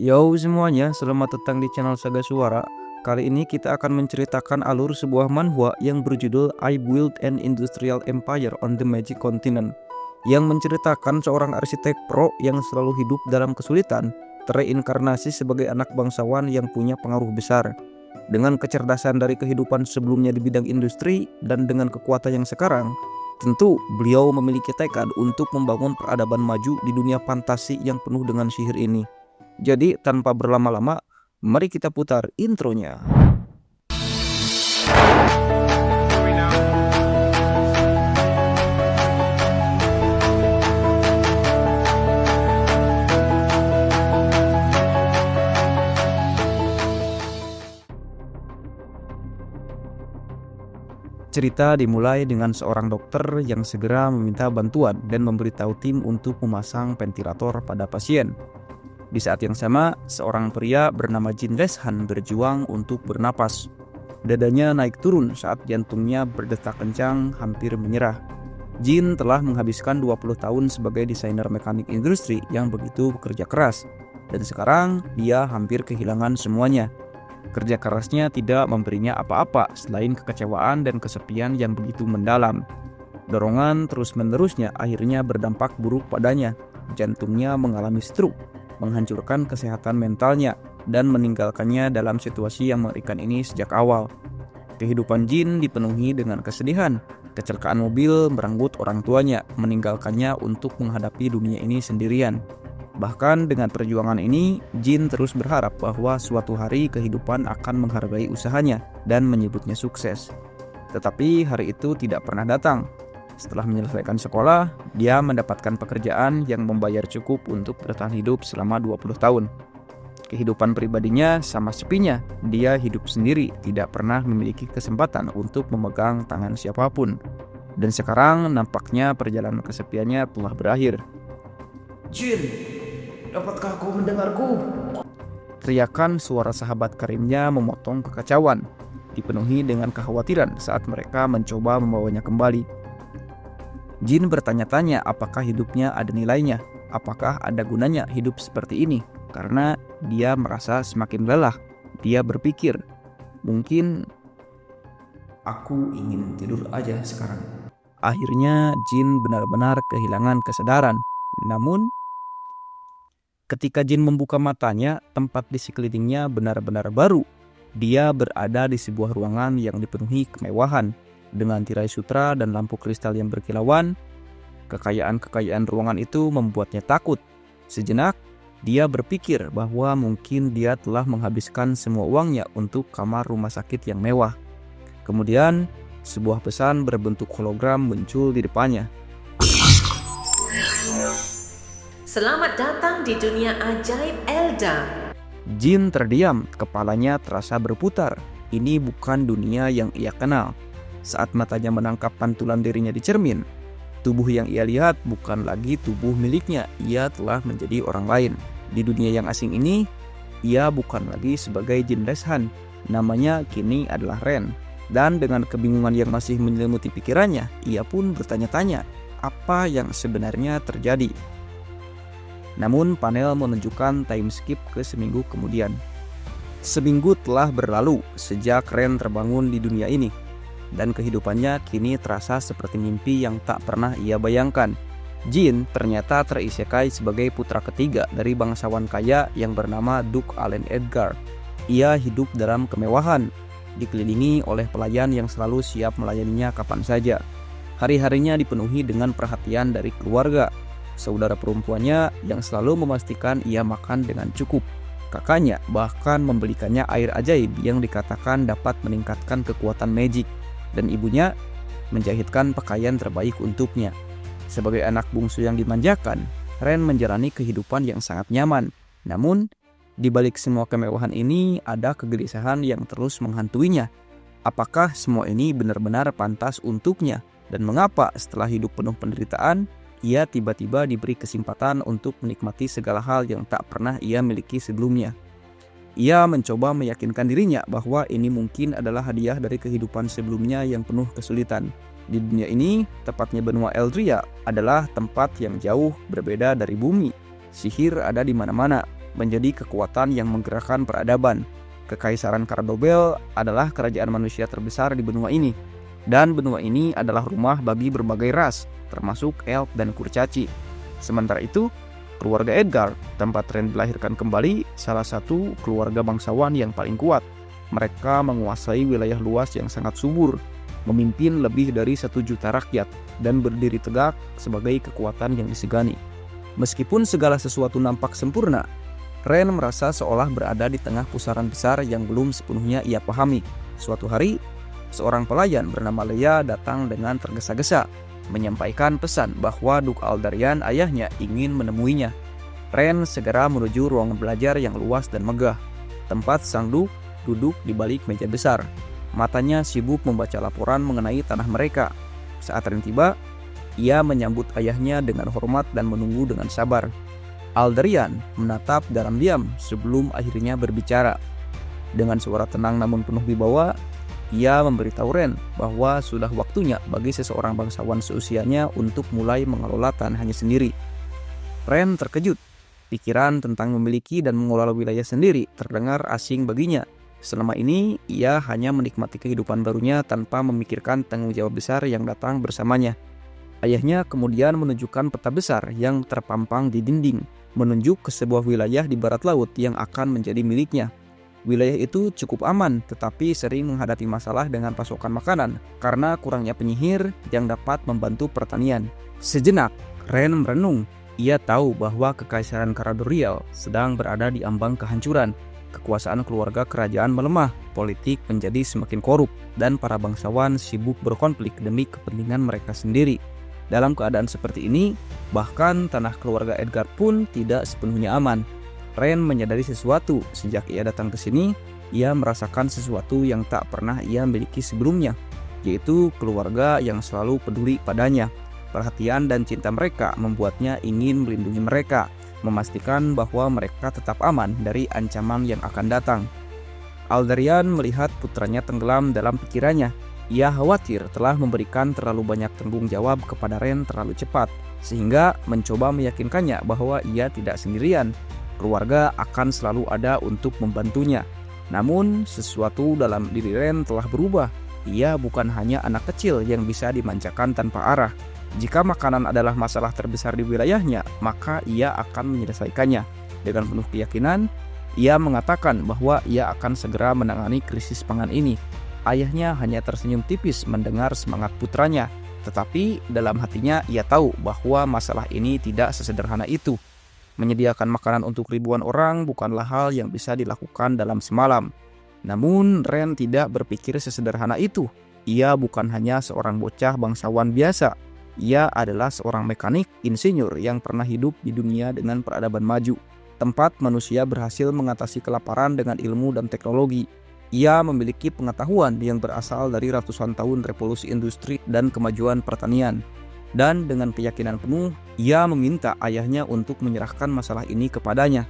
Yo semuanya, selamat datang di channel Saga Suara. Kali ini kita akan menceritakan alur sebuah manhwa yang berjudul I Built an Industrial Empire on the Magic Continent, yang menceritakan seorang arsitek pro yang selalu hidup dalam kesulitan, tereinkarnasi sebagai anak bangsawan yang punya pengaruh besar. Dengan kecerdasan dari kehidupan sebelumnya di bidang industri dan dengan kekuatan yang sekarang, tentu beliau memiliki tekad untuk membangun peradaban maju di dunia fantasi yang penuh dengan sihir ini. Jadi tanpa berlama-lama, mari kita putar intronya. Cerita dimulai dengan seorang dokter yang segera meminta bantuan dan memberitahu tim untuk memasang ventilator pada pasien. Di saat yang sama, seorang pria bernama Jin Leshan berjuang untuk bernapas. Dadanya naik turun saat jantungnya berdetak kencang, hampir menyerah. Jin telah menghabiskan 20 tahun sebagai desainer mekanik industri yang begitu bekerja keras. Dan sekarang dia hampir kehilangan semuanya. Kerja kerasnya tidak memberinya apa-apa selain kekecewaan dan kesepian yang begitu mendalam. Dorongan terus-menerusnya akhirnya berdampak buruk padanya. Jantungnya mengalami stroke, menghancurkan kesehatan mentalnya, dan meninggalkannya dalam situasi yang mengerikan ini sejak awal. Kehidupan Jin dipenuhi dengan kesedihan. Kecelakaan mobil merenggut orang tuanya, meninggalkannya untuk menghadapi dunia ini sendirian. Bahkan dengan perjuangan ini, Jin terus berharap bahwa suatu hari kehidupan akan menghargai usahanya dan menyebutnya sukses. Tetapi hari itu tidak pernah datang. Setelah menyelesaikan sekolah, dia mendapatkan pekerjaan yang membayar cukup untuk bertahan hidup selama 20 tahun. Kehidupan pribadinya sama sepinya. Dia hidup sendiri, tidak pernah memiliki kesempatan untuk memegang tangan siapapun. Dan sekarang nampaknya perjalanan kesepiannya telah berakhir. Jin, dapatkah kau mendengarku? Teriakan suara sahabat karibnya memotong kekacauan, dipenuhi dengan kekhawatiran saat mereka mencoba membawanya kembali. Jin bertanya-tanya apakah hidupnya ada nilainya, apakah ada gunanya hidup seperti ini, karena dia merasa semakin lelah. Dia berpikir, mungkin aku ingin tidur aja sekarang. Akhirnya Jin benar-benar kehilangan kesadaran. Namun, ketika Jin membuka matanya, tempat di sekelilingnya benar-benar baru. Dia berada di sebuah ruangan yang dipenuhi kemewahan, dengan tirai sutra dan lampu kristal yang berkilauan. Kekayaan-kekayaan ruangan itu membuatnya takut. Sejenak, dia berpikir bahwa mungkin dia telah menghabiskan semua uangnya untuk kamar rumah sakit yang mewah. Kemudian, sebuah pesan berbentuk hologram muncul di depannya. Selamat datang di dunia ajaib Elda. Jin terdiam, kepalanya terasa berputar. Ini bukan dunia yang ia kenal. Saat matanya menangkap pantulan dirinya di cermin, tubuh yang ia lihat bukan lagi tubuh miliknya. Ia telah menjadi orang lain. Di dunia yang asing ini, ia bukan lagi sebagai Jin Leshan. Namanya kini adalah Ren. Dan dengan kebingungan yang masih menyelimuti pikirannya, ia pun bertanya-tanya apa yang sebenarnya terjadi. Namun panel menunjukkan time skip ke seminggu kemudian. Seminggu telah berlalu sejak Ren terbangun di dunia ini. Dan kehidupannya kini terasa seperti mimpi yang tak pernah ia bayangkan. Jin ternyata terisekai sebagai putra ketiga dari bangsawan kaya yang bernama Duke Allen Edgar. Ia hidup dalam kemewahan, dikelilingi oleh pelayan yang selalu siap melayaninya kapan saja. Hari-harinya dipenuhi dengan perhatian dari keluarga. Saudara perempuannya yang selalu memastikan ia makan dengan cukup. Kakaknya bahkan membelikannya air ajaib yang dikatakan dapat meningkatkan kekuatan magic. Dan ibunya menjahitkan pakaian terbaik untuknya. Sebagai anak bungsu yang dimanjakan, Ren menjalani kehidupan yang sangat nyaman. Namun, di balik semua kemewahan ini ada kegelisahan yang terus menghantuinya. Apakah semua ini benar-benar pantas untuknya? Dan mengapa setelah hidup penuh penderitaan, ia tiba-tiba diberi kesempatan untuk menikmati segala hal yang tak pernah ia miliki sebelumnya? Ia mencoba meyakinkan dirinya bahwa ini mungkin adalah hadiah dari kehidupan sebelumnya yang penuh kesulitan. Di dunia ini, tepatnya benua Eldria adalah tempat yang jauh berbeda dari bumi. Sihir ada di mana-mana. menjadi kekuatan yang menggerakkan peradaban. Kekaisaran Karadobel adalah kerajaan manusia terbesar di benua ini, dan benua ini adalah rumah bagi berbagai ras, termasuk elf dan kurcaci. Sementara itu, keluarga Edgar, tempat Ren dilahirkan kembali, salah satu keluarga bangsawan yang paling kuat. Mereka menguasai wilayah luas yang sangat subur, memimpin lebih dari 1 juta rakyat, dan berdiri tegak sebagai kekuatan yang disegani. Meskipun segala sesuatu nampak sempurna, Ren merasa seolah berada di tengah pusaran besar yang belum sepenuhnya ia pahami. Suatu hari, seorang pelayan bernama Leia datang dengan tergesa-gesa, menyampaikan pesan bahwa Duk Aldarian ayahnya ingin menemuinya. Ren segera menuju ruangan belajar yang luas dan megah. Tempat sang Duk duduk di balik meja besar. Matanya sibuk membaca laporan mengenai tanah mereka. Saat Ren tiba, ia menyambut ayahnya dengan hormat dan menunggu dengan sabar. Aldarian menatap dalam diam sebelum akhirnya berbicara. Dengan suara tenang namun penuh wibawa, ia memberitahu Ren bahwa sudah waktunya bagi seseorang bangsawan seusianya untuk mulai mengelola tanahnya sendiri. Ren terkejut. Pikiran tentang memiliki dan mengelola wilayah sendiri terdengar asing baginya. Selama ini, ia hanya menikmati kehidupan barunya tanpa memikirkan tanggung jawab besar yang datang bersamanya. Ayahnya kemudian menunjukkan peta besar yang terpampang di dinding, menunjuk ke sebuah wilayah di barat laut yang akan menjadi miliknya. Wilayah itu cukup aman, tetapi sering menghadapi masalah dengan pasokan makanan karena kurangnya penyihir yang dapat membantu pertanian. Sejenak, Ren merenung. Ia tahu bahwa Kekaisaran Karadoriel sedang berada di ambang kehancuran. Kekuasaan keluarga kerajaan melemah, politik menjadi semakin korup, dan para bangsawan sibuk berkonflik demi kepentingan mereka sendiri. Dalam keadaan seperti ini, bahkan tanah keluarga Edgar pun tidak sepenuhnya aman. Ren menyadari sesuatu. Sejak ia datang ke sini, ia merasakan sesuatu yang tak pernah ia miliki sebelumnya, yaitu keluarga yang selalu peduli padanya. Perhatian dan cinta mereka membuatnya ingin melindungi mereka, memastikan bahwa mereka tetap aman dari ancaman yang akan datang. Aldarian melihat putranya tenggelam dalam pikirannya. Ia khawatir telah memberikan terlalu banyak tanggung jawab kepada Ren terlalu cepat, sehingga mencoba meyakinkannya bahwa ia tidak sendirian. Keluarga akan selalu ada untuk membantunya. Namun, sesuatu dalam diri Ren telah berubah. Ia bukan hanya anak kecil yang bisa dimanjakan tanpa arah. Jika makanan adalah masalah terbesar di wilayahnya, maka ia akan menyelesaikannya. Dengan penuh keyakinan, ia mengatakan bahwa ia akan segera menangani krisis pangan ini. Ayahnya hanya tersenyum tipis mendengar semangat putranya, tetapi dalam hatinya ia tahu bahwa masalah ini tidak sesederhana itu. Menyediakan makanan untuk ribuan orang bukanlah hal yang bisa dilakukan dalam semalam. Namun Ren tidak berpikir sesederhana itu. Ia bukan hanya seorang bocah bangsawan biasa. Ia adalah seorang mekanik insinyur yang pernah hidup di dunia dengan peradaban maju, tempat manusia berhasil mengatasi kelaparan dengan ilmu dan teknologi. Ia memiliki pengetahuan yang berasal dari ratusan tahun revolusi industri dan kemajuan pertanian. Dan dengan keyakinan penuh, ia meminta ayahnya untuk menyerahkan masalah ini kepadanya.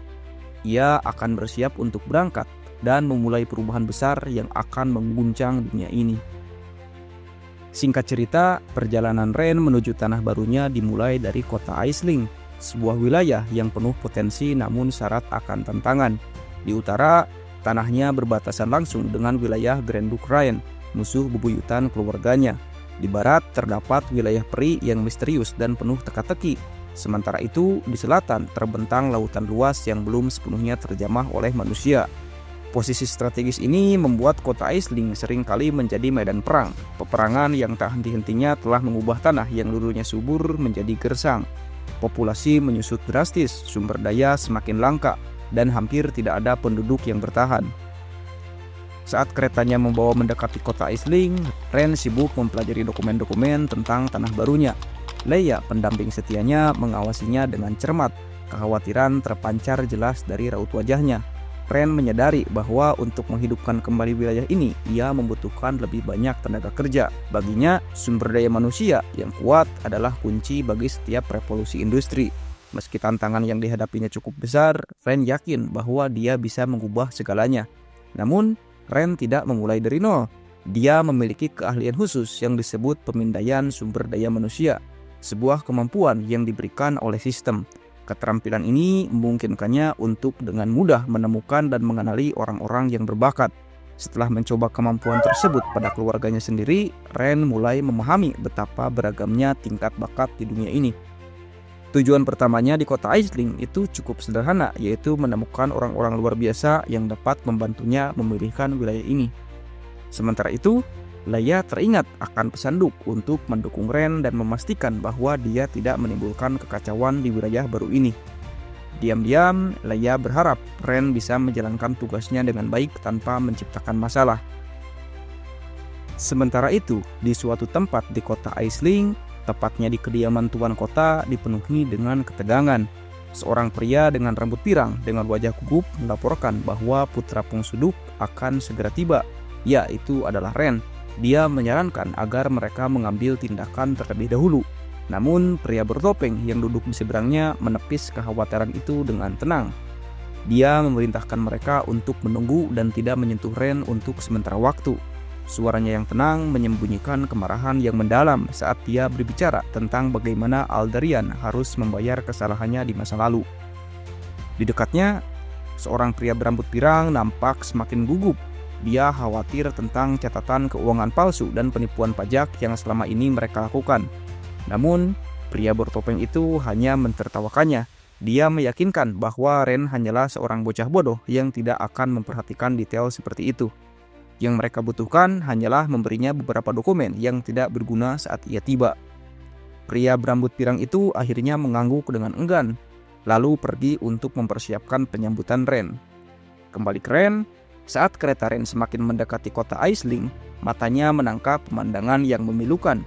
Ia akan bersiap untuk berangkat dan memulai perubahan besar yang akan mengguncang dunia ini. Singkat cerita, perjalanan Ren menuju tanah barunya dimulai dari kota Aisling, sebuah wilayah yang penuh potensi namun syarat akan tantangan. Di utara, tanahnya berbatasan langsung dengan wilayah Grand Duke Ryan, musuh bebuyutan keluarganya. Di barat terdapat wilayah peri yang misterius dan penuh teka-teki. Sementara itu, di selatan terbentang lautan luas yang belum sepenuhnya terjamah oleh manusia. Posisi strategis ini membuat kota Aisling seringkali menjadi medan perang. Peperangan yang tak henti-hentinya telah mengubah tanah yang dulunya subur menjadi gersang. Populasi menyusut drastis, sumber daya semakin langka, dan hampir tidak ada penduduk yang bertahan. Saat keretanya membawa mendekati kota Aisling, Ren sibuk mempelajari dokumen-dokumen tentang tanah barunya. Leia, pendamping setianya, mengawasinya dengan cermat. Kekhawatiran terpancar jelas dari raut wajahnya. Ren menyadari bahwa untuk menghidupkan kembali wilayah ini, ia membutuhkan lebih banyak tenaga kerja. Baginya, sumber daya manusia yang kuat adalah kunci bagi setiap revolusi industri. Meski tantangan yang dihadapinya cukup besar, Ren yakin bahwa dia bisa mengubah segalanya. Namun, Ren tidak memulai dari nol. Dia memiliki keahlian khusus yang disebut pemindaian sumber daya manusia, sebuah kemampuan yang diberikan oleh sistem. Keterampilan ini memungkinkannya untuk dengan mudah menemukan dan mengenali orang-orang yang berbakat. Setelah mencoba kemampuan tersebut pada keluarganya sendiri, Ren mulai memahami betapa beragamnya tingkat bakat di dunia ini. Tujuan pertamanya di kota Aisling itu cukup sederhana, yaitu menemukan orang-orang luar biasa yang dapat membantunya memilihkan wilayah ini. Sementara itu, Leia teringat akan pesan Duke untuk mendukung Ren dan memastikan bahwa dia tidak menimbulkan kekacauan di wilayah baru ini. Diam-diam, Leia berharap Ren bisa menjalankan tugasnya dengan baik tanpa menciptakan masalah. Sementara itu, di suatu tempat di kota Aisling, tepatnya di kediaman tuan kota, dipenuhi dengan ketegangan. Seorang pria dengan rambut pirang dengan wajah gugup melaporkan bahwa putra bungsu Duke akan segera tiba, yaitu adalah Ren. Dia menyarankan agar mereka mengambil tindakan terlebih dahulu. Namun, pria bertopeng yang duduk di seberangnya menepis kekhawatiran itu dengan tenang. Dia memerintahkan mereka untuk menunggu dan tidak menyentuh Ren untuk sementara waktu. Suaranya yang tenang menyembunyikan kemarahan yang mendalam saat dia berbicara tentang bagaimana Aldarian harus membayar kesalahannya di masa lalu. Di dekatnya, seorang pria berambut pirang nampak semakin gugup. Dia khawatir tentang catatan keuangan palsu dan penipuan pajak yang selama ini mereka lakukan. Namun, pria bertopeng itu hanya mentertawakannya. Dia meyakinkan bahwa Ren hanyalah seorang bocah bodoh yang tidak akan memperhatikan detail seperti itu. Yang mereka butuhkan hanyalah memberinya beberapa dokumen yang tidak berguna saat ia tiba. Pria berambut pirang itu akhirnya mengangguk dengan enggan, lalu pergi untuk mempersiapkan penyambutan Ren. Kembali ke Ren, saat kereta Ren semakin mendekati kota Aisling, matanya menangkap pemandangan yang memilukan.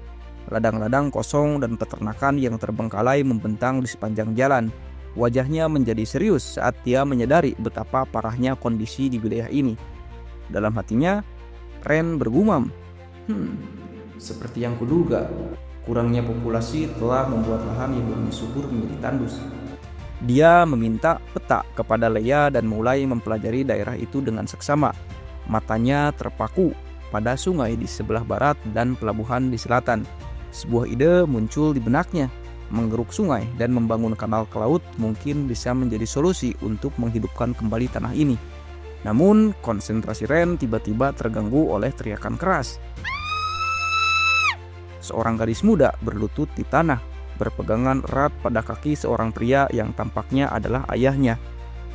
Ladang-ladang kosong dan peternakan yang terbengkalai membentang di sepanjang jalan. Wajahnya menjadi serius saat dia menyadari betapa parahnya kondisi di wilayah ini. Dalam hatinya, Ren bergumam, Seperti yang kuduga, kurangnya populasi telah membuat lahan yang belum subur menjadi tandus. Dia meminta peta kepada Leia dan mulai mempelajari daerah itu dengan seksama. Matanya terpaku pada sungai di sebelah barat dan pelabuhan di selatan. Sebuah ide muncul di benaknya. Menggeruk sungai dan membangun kanal ke laut mungkin bisa menjadi solusi untuk menghidupkan kembali tanah ini. Namun, konsentrasi Ren tiba-tiba terganggu oleh teriakan keras. Seorang gadis muda berlutut di tanah, berpegangan erat pada kaki seorang pria yang tampaknya adalah ayahnya.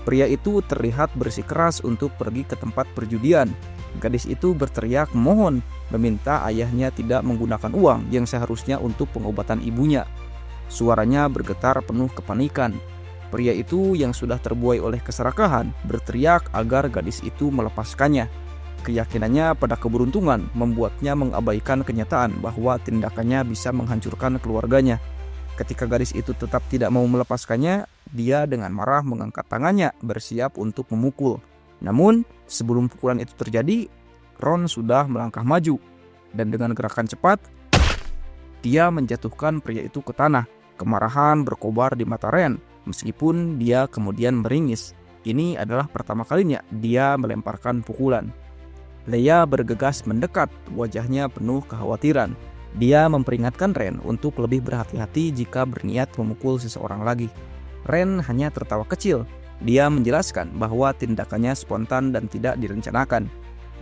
Pria itu terlihat bersikeras untuk pergi ke tempat perjudian. Gadis itu berteriak memohon, meminta ayahnya tidak menggunakan uang yang seharusnya untuk pengobatan ibunya. Suaranya bergetar penuh kepanikan. Pria itu yang sudah terbuai oleh keserakahan berteriak agar gadis itu melepaskannya. Keyakinannya pada keberuntungan membuatnya mengabaikan kenyataan bahwa tindakannya bisa menghancurkan keluarganya. Ketika gadis itu tetap tidak mau melepaskannya, dia dengan marah mengangkat tangannya bersiap untuk memukul. Namun, sebelum pukulan itu terjadi, Ron sudah melangkah maju, dan dengan gerakan cepat, dia menjatuhkan pria itu ke tanah. Kemarahan berkobar di mata Ren, meskipun dia kemudian meringis. Ini adalah pertama kalinya dia melemparkan pukulan. Leia bergegas mendekat, wajahnya penuh kekhawatiran. Dia memperingatkan Ren untuk lebih berhati-hati jika berniat memukul seseorang lagi. Ren hanya tertawa kecil. Dia menjelaskan bahwa tindakannya spontan dan tidak direncanakan.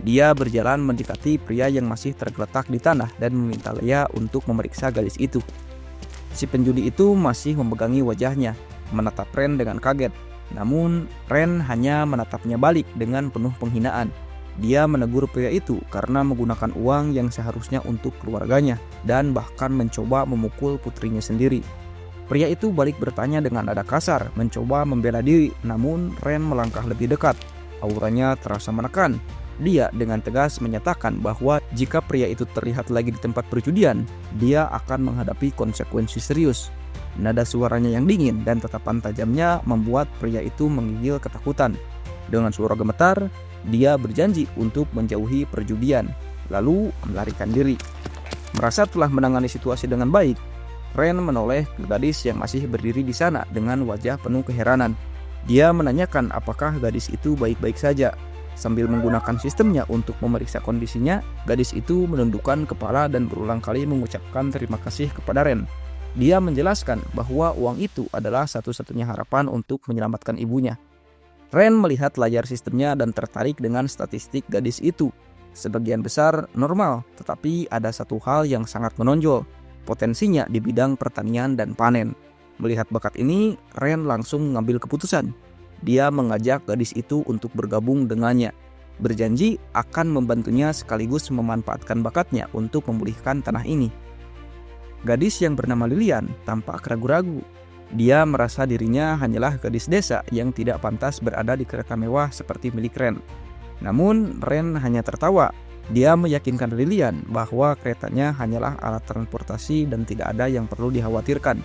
Dia berjalan mendekati pria yang masih tergeletak di tanah dan meminta Leia untuk memeriksa gadis itu. Si penjudi itu masih memegangi wajahnya, menatap Ren dengan kaget. Namun, Ren hanya menatapnya balik dengan penuh penghinaan. Dia menegur pria itu karena menggunakan uang yang seharusnya untuk keluarganya dan bahkan mencoba memukul putrinya sendiri. Pria itu balik bertanya dengan nada kasar, mencoba membela diri, namun Ren melangkah lebih dekat. Auranya terasa menekan. Dia dengan tegas menyatakan bahwa jika pria itu terlihat lagi di tempat perjudian, dia akan menghadapi konsekuensi serius. Nada suaranya yang dingin dan tatapan tajamnya membuat pria itu menggigil ketakutan. Dengan suara gemetar, dia berjanji untuk menjauhi perjudian, lalu melarikan diri. Merasa telah menangani situasi dengan baik, Ren menoleh ke gadis yang masih berdiri di sana dengan wajah penuh keheranan. Dia menanyakan apakah gadis itu baik-baik saja. Sambil menggunakan sistemnya untuk memeriksa kondisinya, gadis itu menundukkan kepala dan berulang kali mengucapkan terima kasih kepada Ren. Dia menjelaskan bahwa uang itu adalah satu-satunya harapan untuk menyelamatkan ibunya. Ren melihat layar sistemnya dan tertarik dengan statistik gadis itu. Sebagian besar normal, tetapi ada satu hal yang sangat menonjol, potensinya di bidang pertanian dan panen. Melihat bakat ini, Ren langsung mengambil keputusan. Dia mengajak gadis itu untuk bergabung dengannya, berjanji akan membantunya sekaligus memanfaatkan bakatnya untuk memulihkan tanah ini. Gadis yang bernama Lilian tampak ragu-ragu. Dia merasa dirinya hanyalah gadis desa yang tidak pantas berada di kereta mewah seperti milik Ren. Namun Ren hanya tertawa. Dia meyakinkan Lilian bahwa keretanya hanyalah alat transportasi dan tidak ada yang perlu dikhawatirkan.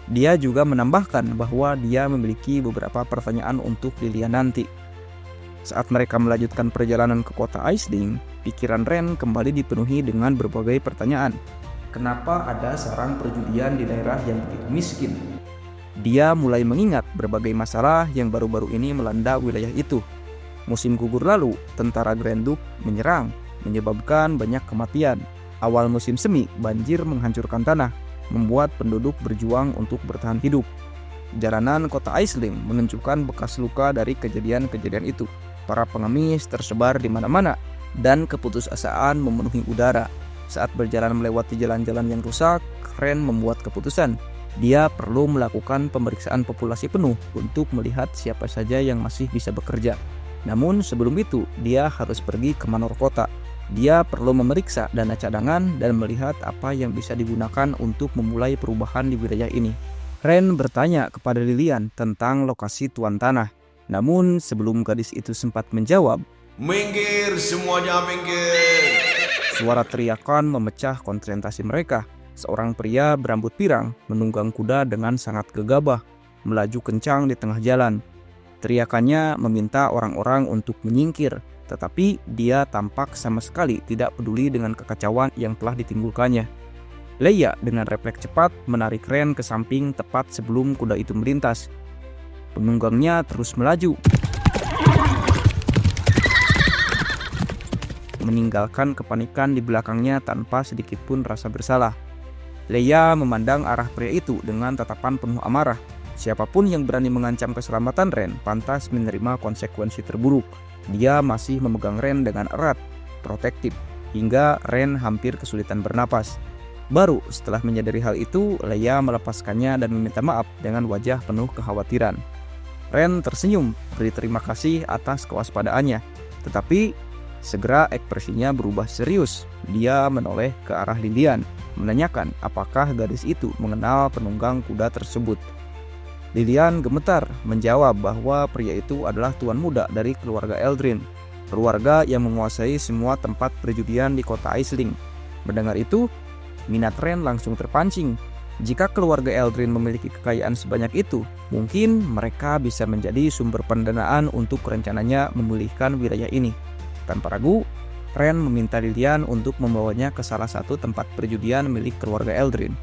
Dia juga menambahkan bahwa dia memiliki beberapa pertanyaan untuk Lilian nanti. Saat mereka melanjutkan perjalanan ke kota Aisling, pikiran Ren kembali dipenuhi dengan berbagai pertanyaan. Kenapa ada sarang perjudian di daerah yang begitu miskin? Dia mulai mengingat berbagai masalah yang baru-baru ini melanda wilayah itu. Musim gugur lalu, tentara Grenduk menyerang, menyebabkan banyak kematian. Awal musim semi, banjir menghancurkan tanah, membuat penduduk berjuang untuk bertahan hidup. Jalanan kota Aisling menunjukkan bekas luka dari kejadian-kejadian itu. Para pengemis tersebar di mana-mana, dan keputusasaan memenuhi udara. Saat berjalan melewati jalan-jalan yang rusak, Ren membuat keputusan. Dia perlu melakukan pemeriksaan populasi penuh untuk melihat siapa saja yang masih bisa bekerja. Namun sebelum itu, dia harus pergi ke Manor Kota. Dia perlu memeriksa dana cadangan dan melihat apa yang bisa digunakan untuk memulai perubahan di wilayah ini. Ren bertanya kepada Lilian tentang lokasi tuan tanah. Namun sebelum gadis itu sempat menjawab, "Minggir semuanya, minggir!" Suara teriakan memecah konsentrasi mereka. Seorang pria berambut pirang menunggang kuda dengan sangat gegabah, melaju kencang di tengah jalan. Teriakannya meminta orang-orang untuk menyingkir, tetapi dia tampak sama sekali tidak peduli dengan kekacauan yang telah ditimbulkannya. Leia dengan refleks cepat menarik Ren ke samping tepat sebelum kuda itu melintas. Penunggangnya terus melaju, meninggalkan kepanikan di belakangnya tanpa sedikit pun rasa bersalah. Leia memandang arah pria itu dengan tatapan penuh amarah. Siapapun yang berani mengancam keselamatan Ren pantas menerima konsekuensi terburuk. Dia masih memegang Ren dengan erat, protektif, hingga Ren hampir kesulitan bernapas. Baru setelah menyadari hal itu, Leia melepaskannya dan meminta maaf dengan wajah penuh kekhawatiran. Ren tersenyum, beri terima kasih atas kewaspadaannya. Tetapi segera ekspresinya berubah serius. Dia menoleh ke arah Lilian, menanyakan apakah gadis itu mengenal penunggang kuda tersebut. Lilian gemetar menjawab bahwa pria itu adalah tuan muda dari keluarga Eldrin, keluarga yang menguasai semua tempat perjudian di kota Aisling. Mendengar itu, minat Ren langsung terpancing. Jika keluarga Eldrin memiliki kekayaan sebanyak itu, mungkin mereka bisa menjadi sumber pendanaan untuk rencananya memulihkan wilayah ini. Tanpa ragu, Ren meminta Lilian untuk membawanya ke salah satu tempat perjudian milik keluarga Eldrin.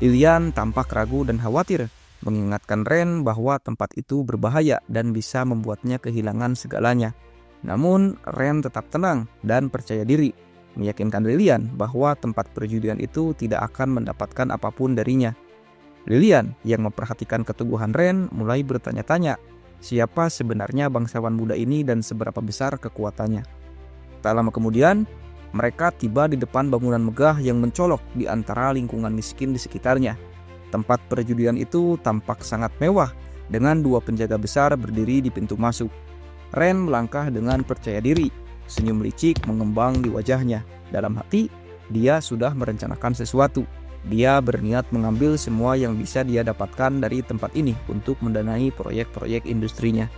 Lilian tampak ragu dan khawatir, mengingatkan Ren bahwa tempat itu berbahaya dan bisa membuatnya kehilangan segalanya. Namun, Ren tetap tenang dan percaya diri, meyakinkan Lilian bahwa tempat perjudian itu tidak akan mendapatkan apapun darinya. Lilian yang memperhatikan keteguhan Ren mulai bertanya-tanya, siapa sebenarnya bangsawan muda ini dan seberapa besar kekuatannya. Tak lama kemudian, mereka tiba di depan bangunan megah yang mencolok di antara lingkungan miskin di sekitarnya. Tempat perjudian itu tampak sangat mewah, dengan 2 penjaga besar berdiri di pintu masuk. Ren melangkah dengan percaya diri, senyum licik mengembang di wajahnya. Dalam hati, dia sudah merencanakan sesuatu. Dia berniat mengambil semua yang bisa dia dapatkan dari tempat ini untuk mendanai proyek-proyek industrinya.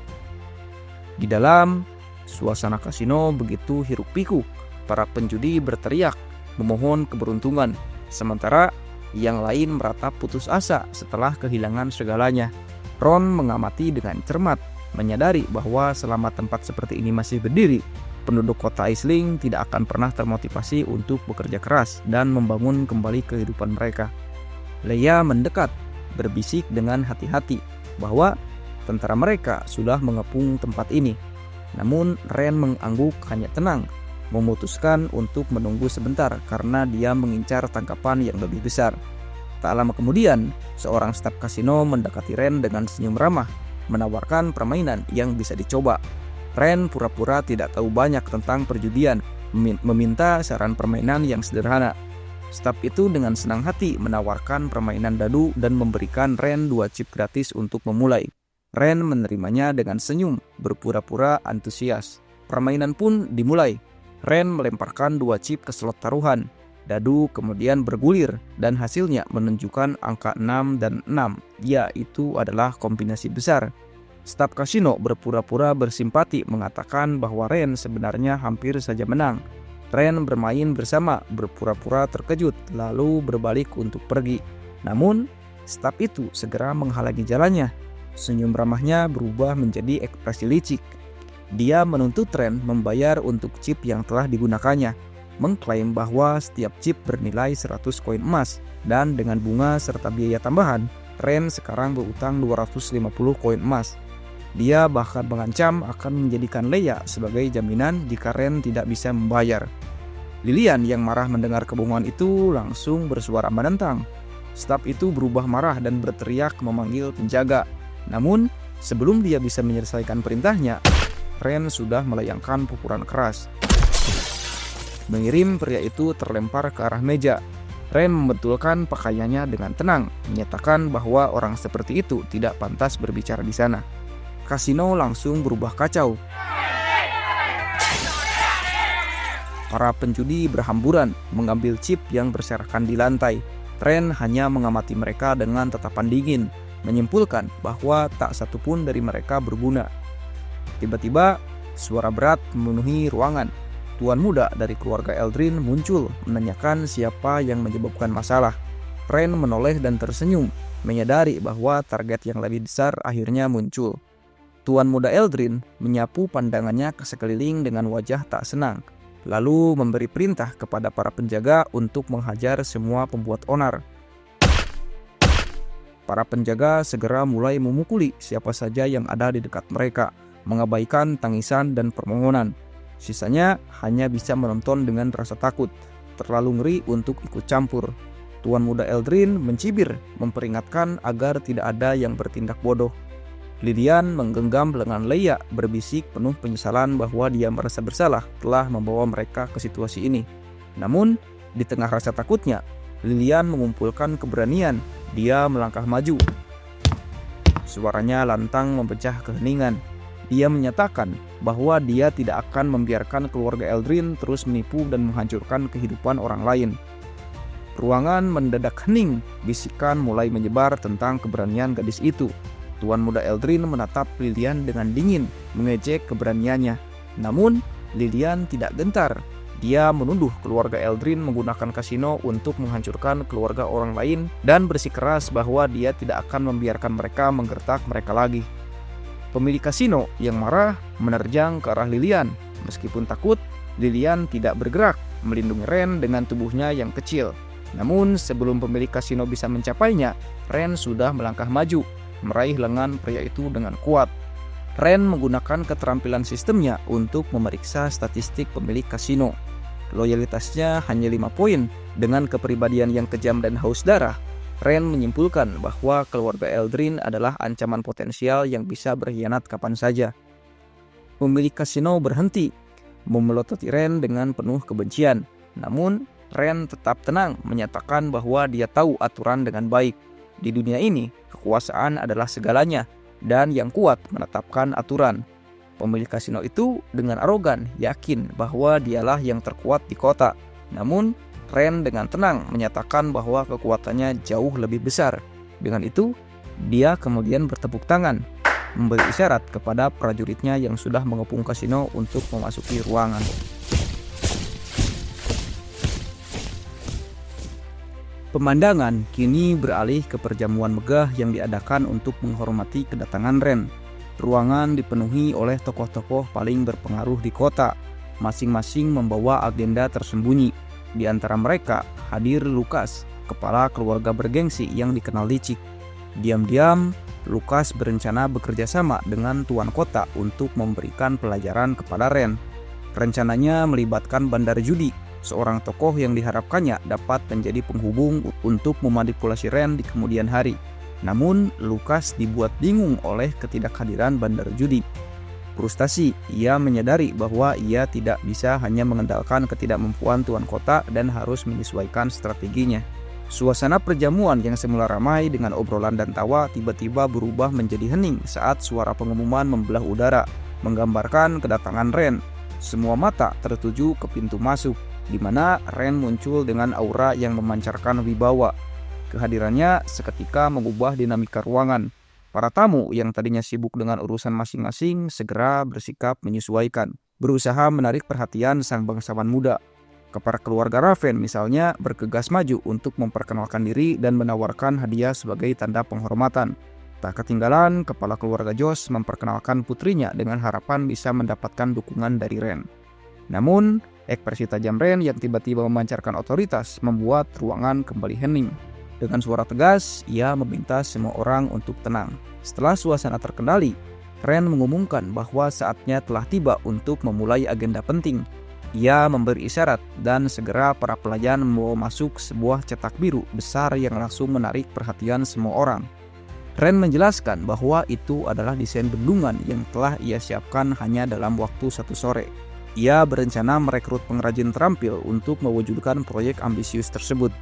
Di dalam suasana kasino begitu hiruk-pikuk, para penjudi berteriak, memohon keberuntungan, sementara yang lain meratap putus asa setelah kehilangan segalanya. Ron mengamati dengan cermat, menyadari bahwa selama tempat seperti ini masih berdiri, penduduk kota Aisling tidak akan pernah termotivasi untuk bekerja keras dan membangun kembali kehidupan mereka. Leia mendekat, berbisik dengan hati-hati bahwa tentara mereka sudah mengepung tempat ini. Namun Ren mengangguk hanya tenang, memutuskan untuk menunggu sebentar karena dia mengincar tangkapan yang lebih besar. Tak lama kemudian, seorang staf kasino mendekati Ren dengan senyum ramah, menawarkan permainan yang bisa dicoba. Ren pura-pura tidak tahu banyak tentang perjudian, meminta saran permainan yang sederhana. Staf itu dengan senang hati menawarkan permainan dadu dan memberikan Ren 2 chip gratis untuk memulai. Ren menerimanya dengan senyum, berpura-pura antusias. Permainan pun dimulai. Ren melemparkan 2 chip ke slot taruhan. Dadu kemudian bergulir dan hasilnya menunjukkan angka 6 dan 6. Ya, itu adalah kombinasi besar. Staf kasino berpura-pura bersimpati mengatakan bahwa Ren sebenarnya hampir saja menang. Ren bermain bersama, berpura-pura terkejut, lalu berbalik untuk pergi. Namun, staf itu segera menghalangi jalannya. Senyum ramahnya berubah menjadi ekspresi licik. Dia menuntut Ren membayar untuk chip yang telah digunakannya, mengklaim bahwa setiap chip bernilai 100 koin emas, dan dengan bunga serta biaya tambahan, Ren sekarang berutang 250 koin emas. Dia bahkan mengancam akan menjadikan Leia sebagai jaminan jika Ren tidak bisa membayar. Lilian yang marah mendengar kebohongan itu langsung bersuara menentang. Staf itu berubah marah dan berteriak memanggil penjaga. Namun, sebelum dia bisa menyelesaikan perintahnya, Ren sudah melayangkan pukulan keras, mengirim pria itu terlempar ke arah meja. Ren membetulkan pakaiannya dengan tenang, menyatakan bahwa orang seperti itu tidak pantas berbicara di sana. Kasino langsung berubah kacau. Para penjudi berhamburan mengambil chip yang berserakan di lantai. Ren hanya mengamati mereka dengan tatapan dingin, menyimpulkan bahwa tak satu pun dari mereka berguna. Tiba-tiba, suara berat memenuhi ruangan. Tuan muda dari keluarga Eldrin muncul, menanyakan siapa yang menyebabkan masalah. Ren menoleh dan tersenyum, menyadari bahwa target yang lebih besar akhirnya muncul. Tuan muda Eldrin menyapu pandangannya ke sekeliling dengan wajah tak senang, lalu memberi perintah kepada para penjaga untuk menghajar semua pembuat onar. Para penjaga segera mulai memukuli siapa saja yang ada di dekat mereka, mengabaikan tangisan dan permohonan. Sisanya hanya bisa menonton dengan rasa takut, terlalu ngeri untuk ikut campur. Tuan muda Eldrin mencibir, memperingatkan agar tidak ada yang bertindak bodoh. Lilian menggenggam lengan Leia, berbisik penuh penyesalan bahwa dia merasa bersalah telah membawa mereka ke situasi ini. Namun, di tengah rasa takutnya, Lilian mengumpulkan keberanian. Dia melangkah maju. Suaranya lantang memecah keheningan. Dia menyatakan bahwa dia tidak akan membiarkan keluarga Eldrin terus menipu dan menghancurkan kehidupan orang lain. Ruangan mendadak hening, bisikan mulai menyebar tentang keberanian gadis itu. Tuan muda Eldrin menatap Lilian dengan dingin, mengejek keberaniannya. Namun, Lilian tidak gentar. Dia menuduh keluarga Eldrin menggunakan kasino untuk menghancurkan keluarga orang lain dan bersikeras bahwa dia tidak akan membiarkan mereka menggertak mereka lagi. Pemilik kasino yang marah menerjang ke arah Lilian. Meskipun takut, Lilian tidak bergerak, melindungi Ren dengan tubuhnya yang kecil. Namun, sebelum pemilik kasino bisa mencapainya, Ren sudah melangkah maju, meraih lengan pria itu dengan kuat. Ren menggunakan keterampilan sistemnya untuk memeriksa statistik pemilik kasino. Loyalitasnya hanya 5 poin. Dengan kepribadian yang kejam dan haus darah, Ren menyimpulkan bahwa keluarga Eldrin adalah ancaman potensial yang bisa berkhianat kapan saja. Pemilik kasino berhenti, memelototi Ren dengan penuh kebencian. Namun, Ren tetap tenang, menyatakan bahwa dia tahu aturan dengan baik. Di dunia ini, kekuasaan adalah segalanya, dan yang kuat menetapkan aturan. Pemilik kasino itu dengan arogan yakin bahwa dialah yang terkuat di kota. Namun, Ren dengan tenang menyatakan bahwa kekuatannya jauh lebih besar. Dengan itu, dia kemudian bertepuk tangan, memberi isyarat kepada prajuritnya yang sudah mengepung kasino untuk memasuki ruangan. Pemandangan kini beralih ke perjamuan megah yang diadakan untuk menghormati kedatangan Ren. Ruangan dipenuhi oleh tokoh-tokoh paling berpengaruh di kota, masing-masing membawa agenda tersembunyi. Di antara mereka hadir Lukas, kepala keluarga bergengsi yang dikenal licik. Diam-diam, Lukas berencana bekerja sama dengan tuan kota untuk memberikan pelajaran kepada Ren. Rencananya melibatkan bandar judi, seorang tokoh yang diharapkannya dapat menjadi penghubung untuk memanipulasi Ren di kemudian hari. Namun, Lukas dibuat bingung oleh ketidakhadiran bandar judi. Frustasi, ia menyadari bahwa ia tidak bisa hanya mengandalkan ketidakmampuan tuan kota dan harus menyesuaikan strateginya. Suasana perjamuan yang semula ramai dengan obrolan dan tawa tiba-tiba berubah menjadi hening saat suara pengumuman membelah udara, menggambarkan kedatangan Ren. Semua mata tertuju ke pintu masuk, di mana Ren muncul dengan aura yang memancarkan wibawa. Kehadirannya seketika mengubah dinamika ruangan. Para tamu yang tadinya sibuk dengan urusan masing-masing segera bersikap menyesuaikan, berusaha menarik perhatian sang bangsawan muda. Kepala keluarga Raven misalnya bergegas maju untuk memperkenalkan diri dan menawarkan hadiah sebagai tanda penghormatan. Tak ketinggalan, kepala keluarga Josh memperkenalkan putrinya dengan harapan bisa mendapatkan dukungan dari Ren. Namun, ekspresi tajam Ren yang tiba-tiba memancarkan otoritas membuat ruangan kembali hening. Dengan suara tegas, ia meminta semua orang untuk tenang. Setelah suasana terkendali, Ren mengumumkan bahwa saatnya telah tiba untuk memulai agenda penting. Ia memberi isyarat dan segera para pelayan membawa masuk sebuah cetak biru besar yang langsung menarik perhatian semua orang. Ren menjelaskan bahwa itu adalah desain bendungan yang telah ia siapkan hanya dalam waktu 1 sore. Ia berencana merekrut pengrajin terampil untuk mewujudkan proyek ambisius tersebut.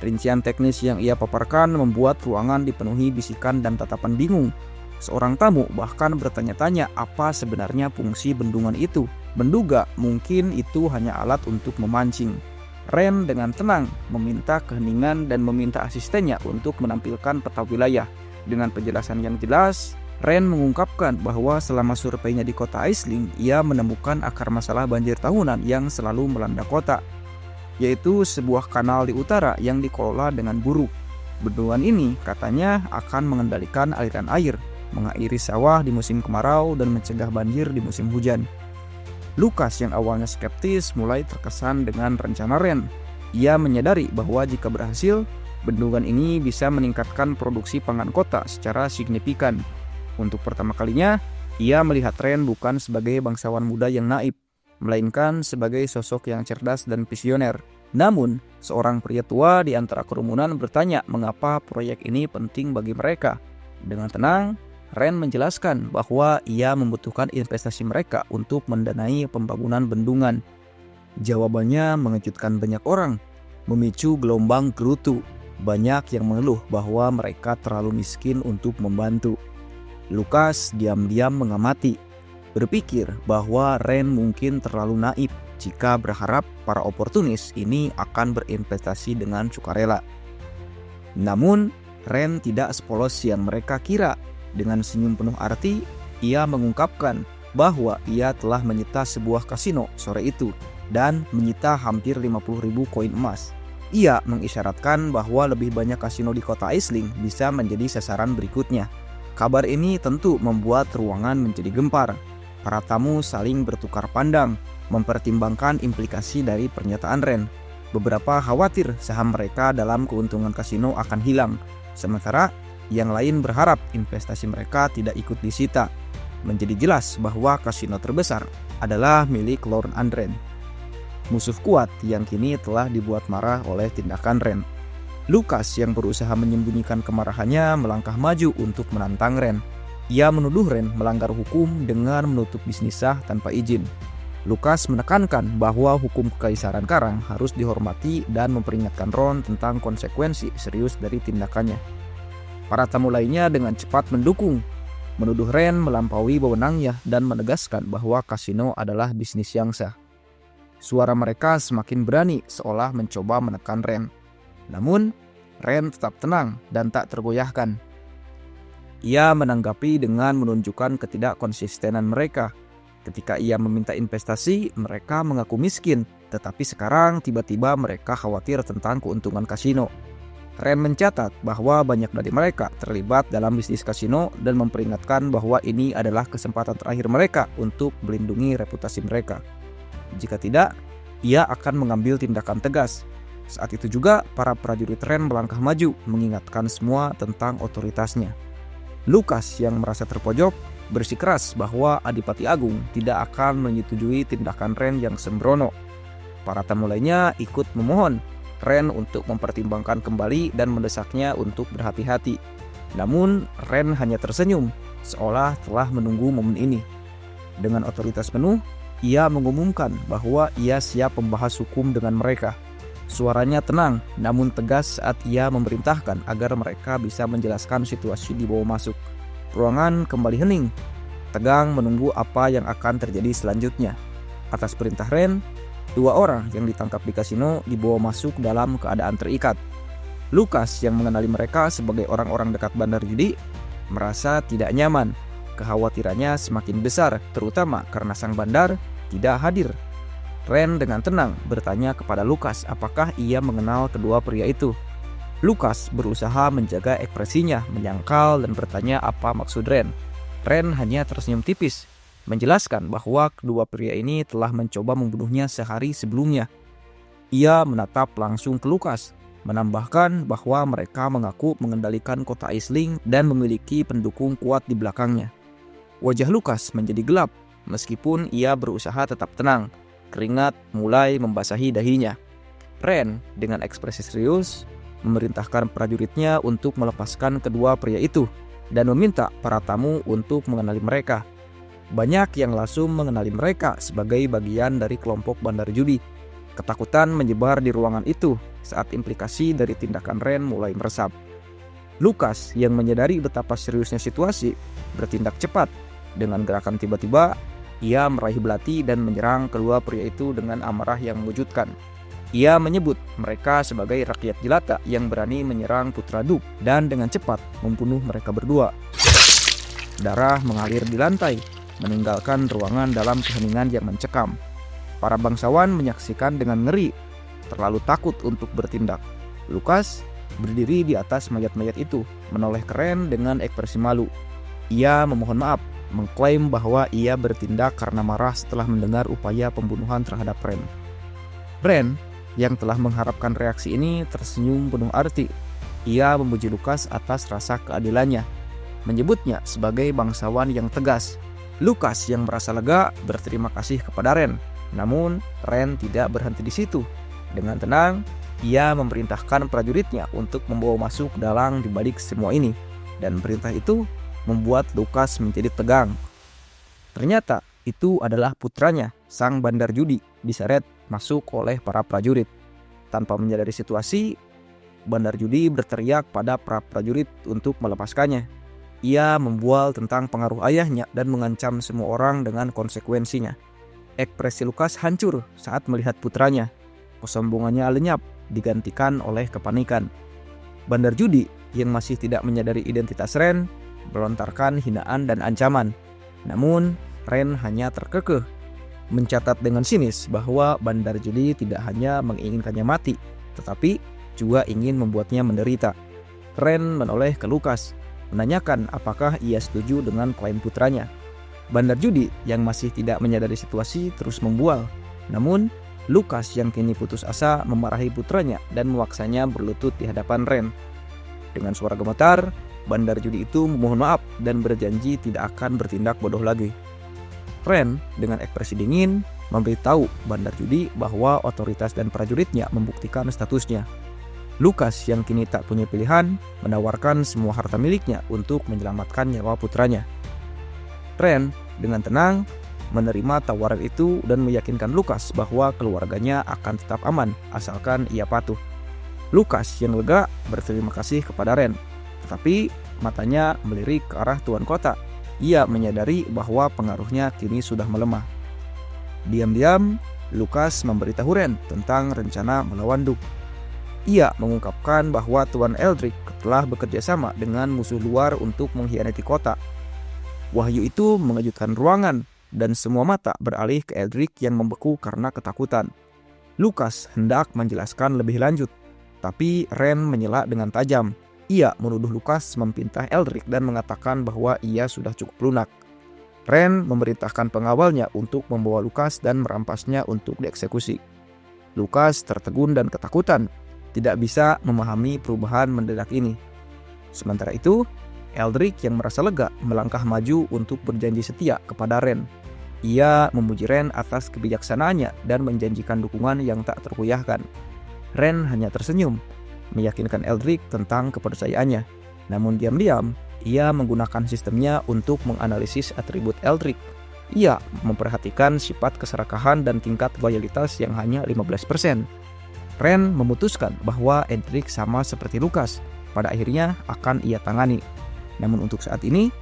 Rincian teknis yang ia paparkan membuat ruangan dipenuhi bisikan dan tatapan bingung. Seorang tamu bahkan bertanya-tanya apa sebenarnya fungsi bendungan itu. Menduga mungkin itu hanya alat untuk memancing. Ren dengan tenang meminta keheningan dan meminta asistennya untuk menampilkan peta wilayah. Dengan penjelasan yang jelas, Ren mengungkapkan bahwa selama surveinya di kota Aisling, ia menemukan akar masalah banjir tahunan yang selalu melanda kota, yaitu sebuah kanal di utara yang dikelola dengan buruk. Bendungan ini katanya akan mengendalikan aliran air, mengairi sawah di musim kemarau dan mencegah banjir di musim hujan. Lukas yang awalnya skeptis mulai terkesan dengan rencana Ren. Ia menyadari bahwa jika berhasil, bendungan ini bisa meningkatkan produksi pangan kota secara signifikan. Untuk pertama kalinya, ia melihat Ren bukan sebagai bangsawan muda yang naif, melainkan sebagai sosok yang cerdas dan visioner. Namun, seorang pria tua di antara kerumunan bertanya mengapa proyek ini penting bagi mereka. Dengan tenang, Ren menjelaskan bahwa ia membutuhkan investasi mereka untuk mendanai pembangunan bendungan. Jawabannya mengejutkan banyak orang, memicu gelombang gerutu. Banyak yang mengeluh bahwa mereka terlalu miskin untuk membantu. Lukas diam-diam mengamati, berpikir bahwa Ren mungkin terlalu naif jika berharap para oportunis ini akan berinvestasi dengan sukarela. Namun, Ren tidak sepolos yang mereka kira. Dengan senyum penuh arti, ia mengungkapkan bahwa ia telah menyita sebuah kasino sore itu dan menyita hampir 50.000 koin emas. Ia mengisyaratkan bahwa lebih banyak kasino di kota Aisling bisa menjadi sasaran berikutnya. Kabar ini tentu membuat ruangan menjadi gempar. Para tamu saling bertukar pandang, mempertimbangkan implikasi dari pernyataan Ren. Beberapa khawatir saham mereka dalam keuntungan kasino akan hilang, sementara yang lain berharap investasi mereka tidak ikut disita. Menjadi jelas bahwa kasino terbesar adalah milik Lord Andren, musuh kuat yang kini telah dibuat marah oleh tindakan Ren. Lukas yang berusaha menyembunyikan kemarahannya melangkah maju untuk menantang Ren. Ia menuduh Ren melanggar hukum dengan menutup bisnis sah tanpa izin. Lukas menekankan bahwa hukum Kekaisaran Karang harus dihormati dan memperingatkan Ron tentang konsekuensi serius dari tindakannya. Para tamu lainnya dengan cepat mendukung, menuduh Ren melampaui wewenangnya dan menegaskan bahwa kasino adalah bisnis yang sah. Suara mereka semakin berani seolah mencoba menekan Ren. Namun, Ren tetap tenang dan tak tergoyahkan. Ia menanggapi dengan menunjukkan ketidakkonsistenan mereka. Ketika ia meminta investasi, mereka mengaku miskin, tetapi sekarang tiba-tiba mereka khawatir tentang keuntungan kasino. Ren mencatat bahwa banyak dari mereka terlibat dalam bisnis kasino dan memperingatkan bahwa ini adalah kesempatan terakhir mereka untuk melindungi reputasi mereka. Jika tidak, ia akan mengambil tindakan tegas. Saat itu juga, para prajurit Ren melangkah maju, mengingatkan semua tentang otoritasnya. Lukas yang merasa terpojok bersikeras bahwa Adipati Agung tidak akan menyetujui tindakan Ren yang sembrono. Para tamu lainnya ikut memohon Ren untuk mempertimbangkan kembali dan mendesaknya untuk berhati-hati. Namun Ren hanya tersenyum, seolah telah menunggu momen ini. Dengan otoritas penuh, ia mengumumkan bahwa ia siap membahas hukum dengan mereka. Suaranya tenang namun tegas saat ia memerintahkan agar mereka bisa menjelaskan situasi dibawa masuk. Ruangan kembali hening, tegang menunggu apa yang akan terjadi selanjutnya. Atas perintah Ren, 2 orang yang ditangkap di kasino dibawa masuk dalam keadaan terikat. Lucas yang mengenali mereka sebagai orang-orang dekat bandar judi merasa tidak nyaman. Kekhawatirannya semakin besar, terutama karena sang bandar tidak hadir. Ren dengan tenang bertanya kepada Lucas apakah ia mengenal kedua pria itu. Lucas berusaha menjaga ekspresinya, menyangkal dan bertanya apa maksud Ren. Ren hanya tersenyum tipis, menjelaskan bahwa kedua pria ini telah mencoba membunuhnya sehari sebelumnya. Ia menatap langsung ke Lucas, menambahkan bahwa mereka mengaku mengendalikan kota Aisling dan memiliki pendukung kuat di belakangnya. Wajah Lucas menjadi gelap, meskipun ia berusaha tetap tenang. Keringat mulai membasahi dahinya. Ren dengan ekspresi serius memerintahkan prajuritnya untuk melepaskan kedua pria itu dan meminta para tamu untuk mengenali mereka. Banyak yang langsung mengenali mereka sebagai bagian dari kelompok bandar judi. Ketakutan menyebar di ruangan itu saat implikasi dari tindakan Ren mulai meresap. Lucas yang menyadari betapa seriusnya situasi bertindak cepat. Dengan gerakan tiba-tiba, ia meraih belati dan menyerang kedua pria itu dengan amarah yang mengejutkan. Ia menyebut mereka sebagai rakyat jelata yang berani menyerang Putra Duke dan dengan cepat membunuh mereka berdua. Darah mengalir di lantai, meninggalkan ruangan dalam keheningan yang mencekam. Para bangsawan menyaksikan dengan ngeri, terlalu takut untuk bertindak. Lucas berdiri di atas mayat-mayat itu, menoleh ke Ren dengan ekspresi malu. Ia memohon maaf, mengklaim bahwa ia bertindak karena marah setelah mendengar upaya pembunuhan terhadap Ren. Ren yang telah mengharapkan reaksi ini tersenyum penuh arti. Ia memuji Lucas atas rasa keadilannya, menyebutnya sebagai bangsawan yang tegas. Lucas yang merasa lega berterima kasih kepada Ren. Namun Ren tidak berhenti di situ. Dengan tenang, ia memerintahkan prajuritnya untuk membawa masuk dalang di balik semua ini. Dan perintah itu membuat Lucas menjadi tegang. Ternyata itu adalah putranya, sang bandar judi, diseret masuk oleh para prajurit. Tanpa menyadari situasi, bandar judi berteriak pada para prajurit untuk melepaskannya. Ia membual tentang pengaruh ayahnya dan mengancam semua orang dengan konsekuensinya. Ekspresi Lucas hancur saat melihat putranya. Kesombongannya lenyap, digantikan oleh kepanikan. Bandar judi yang masih tidak menyadari identitas Ren melontarkan hinaan dan ancaman. Namun Ren hanya terkekeh, mencatat dengan sinis bahwa bandar judi tidak hanya menginginkannya mati, tetapi juga ingin membuatnya menderita. Ren menoleh ke Lucas, menanyakan apakah ia setuju dengan klaim putranya. Bandar judi yang masih tidak menyadari situasi terus membual. Namun Lucas yang kini putus asa memarahi putranya dan memaksanya berlutut di hadapan Ren. Dengan suara gemetar, bandar judi itu memohon maaf dan berjanji tidak akan bertindak bodoh lagi. Ren dengan ekspresi dingin memberitahu bandar judi bahwa otoritas dan prajuritnya membuktikan statusnya. Lucas yang kini tak punya pilihan menawarkan semua harta miliknya untuk menyelamatkan nyawa putranya. Ren dengan tenang menerima tawaran itu dan meyakinkan Lucas bahwa keluarganya akan tetap aman asalkan ia patuh. Lucas yang lega berterima kasih kepada Ren, tetapi matanya melirik ke arah tuan kota. Ia menyadari bahwa pengaruhnya kini sudah melemah. Diam-diam, Lucas memberitahu Ren tentang rencana melawan Duke. Ia mengungkapkan bahwa Tuan Eldrick telah bekerja sama dengan musuh luar untuk mengkhianati kota. Wahyu itu mengejutkan ruangan dan semua mata beralih ke Eldrick yang membeku karena ketakutan. Lucas hendak menjelaskan lebih lanjut, tapi Ren menyela dengan tajam. Ia menuduh Lucas mempintah Eldrick dan mengatakan bahwa ia sudah cukup lunak. Ren memerintahkan pengawalnya untuk membawa Lucas dan merampasnya untuk dieksekusi. Lucas tertegun dan ketakutan, tidak bisa memahami perubahan mendadak ini. Sementara itu, Eldrick yang merasa lega melangkah maju untuk berjanji setia kepada Ren. Ia memuji Ren atas kebijaksanaannya dan menjanjikan dukungan yang tak tergoyahkan. Ren hanya tersenyum, meyakinkan Eldrick tentang kepercayaannya. Namun diam-diam, ia menggunakan sistemnya untuk menganalisis atribut Eldrick. Ia memperhatikan sifat keserakahan dan tingkat loyalitas yang hanya 15%. Ren memutuskan bahwa Eldrick sama seperti Lucas, pada akhirnya akan ia tangani. Namun untuk saat ini,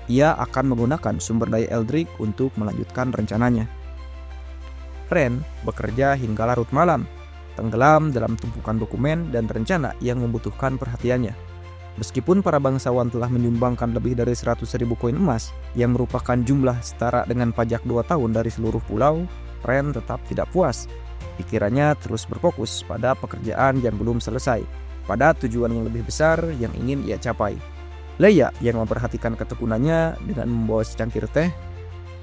ia akan menggunakan sumber daya Eldrick untuk melanjutkan rencananya. Ren bekerja hingga larut malam, tenggelam dalam tumpukan dokumen dan rencana yang membutuhkan perhatiannya. Meskipun para bangsawan telah menyumbangkan lebih dari 100.000 koin emas yang merupakan jumlah setara dengan pajak 2 tahun dari seluruh pulau, Ren tetap tidak puas. Pikirannya terus berfokus pada pekerjaan yang belum selesai, pada tujuan yang lebih besar yang ingin ia capai. Leia yang memperhatikan ketekunannya dengan membawa secangkir teh.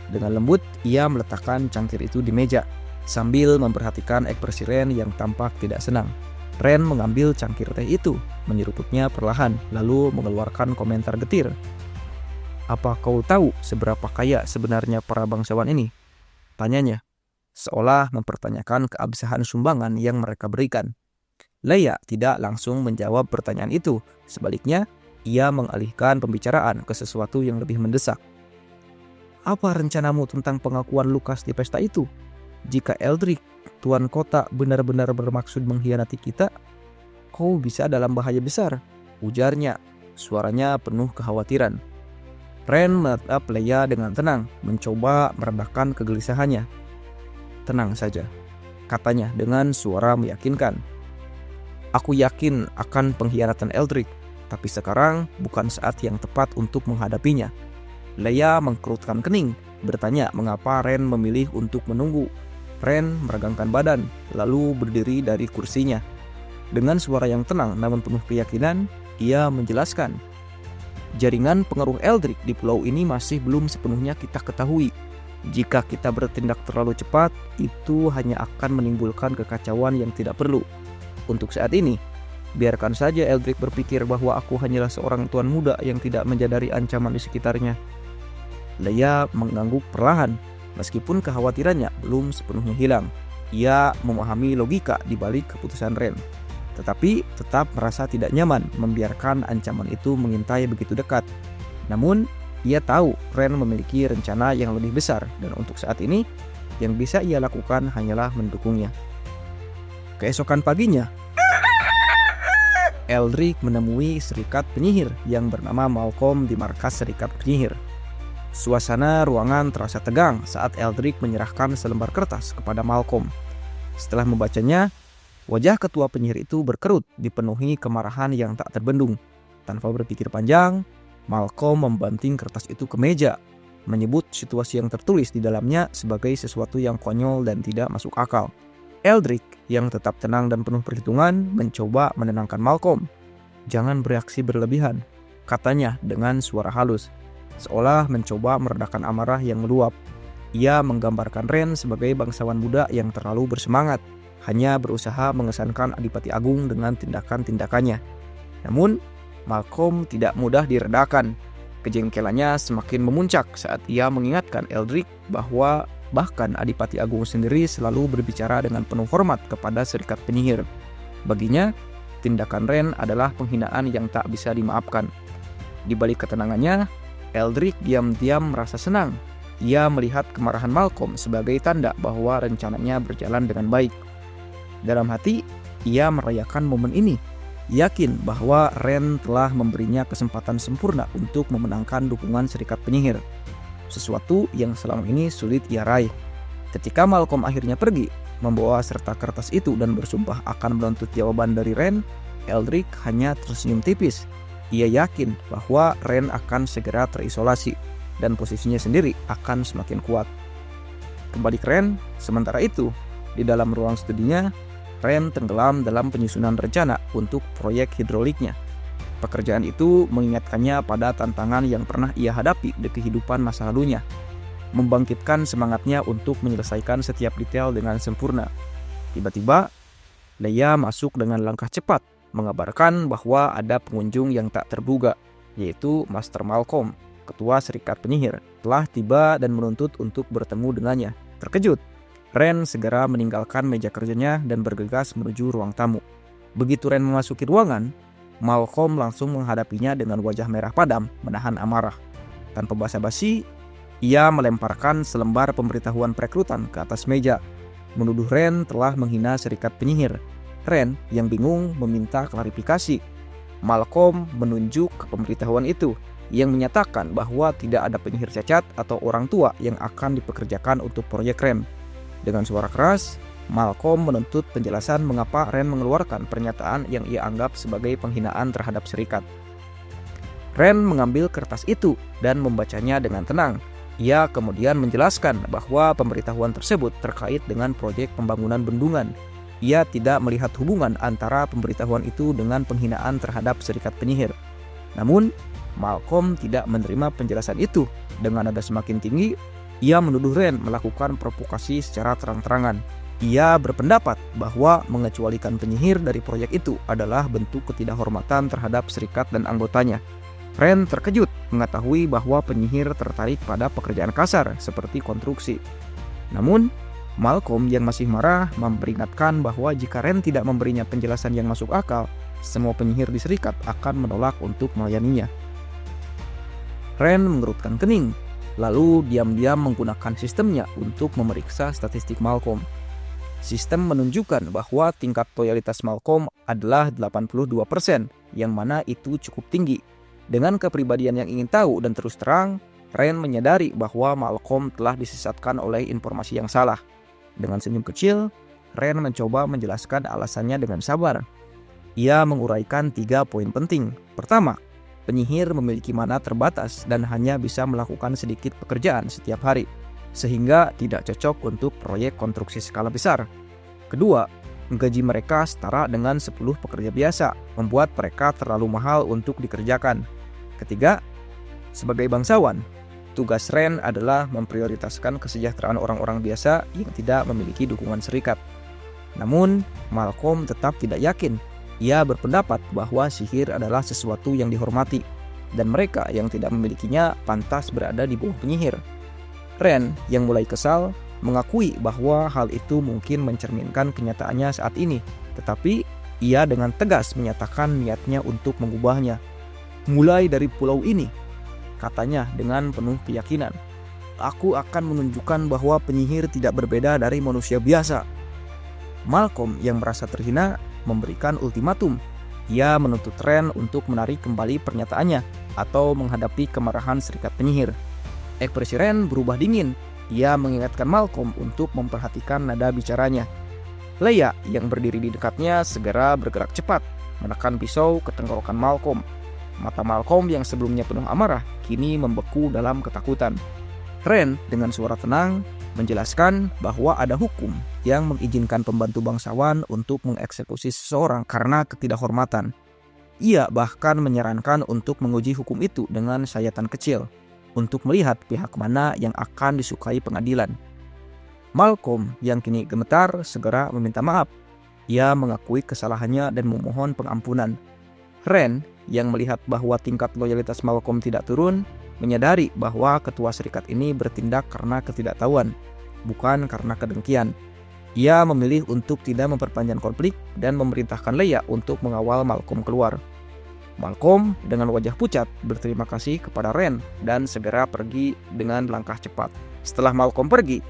Dengan lembut, ia meletakkan cangkir itu di meja, sambil memperhatikan ekspresi Ren yang tampak tidak senang. Ren mengambil cangkir teh itu, menyeruputnya perlahan, lalu mengeluarkan komentar getir. "Apa kau tahu seberapa kaya sebenarnya para bangsawan ini?" tanyanya, seolah mempertanyakan keabsahan sumbangan yang mereka berikan. Leia tidak langsung menjawab pertanyaan itu, sebaliknya, ia mengalihkan pembicaraan ke sesuatu yang lebih mendesak. "Apa rencanamu tentang pengakuan Lucas di pesta itu? Jika Eldrick, tuan kota, benar-benar bermaksud mengkhianati kita, kau bisa dalam bahaya besar," ujarnya, suaranya penuh kekhawatiran. Ren menatap Leia dengan tenang, mencoba meredakan kegelisahannya. "Tenang saja," katanya dengan suara meyakinkan. "Aku yakin akan pengkhianatan Eldrick, tapi sekarang bukan saat yang tepat untuk menghadapinya." Leia mengkerutkan kening, bertanya mengapa Ren memilih untuk menunggu. Ren meregangkan badan, lalu berdiri dari kursinya. Dengan suara yang tenang namun penuh keyakinan, ia menjelaskan, "Jaringan pengaruh Eldrick di pulau ini masih belum sepenuhnya kita ketahui. Jika kita bertindak terlalu cepat, itu hanya akan menimbulkan kekacauan yang tidak perlu. Untuk saat ini, biarkan saja Eldrick berpikir bahwa aku hanyalah seorang tuan muda yang tidak menyadari ancaman di sekitarnya." Leia mengangguk perlahan, meskipun kekhawatirannya belum sepenuhnya hilang. Ia memahami logika di balik keputusan Ren, tetapi tetap merasa tidak nyaman membiarkan ancaman itu mengintai begitu dekat. Namun, ia tahu Ren memiliki rencana yang lebih besar, dan untuk saat ini, yang bisa ia lakukan hanyalah mendukungnya. Keesokan paginya, Eldrick menemui serikat penyihir yang bernama Malcolm di markas serikat penyihir. Suasana ruangan terasa tegang saat Eldrick menyerahkan selembar kertas kepada Malcolm. Setelah membacanya, wajah ketua penyihir itu berkerut, dipenuhi kemarahan yang tak terbendung. Tanpa berpikir panjang, Malcolm membanting kertas itu ke meja, menyebut situasi yang tertulis di dalamnya sebagai sesuatu yang konyol dan tidak masuk akal. Eldrick yang tetap tenang dan penuh perhitungan mencoba menenangkan Malcolm. "Jangan bereaksi berlebihan," katanya dengan suara halus, seolah mencoba meredakan amarah yang meluap. Ia menggambarkan Ren sebagai bangsawan muda yang terlalu bersemangat, hanya berusaha mengesankan Adipati Agung dengan tindakan-tindakannya. Namun, Malcolm tidak mudah diredakan. Kejengkelannya semakin memuncak saat ia mengingatkan Eldrick bahwa bahkan Adipati Agung sendiri selalu berbicara dengan penuh hormat kepada serikat penyihir. Baginya, tindakan Ren adalah penghinaan yang tak bisa dimaafkan. Di balik ketenangannya, Eldrick diam-diam merasa senang. Ia melihat kemarahan Malcolm sebagai tanda bahwa rencananya berjalan dengan baik. Dalam hati, ia merayakan momen ini, yakin bahwa Ren telah memberinya kesempatan sempurna untuk memenangkan dukungan serikat penyihir, sesuatu yang selama ini sulit ia raih. Ketika Malcolm akhirnya pergi, membawa serta kertas itu dan bersumpah akan menuntut jawaban dari Ren, Eldrick hanya tersenyum tipis. Ia yakin bahwa Ren akan segera terisolasi dan posisinya sendiri akan semakin kuat. Kembali ke Ren, sementara itu, di dalam ruang studinya, Ren tenggelam dalam penyusunan rencana untuk proyek hidroliknya. Pekerjaan itu mengingatkannya pada tantangan yang pernah ia hadapi di kehidupan masa lalunya, membangkitkan semangatnya untuk menyelesaikan setiap detail dengan sempurna. Tiba-tiba, Leia masuk dengan langkah cepat, mengabarkan bahwa ada pengunjung yang tak terduga, yaitu Master Malcolm, ketua serikat penyihir. telah tiba dan menuntut untuk bertemu dengannya. Terkejut, Ren segera meninggalkan meja kerjanya dan bergegas menuju ruang tamu. Begitu Ren memasuki ruangan, Malcolm langsung menghadapinya dengan wajah merah padam, menahan amarah. Tanpa basa-basi, ia melemparkan selembar pemberitahuan perekrutan ke atas meja, menuduh Ren telah menghina serikat penyihir. Ren yang bingung meminta klarifikasi. Malcolm menunjuk ke pemberitahuan itu yang menyatakan bahwa tidak ada penyihir cacat atau orang tua yang akan dipekerjakan untuk proyek Ren. Dengan suara keras, Malcolm menuntut penjelasan mengapa Ren mengeluarkan pernyataan yang ia anggap sebagai penghinaan terhadap serikat. Ren mengambil kertas itu dan membacanya dengan tenang. Ia kemudian menjelaskan bahwa pemberitahuan tersebut terkait dengan proyek pembangunan bendungan. Ia tidak melihat hubungan antara pemberitahuan itu dengan penghinaan terhadap serikat penyihir. Namun, Malcolm tidak menerima penjelasan itu. Dengan nada semakin tinggi, ia menuduh Ren melakukan provokasi secara terang-terangan. Ia berpendapat bahwa mengecualikan penyihir dari proyek itu adalah bentuk ketidakhormatan terhadap serikat dan anggotanya. Ren terkejut mengetahui bahwa penyihir tertarik pada pekerjaan kasar seperti konstruksi. Namun, Malcolm yang masih marah memperingatkan bahwa jika Ren tidak memberinya penjelasan yang masuk akal, semua penyihir di serikat akan menolak untuk melayaninya. Ren mengerutkan kening, lalu diam-diam menggunakan sistemnya untuk memeriksa statistik Malcolm. Sistem menunjukkan bahwa tingkat loyalitas Malcolm adalah 82%, yang mana itu cukup tinggi. Dengan kepribadian yang ingin tahu dan terus terang, Ren menyadari bahwa Malcolm telah disesatkan oleh informasi yang salah. Dengan senyum kecil, Ren mencoba menjelaskan alasannya dengan sabar. Ia menguraikan 3 poin penting. Pertama, penyihir memiliki mana terbatas dan hanya bisa melakukan sedikit pekerjaan setiap hari, sehingga tidak cocok untuk proyek konstruksi skala besar. Kedua, gaji mereka setara dengan 10 pekerja biasa, membuat mereka terlalu mahal untuk dikerjakan. Ketiga, sebagai bangsawan, tugas Ren adalah memprioritaskan kesejahteraan orang-orang biasa yang tidak memiliki dukungan serikat. Namun, Malcolm tetap tidak yakin. Ia berpendapat bahwa sihir adalah sesuatu yang dihormati, dan mereka yang tidak memilikinya pantas berada di bawah penyihir. Ren yang mulai kesal mengakui bahwa hal itu mungkin mencerminkan kenyataannya saat ini, tetapi ia dengan tegas menyatakan niatnya untuk mengubahnya. Mulai dari pulau ini, katanya dengan penuh keyakinan, aku akan menunjukkan bahwa penyihir tidak berbeda dari manusia biasa. Malcolm yang merasa terhina memberikan ultimatum. Ia menuntut Ren untuk menarik kembali pernyataannya atau menghadapi kemarahan serikat penyihir. Ekspresi Ren berubah dingin. Ia mengingatkan Malcolm untuk memperhatikan nada bicaranya. Leia yang berdiri di dekatnya segera bergerak cepat, menekan pisau ke tenggorokan Malcolm. Mata Malcolm yang sebelumnya penuh amarah kini membeku dalam ketakutan. Ren dengan suara tenang menjelaskan bahwa ada hukum yang mengizinkan pembantu bangsawan untuk mengeksekusi seseorang karena ketidakhormatan. Ia bahkan menyarankan untuk menguji hukum itu dengan sayatan kecil untuk melihat pihak mana yang akan disukai pengadilan. Malcolm yang kini gemetar segera meminta maaf. Ia mengakui kesalahannya dan memohon pengampunan. Ren yang melihat bahwa tingkat loyalitas Malcolm tidak turun, menyadari bahwa ketua serikat ini bertindak karena ketidaktahuan, bukan karena kedengkian. Ia memilih untuk tidak memperpanjang konflik dan memerintahkan Leia untuk mengawal Malcolm keluar. Malcolm dengan wajah pucat berterima kasih kepada Ren dan segera pergi dengan langkah cepat. Setelah Malcolm pergi,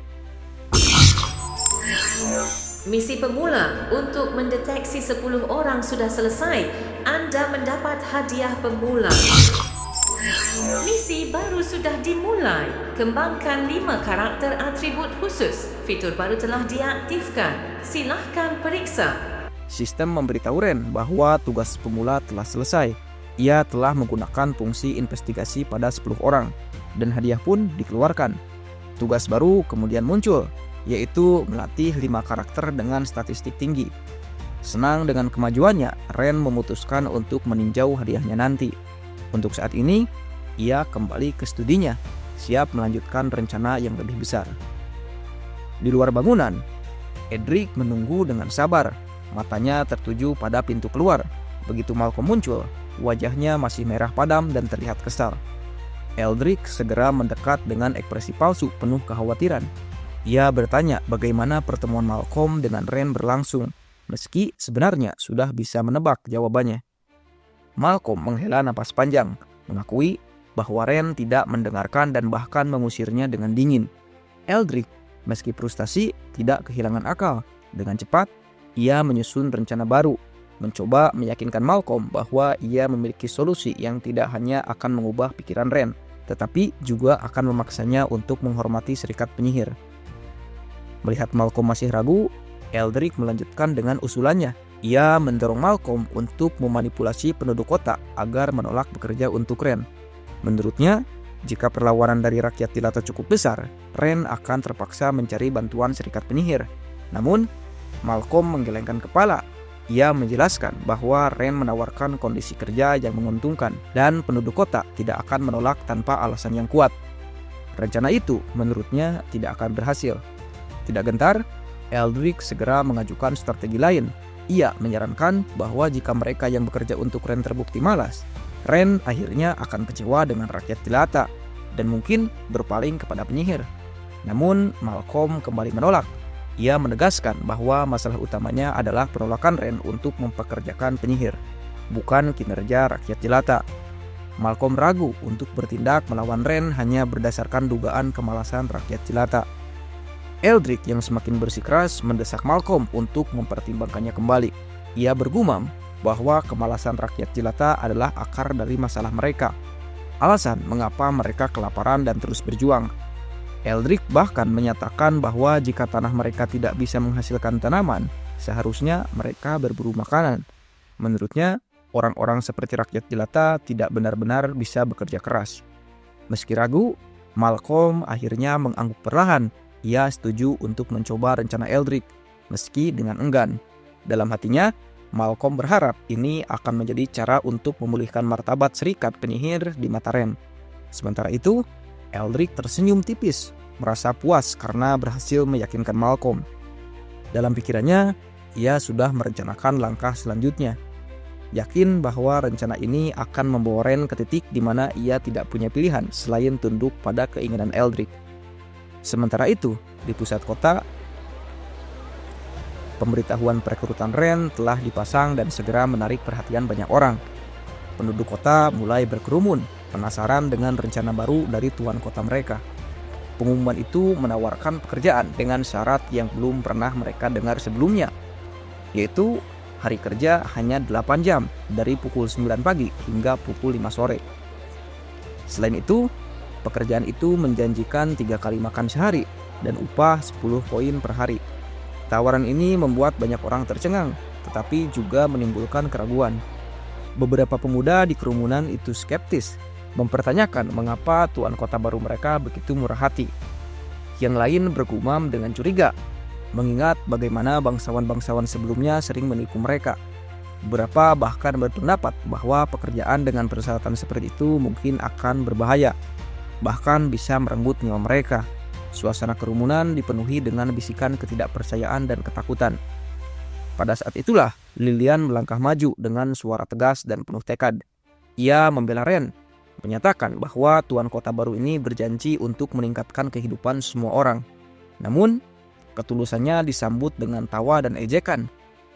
Misi pemula untuk mendeteksi 10 orang sudah selesai. Anda mendapat hadiah pemula. Misi baru sudah dimulai. Kembangkan 5 karakter atribut khusus. Fitur baru telah diaktifkan. Silahkan periksa. sistem memberitahu Ren bahwa tugas pemula telah selesai. Ia telah menggunakan fungsi investigasi pada 10 orang, dan hadiah pun dikeluarkan. Tugas baru kemudian muncul, yaitu melatih 5 karakter dengan statistik tinggi. Senang dengan kemajuannya, Ren memutuskan untuk meninjau hadiahnya nanti. Untuk saat ini, ia kembali ke studinya, siap melanjutkan rencana yang lebih besar. Di luar bangunan, Edric menunggu dengan sabar. Matanya tertuju pada pintu keluar. Begitu Malcolm muncul, wajahnya masih merah padam dan terlihat kesal. Eldrick segera mendekat dengan ekspresi palsu penuh kekhawatiran. Ia bertanya bagaimana pertemuan Malcolm dengan Ren berlangsung, meski sebenarnya sudah bisa menebak jawabannya. Malcolm menghela napas panjang, mengakui bahwa Ren tidak mendengarkan dan bahkan mengusirnya dengan dingin. Eldrick, meski frustasi, tidak kehilangan akal. Dengan cepat, ia menyusun rencana baru, mencoba meyakinkan Malcolm bahwa ia memiliki solusi yang tidak hanya akan mengubah pikiran Ren, tetapi juga akan memaksanya untuk menghormati serikat penyihir. Melihat Malcolm masih ragu, Eldrick melanjutkan dengan usulannya. Ia mendorong Malcolm untuk memanipulasi penduduk kota agar menolak bekerja untuk Ren. Menurutnya, jika perlawanan dari rakyat Tilata cukup besar, Ren akan terpaksa mencari bantuan serikat penyihir. Namun, Malcolm menggelengkan kepala. Ia menjelaskan bahwa Ren menawarkan kondisi kerja yang menguntungkan dan penduduk kota tidak akan menolak tanpa alasan yang kuat. Rencana itu menurutnya tidak akan berhasil. Tidak gentar, Eldrick segera mengajukan strategi lain. Ia menyarankan bahwa jika mereka yang bekerja untuk Ren terbukti malas, Ren akhirnya akan kecewa dengan rakyat Tilata dan mungkin berpaling kepada penyihir. Namun Malcolm kembali menolak. Ia menegaskan bahwa masalah utamanya adalah penolakan Ren untuk mempekerjakan penyihir, bukan kinerja rakyat Tilata. Malcolm ragu untuk bertindak melawan Ren hanya berdasarkan dugaan kemalasan rakyat Tilata. Eldrick yang semakin bersikeras mendesak Malcolm untuk mempertimbangkannya kembali. Ia bergumam bahwa kemalasan rakyat Tilata adalah akar dari masalah mereka, alasan mengapa mereka kelaparan dan terus berjuang. Eldrick bahkan menyatakan bahwa jika tanah mereka tidak bisa menghasilkan tanaman, seharusnya mereka berburu makanan. Menurutnya, orang-orang seperti rakyat Tilata tidak benar-benar bisa bekerja keras. Meski ragu, Malcolm akhirnya mengangguk perlahan. Ia setuju untuk mencoba rencana Eldrick, meski dengan enggan. Dalam hatinya, Malcolm berharap ini akan menjadi cara untuk memulihkan martabat serikat penyihir di mata Ren. Sementara itu, Eldrick tersenyum tipis, merasa puas karena berhasil meyakinkan Malcolm. Dalam pikirannya, ia sudah merencanakan langkah selanjutnya. Yakin bahwa rencana ini akan membawa Ren ke titik di mana ia tidak punya pilihan selain tunduk pada keinginan Eldrick. Sementara itu, di pusat kota, pemberitahuan perekrutan Ren telah dipasang dan segera menarik perhatian banyak orang. Penduduk kota mulai berkerumun, penasaran dengan rencana baru dari tuan kota mereka. Pengumuman itu menawarkan pekerjaan dengan syarat yang belum pernah mereka dengar sebelumnya, yaitu hari kerja hanya 8 jam dari pukul 9 pagi hingga pukul 5 sore. Selain itu, pekerjaan itu menjanjikan 3 kali makan sehari dan upah 10 koin per hari. Tawaran ini membuat banyak orang tercengang, tetapi juga menimbulkan keraguan. Beberapa pemuda di kerumunan itu skeptis, mempertanyakan mengapa tuan kota baru mereka begitu murah hati. Yang lain bergumam dengan curiga, mengingat bagaimana bangsawan-bangsawan sebelumnya sering menipu mereka. Beberapa bahkan berpendapat bahwa pekerjaan dengan persyaratan seperti itu mungkin akan berbahaya, bahkan bisa merenggut nyawa mereka. Suasana kerumunan dipenuhi dengan bisikan ketidakpercayaan dan ketakutan. Pada saat itulah, Lilian melangkah maju dengan suara tegas dan penuh tekad. Ia membela Ren, menyatakan bahwa tuan kota baru ini berjanji untuk meningkatkan kehidupan semua orang. Namun, ketulusannya disambut dengan tawa dan ejekan.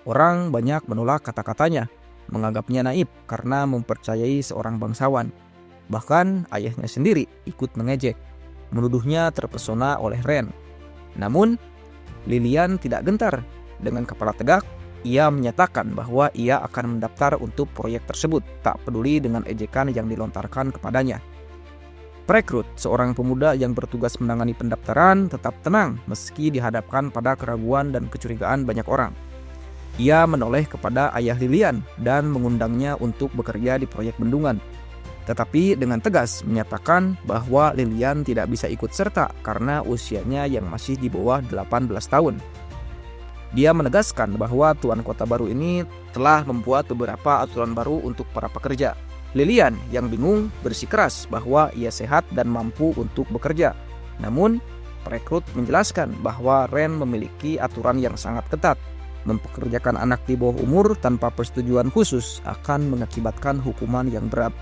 Orang banyak menolak kata-katanya, menganggapnya naif karena mempercayai seorang bangsawan. Bahkan ayahnya sendiri ikut mengejek, menuduhnya terpesona oleh Ren. Namun, Lilian tidak gentar. Dengan kepala tegak, ia menyatakan bahwa ia akan mendaftar untuk proyek tersebut, tak peduli dengan ejekan yang dilontarkan kepadanya. Perekrut, seorang pemuda yang bertugas menangani pendaftaran, tetap tenang meski dihadapkan pada keraguan dan kecurigaan banyak orang. Ia menoleh kepada ayah Lilian dan mengundangnya untuk bekerja di proyek bendungan. Tetapi dengan tegas menyatakan bahwa Lilian tidak bisa ikut serta karena usianya yang masih di bawah 18 tahun. Dia menegaskan bahwa tuan kota baru ini telah membuat beberapa aturan baru untuk para pekerja. Lilian yang bingung bersikeras bahwa ia sehat dan mampu untuk bekerja. Namun, perekrut menjelaskan bahwa Ren memiliki aturan yang sangat ketat. Mempekerjakan anak di bawah umur tanpa persetujuan khusus akan mengakibatkan hukuman yang berat.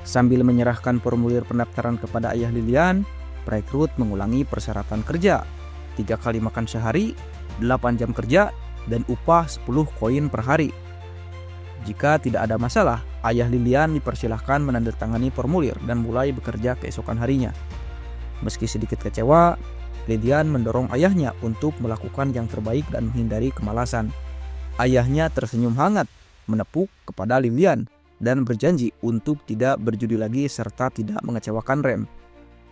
Sambil menyerahkan formulir pendaftaran kepada ayah Lilian, perekrut mengulangi persyaratan kerja. 3 kali makan sehari, 8 jam kerja, dan upah 10 koin per hari. Jika tidak ada masalah, ayah Lilian dipersilahkan menandatangani formulir dan mulai bekerja keesokan harinya. Meski sedikit kecewa, Lilian mendorong ayahnya untuk melakukan yang terbaik dan menghindari kemalasan. Ayahnya tersenyum hangat, menepuk kepada Lilian, dan berjanji untuk tidak berjudi lagi serta tidak mengecewakan Ren.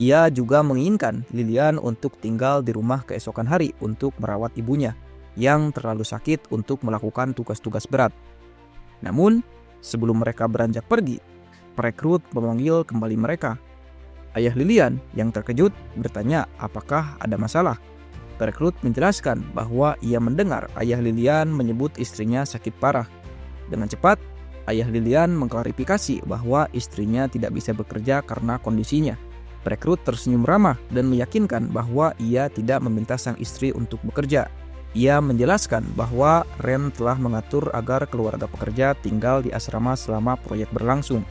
Ia juga menginginkan Lilian untuk tinggal di rumah keesokan hari untuk merawat ibunya yang terlalu sakit untuk melakukan tugas-tugas berat. Namun, sebelum mereka beranjak pergi, perekrut memanggil kembali mereka. Ayah Lilian yang terkejut bertanya apakah ada masalah. Perekrut menjelaskan bahwa ia mendengar ayah Lilian menyebut istrinya sakit parah. Dengan cepat, ayah Lilian mengklarifikasi bahwa istrinya tidak bisa bekerja karena kondisinya. Perekrut tersenyum ramah dan meyakinkan bahwa ia tidak meminta sang istri untuk bekerja. Ia menjelaskan bahwa Ren telah mengatur agar keluarga pekerja tinggal di asrama selama proyek berlangsung.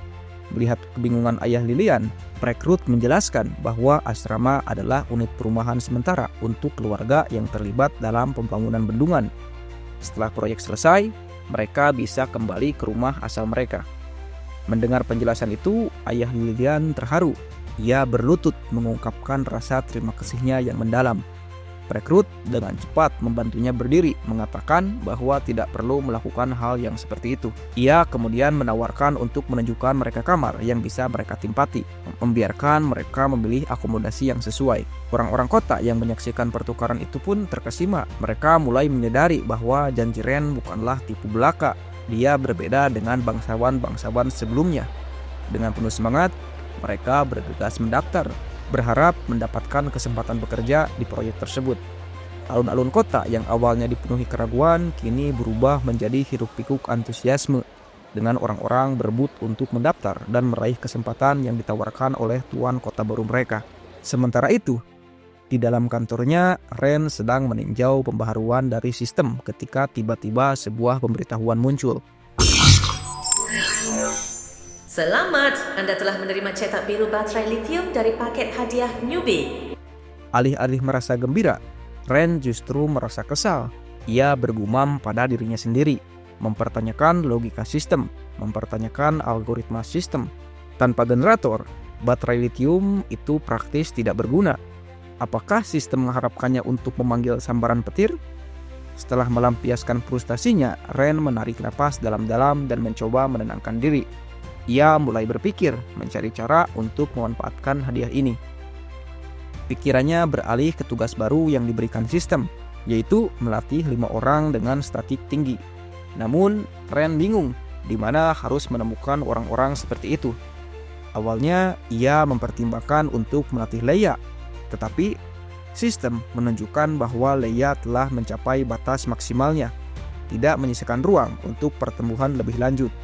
Melihat kebingungan ayah Lilian, perekrut menjelaskan bahwa asrama adalah unit perumahan sementara untuk keluarga yang terlibat dalam pembangunan bendungan. Setelah proyek selesai, mereka bisa kembali ke rumah asal mereka. Mendengar penjelasan itu, ayah Lilian terharu. Ia berlutut mengungkapkan rasa terima kasihnya yang mendalam. Perekrut dengan cepat membantunya berdiri, mengatakan bahwa tidak perlu melakukan hal yang seperti itu. Ia kemudian menawarkan untuk menunjukkan mereka kamar yang bisa mereka tempati, membiarkan mereka memilih akomodasi yang sesuai. Orang-orang kota yang menyaksikan pertukaran itu pun terkesima. Mereka mulai menyadari bahwa janji Ren bukanlah tipu belaka. Dia berbeda dengan bangsawan-bangsawan sebelumnya. Dengan penuh semangat, mereka bergegas mendaftar, berharap mendapatkan kesempatan bekerja di proyek tersebut. Alun-alun kota yang awalnya dipenuhi keraguan kini berubah menjadi hiruk-pikuk antusiasme dengan orang-orang berebut untuk mendaftar dan meraih kesempatan yang ditawarkan oleh tuan kota baru mereka. Sementara itu, di dalam kantornya, Ren sedang meninjau pembaharuan dari sistem ketika tiba-tiba sebuah pemberitahuan muncul. Selamat, Anda telah menerima cetak biru baterai lithium dari paket hadiah newbie. Alih-alih merasa gembira, Ren justru merasa kesal. Ia bergumam pada dirinya sendiri, mempertanyakan logika sistem, mempertanyakan algoritma sistem. Tanpa generator, baterai lithium itu praktis tidak berguna. Apakah sistem mengharapkannya untuk memanggil sambaran petir? Setelah melampiaskan frustasinya, Ren menarik napas dalam-dalam dan mencoba menenangkan diri. Ia mulai berpikir mencari cara untuk memanfaatkan hadiah ini. Pikirannya beralih ke tugas baru yang diberikan sistem, yaitu melatih 5 orang dengan statik tinggi. Namun, Ren bingung di mana harus menemukan orang-orang seperti itu. Awalnya, ia mempertimbangkan untuk melatih Leia, tetapi sistem menunjukkan bahwa Leia telah mencapai batas maksimalnya, tidak menyisakan ruang untuk pertumbuhan lebih lanjut.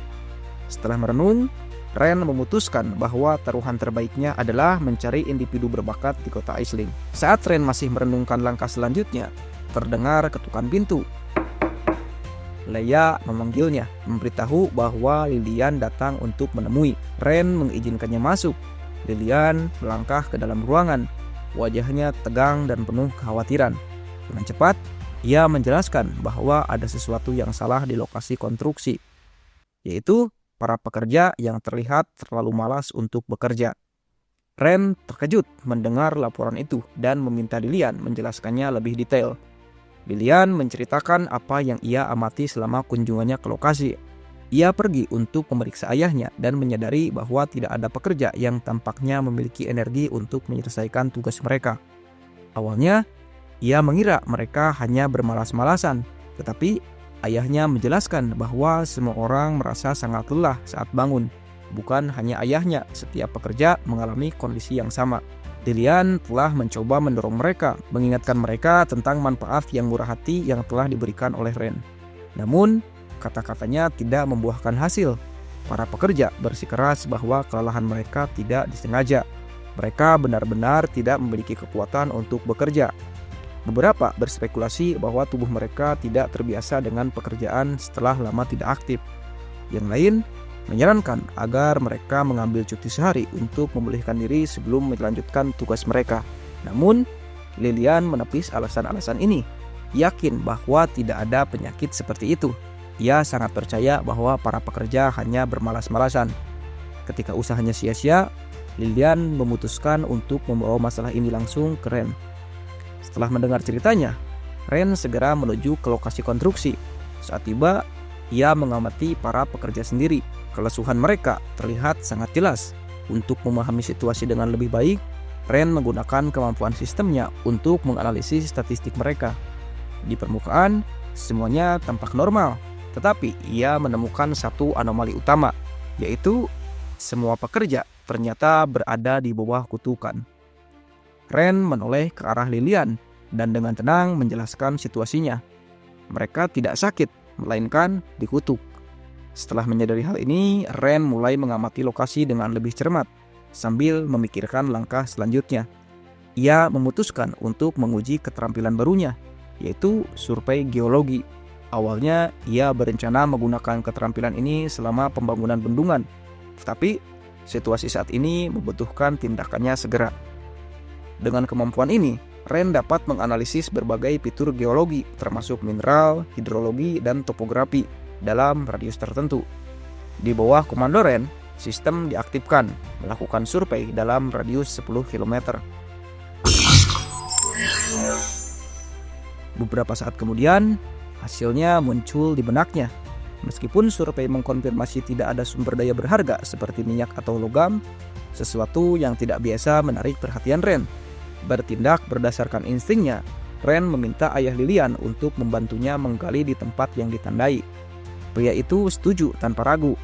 Setelah merenung, Ren memutuskan bahwa taruhan terbaiknya adalah mencari individu berbakat di kota Aisling. Saat Ren masih merenungkan langkah selanjutnya, terdengar ketukan pintu. Leia memanggilnya, memberitahu bahwa Lilian datang untuk menemui. Ren mengizinkannya masuk. Lilian melangkah ke dalam ruangan, wajahnya tegang dan penuh kekhawatiran. Dengan cepat, ia menjelaskan bahwa ada sesuatu yang salah di lokasi konstruksi, yaitu para pekerja yang terlihat terlalu malas untuk bekerja. Ren terkejut mendengar laporan itu dan meminta Lilian menjelaskannya lebih detail. Lilian menceritakan apa yang ia amati selama kunjungannya ke lokasi. Ia pergi untuk memeriksa ayahnya dan menyadari bahwa tidak ada pekerja yang tampaknya memiliki energi untuk menyelesaikan tugas mereka. Awalnya, ia mengira mereka hanya bermalas-malasan, tetapi ayahnya menjelaskan bahwa semua orang merasa sangat lelah saat bangun. Bukan hanya ayahnya, setiap pekerja mengalami kondisi yang sama. Lilian telah mencoba mendorong mereka, mengingatkan mereka tentang manfaat yang murah hati yang telah diberikan oleh Ren. Namun, kata-katanya tidak membuahkan hasil. Para pekerja bersikeras bahwa kelelahan mereka tidak disengaja. Mereka benar-benar tidak memiliki kekuatan untuk bekerja. Beberapa berspekulasi bahwa tubuh mereka tidak terbiasa dengan pekerjaan setelah lama tidak aktif. Yang lain menyarankan agar mereka mengambil cuti sehari untuk memulihkan diri sebelum melanjutkan tugas mereka. Namun, Lilian menepis alasan-alasan ini, yakin bahwa tidak ada penyakit seperti itu. Ia sangat percaya bahwa para pekerja hanya bermalas-malasan. Ketika usahanya sia-sia, Lilian memutuskan untuk membawa masalah ini langsung ke Ren. Setelah mendengar ceritanya, Ren segera menuju ke lokasi konstruksi. Saat tiba, ia mengamati para pekerja sendiri. Kelesuhan mereka terlihat sangat jelas. Untuk memahami situasi dengan lebih baik, Ren menggunakan kemampuan sistemnya untuk menganalisis statistik mereka. Di permukaan, semuanya tampak normal, tetapi ia menemukan satu anomali utama, yaitu semua pekerja ternyata berada di bawah kutukan. Ren menoleh ke arah Lilian dan dengan tenang menjelaskan situasinya. Mereka tidak sakit, melainkan dikutuk. Setelah menyadari hal ini, Ren mulai mengamati lokasi dengan lebih cermat, sambil memikirkan langkah selanjutnya. Ia memutuskan untuk menguji keterampilan barunya, yaitu survei geologi. Awalnya, ia berencana menggunakan keterampilan ini selama pembangunan bendungan, tetapi situasi saat ini membutuhkan tindakannya segera. Dengan kemampuan ini, Ren dapat menganalisis berbagai fitur geologi, termasuk mineral, hidrologi, dan topografi dalam radius tertentu. Di bawah komando Ren, sistem diaktifkan, melakukan survei dalam radius 10 km. Beberapa saat kemudian, hasilnya muncul di benaknya. Meskipun survei mengkonfirmasi tidak ada sumber daya berharga seperti minyak atau logam, sesuatu yang tidak biasa menarik perhatian Ren. Bertindak berdasarkan instingnya, Ren meminta ayah Lilian untuk membantunya menggali di tempat yang ditandai. Pria itu setuju tanpa ragu,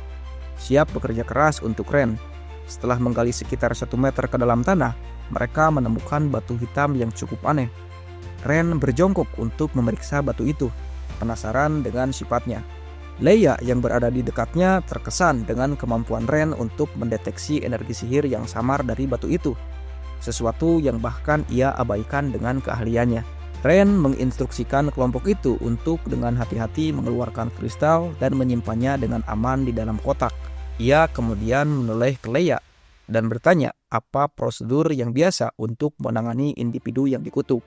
siap bekerja keras untuk Ren. Setelah menggali sekitar 1 meter ke dalam tanah, mereka menemukan batu hitam yang cukup aneh. Ren berjongkok untuk memeriksa batu itu, penasaran dengan sifatnya. Leia yang berada di dekatnya terkesan dengan kemampuan Ren untuk mendeteksi energi sihir yang samar dari batu itu, sesuatu yang bahkan ia abaikan dengan keahliannya. Ren menginstruksikan kelompok itu untuk dengan hati-hati mengeluarkan kristal dan menyimpannya dengan aman di dalam kotak. Ia kemudian menoleh ke Leia dan bertanya apa prosedur yang biasa untuk menangani individu yang dikutuk.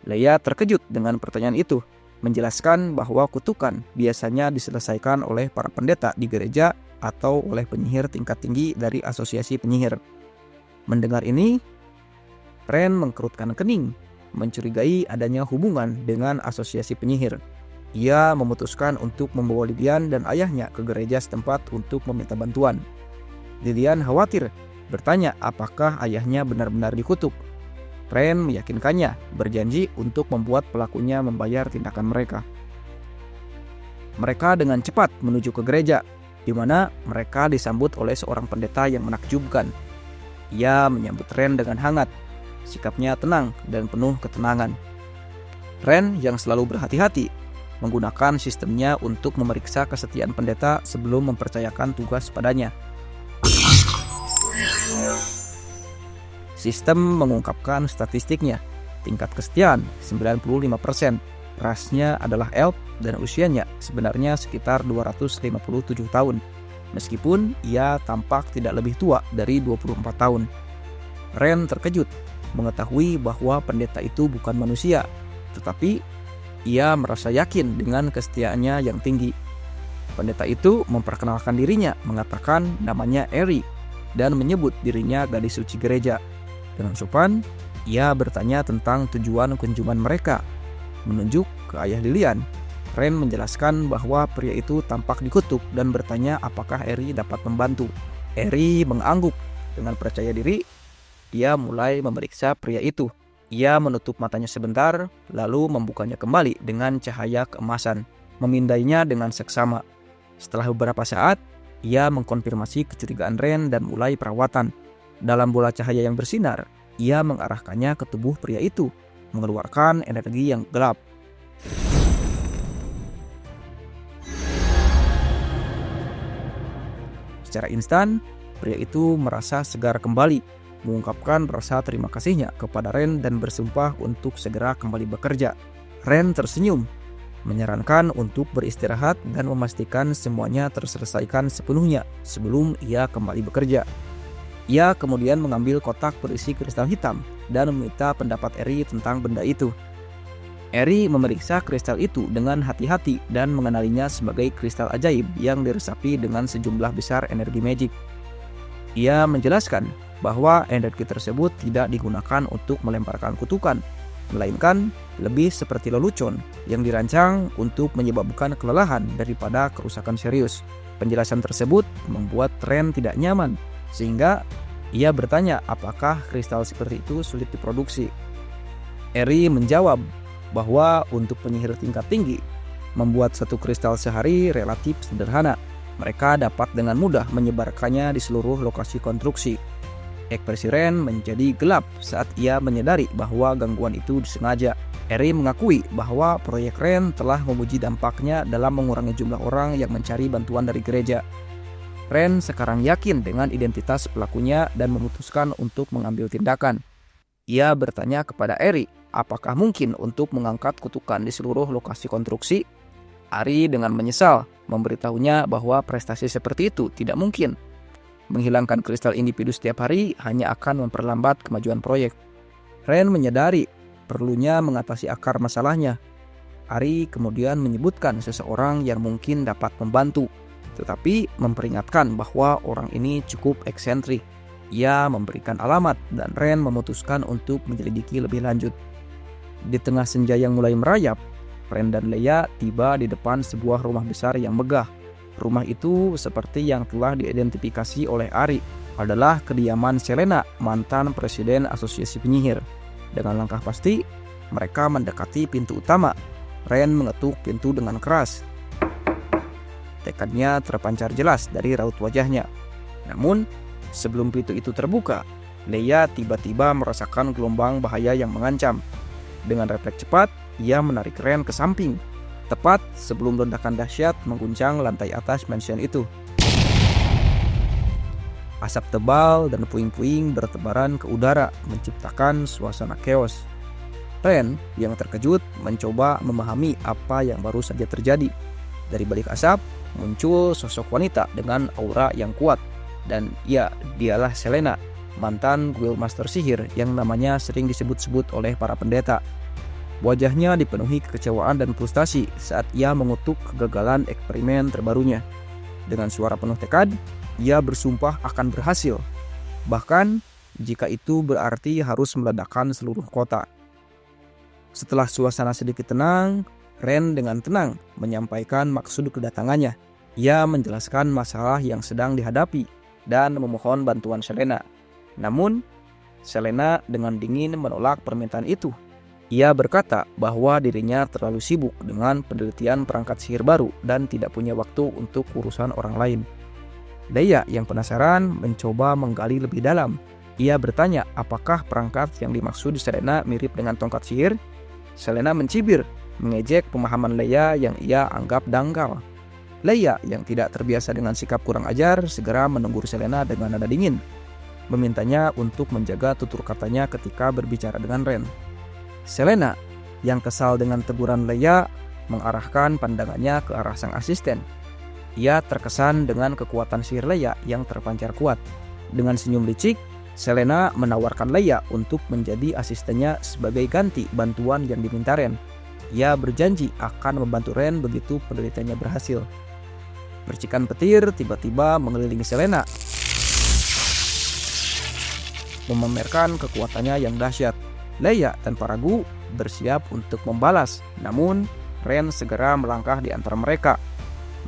Leia terkejut dengan pertanyaan itu, menjelaskan bahwa kutukan biasanya diselesaikan oleh para pendeta di gereja atau oleh penyihir tingkat tinggi dari asosiasi penyihir. Mendengar ini, Ren mengkerutkan kening, mencurigai adanya hubungan dengan asosiasi penyihir. Ia memutuskan untuk membawa Lilian dan ayahnya ke gereja setempat untuk meminta bantuan. Lilian khawatir, bertanya apakah ayahnya benar-benar dikutuk. Ren meyakinkannya, berjanji untuk membuat pelakunya membayar tindakan mereka. Mereka dengan cepat menuju ke gereja, di mana mereka disambut oleh seorang pendeta yang menakjubkan. Ia menyambut Ren dengan hangat, sikapnya tenang dan penuh ketenangan. Ren yang selalu berhati-hati menggunakan sistemnya untuk memeriksa kesetiaan pendeta sebelum mempercayakan tugas padanya. Sistem mengungkapkan statistiknya. Tingkat kesetiaan 95%. Rasnya adalah elf dan usianya sebenarnya sekitar 257 tahun. Meskipun ia tampak tidak lebih tua dari 24 tahun. Ren terkejut mengetahui bahwa pendeta itu bukan manusia, tetapi ia merasa yakin dengan kesetiaannya yang tinggi. Pendeta itu memperkenalkan dirinya, mengatakan namanya Eri dan menyebut dirinya gadis suci gereja. Dengan sopan, ia bertanya tentang tujuan kunjungan mereka. Menunjuk ke ayah Lilian, Ren menjelaskan bahwa pria itu tampak dikutuk dan bertanya apakah Eri dapat membantu. Eri mengangguk dengan percaya diri. Dia mulai memeriksa pria itu. Ia menutup matanya sebentar, lalu membukanya kembali dengan cahaya keemasan, memindainya dengan seksama. Setelah beberapa saat, ia mengkonfirmasi kecurigaan Ren dan mulai perawatan. Dalam bola cahaya yang bersinar, ia mengarahkannya ke tubuh pria itu, mengeluarkan energi yang gelap. Secara instan, pria itu merasa segar kembali, mengungkapkan rasa terima kasihnya kepada Ren dan bersumpah untuk segera kembali bekerja. Ren tersenyum. menyarankan untuk beristirahat dan memastikan semuanya terselesaikan sepenuhnya sebelum ia kembali bekerja. Ia kemudian mengambil kotak berisi kristal hitam dan meminta pendapat Eri tentang benda itu. Eri memeriksa kristal itu dengan hati-hati dan mengenalinya sebagai kristal ajaib yang diresapi dengan sejumlah besar energi magic. Ia menjelaskan bahwa energi tersebut tidak digunakan untuk melemparkan kutukan, melainkan lebih seperti lelucon yang dirancang untuk menyebabkan kelelahan daripada kerusakan serius. Penjelasan tersebut membuat Ren tidak nyaman, sehingga ia bertanya apakah kristal seperti itu sulit diproduksi. Eri menjawab bahwa untuk penyihir tingkat tinggi, membuat satu kristal sehari relatif sederhana. Mereka dapat dengan mudah menyebarkannya di seluruh lokasi konstruksi. Ekspresi Ren menjadi gelap saat ia menyadari bahwa gangguan itu disengaja. Eri mengakui bahwa proyek Ren telah memuji dampaknya dalam mengurangi jumlah orang yang mencari bantuan dari gereja. Ren sekarang yakin dengan identitas pelakunya dan memutuskan untuk mengambil tindakan. Ia bertanya kepada Eri, apakah mungkin untuk mengangkat kutukan di seluruh lokasi konstruksi? Eri dengan menyesal memberitahunya bahwa prestasi seperti itu tidak mungkin. Menghilangkan kristal individu setiap hari hanya akan memperlambat kemajuan proyek. Ren menyadari perlunya mengatasi akar masalahnya. Eri kemudian menyebutkan seseorang yang mungkin dapat membantu, tetapi memperingatkan bahwa orang ini cukup eksentrik. Ia memberikan alamat dan Ren memutuskan untuk menyelidiki lebih lanjut. Di tengah senja yang mulai merayap, Ren dan Leia tiba di depan sebuah rumah besar yang megah. Rumah itu seperti yang telah diidentifikasi oleh Eri adalah kediaman Selena, mantan presiden asosiasi penyihir. Dengan langkah pasti, mereka mendekati pintu utama. Ren mengetuk pintu dengan keras. Tekadnya terpancar jelas dari raut wajahnya. Namun, sebelum pintu itu terbuka, Leia tiba-tiba merasakan gelombang bahaya yang mengancam. Dengan refleks cepat, ia menarik Ren ke samping, tepat sebelum ledakan dahsyat mengguncang lantai atas mansion itu. Asap tebal dan puing-puing bertebaran ke udara, menciptakan suasana chaos. Ren yang terkejut mencoba memahami apa yang baru saja terjadi. Dari balik asap, muncul sosok wanita dengan aura yang kuat. Dan dialah Selena, mantan guild master sihir yang namanya sering disebut-sebut oleh para pendeta. Wajahnya dipenuhi kekecewaan dan frustasi saat ia mengutuk kegagalan eksperimen terbarunya. Dengan suara penuh tekad, ia bersumpah akan berhasil. Bahkan jika itu berarti harus meledakkan seluruh kota. Setelah suasana sedikit tenang, Ren dengan tenang menyampaikan maksud kedatangannya. Ia menjelaskan masalah yang sedang dihadapi dan memohon bantuan Selena. Namun, Selena dengan dingin menolak permintaan itu. Ia berkata bahwa dirinya terlalu sibuk dengan penelitian perangkat sihir baru dan tidak punya waktu untuk urusan orang lain. Leia yang penasaran mencoba menggali lebih dalam. Ia bertanya apakah perangkat yang dimaksud Selena mirip dengan tongkat sihir. Selena mencibir, mengejek pemahaman Leia yang ia anggap dangkal. Leia yang tidak terbiasa dengan sikap kurang ajar segera menegur Selena dengan nada dingin, memintanya untuk menjaga tutur katanya ketika berbicara dengan Ren. Selena yang kesal dengan teguran Leia mengarahkan pandangannya ke arah sang asisten. Ia terkesan dengan kekuatan sihir Leia yang terpancar kuat. Dengan senyum licik, Selena menawarkan Leia untuk menjadi asistennya sebagai ganti bantuan yang diminta Ren. Ia berjanji akan membantu Ren begitu penelitiannya berhasil. Percikan petir tiba-tiba mengelilingi Selena, memamerkan kekuatannya yang dahsyat. Leia tanpa ragu bersiap untuk membalas, namun Ren segera melangkah di antara mereka,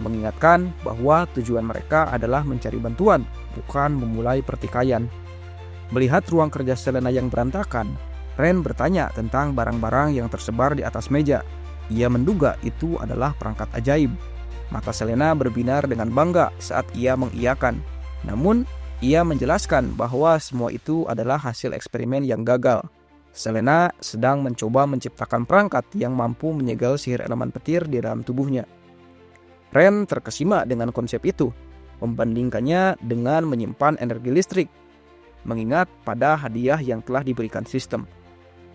mengingatkan bahwa tujuan mereka adalah mencari bantuan, bukan memulai pertikaian. Melihat ruang kerja Selena yang berantakan, Ren bertanya tentang barang-barang yang tersebar di atas meja. Ia menduga itu adalah perangkat ajaib. Mata Selena berbinar dengan bangga saat ia mengiyakan. Namun, ia menjelaskan bahwa semua itu adalah hasil eksperimen yang gagal. Selena sedang mencoba menciptakan perangkat yang mampu menyegel sihir elemen petir di dalam tubuhnya. Ren terkesima dengan konsep itu, membandingkannya dengan menyimpan energi listrik, mengingat pada hadiah yang telah diberikan sistem.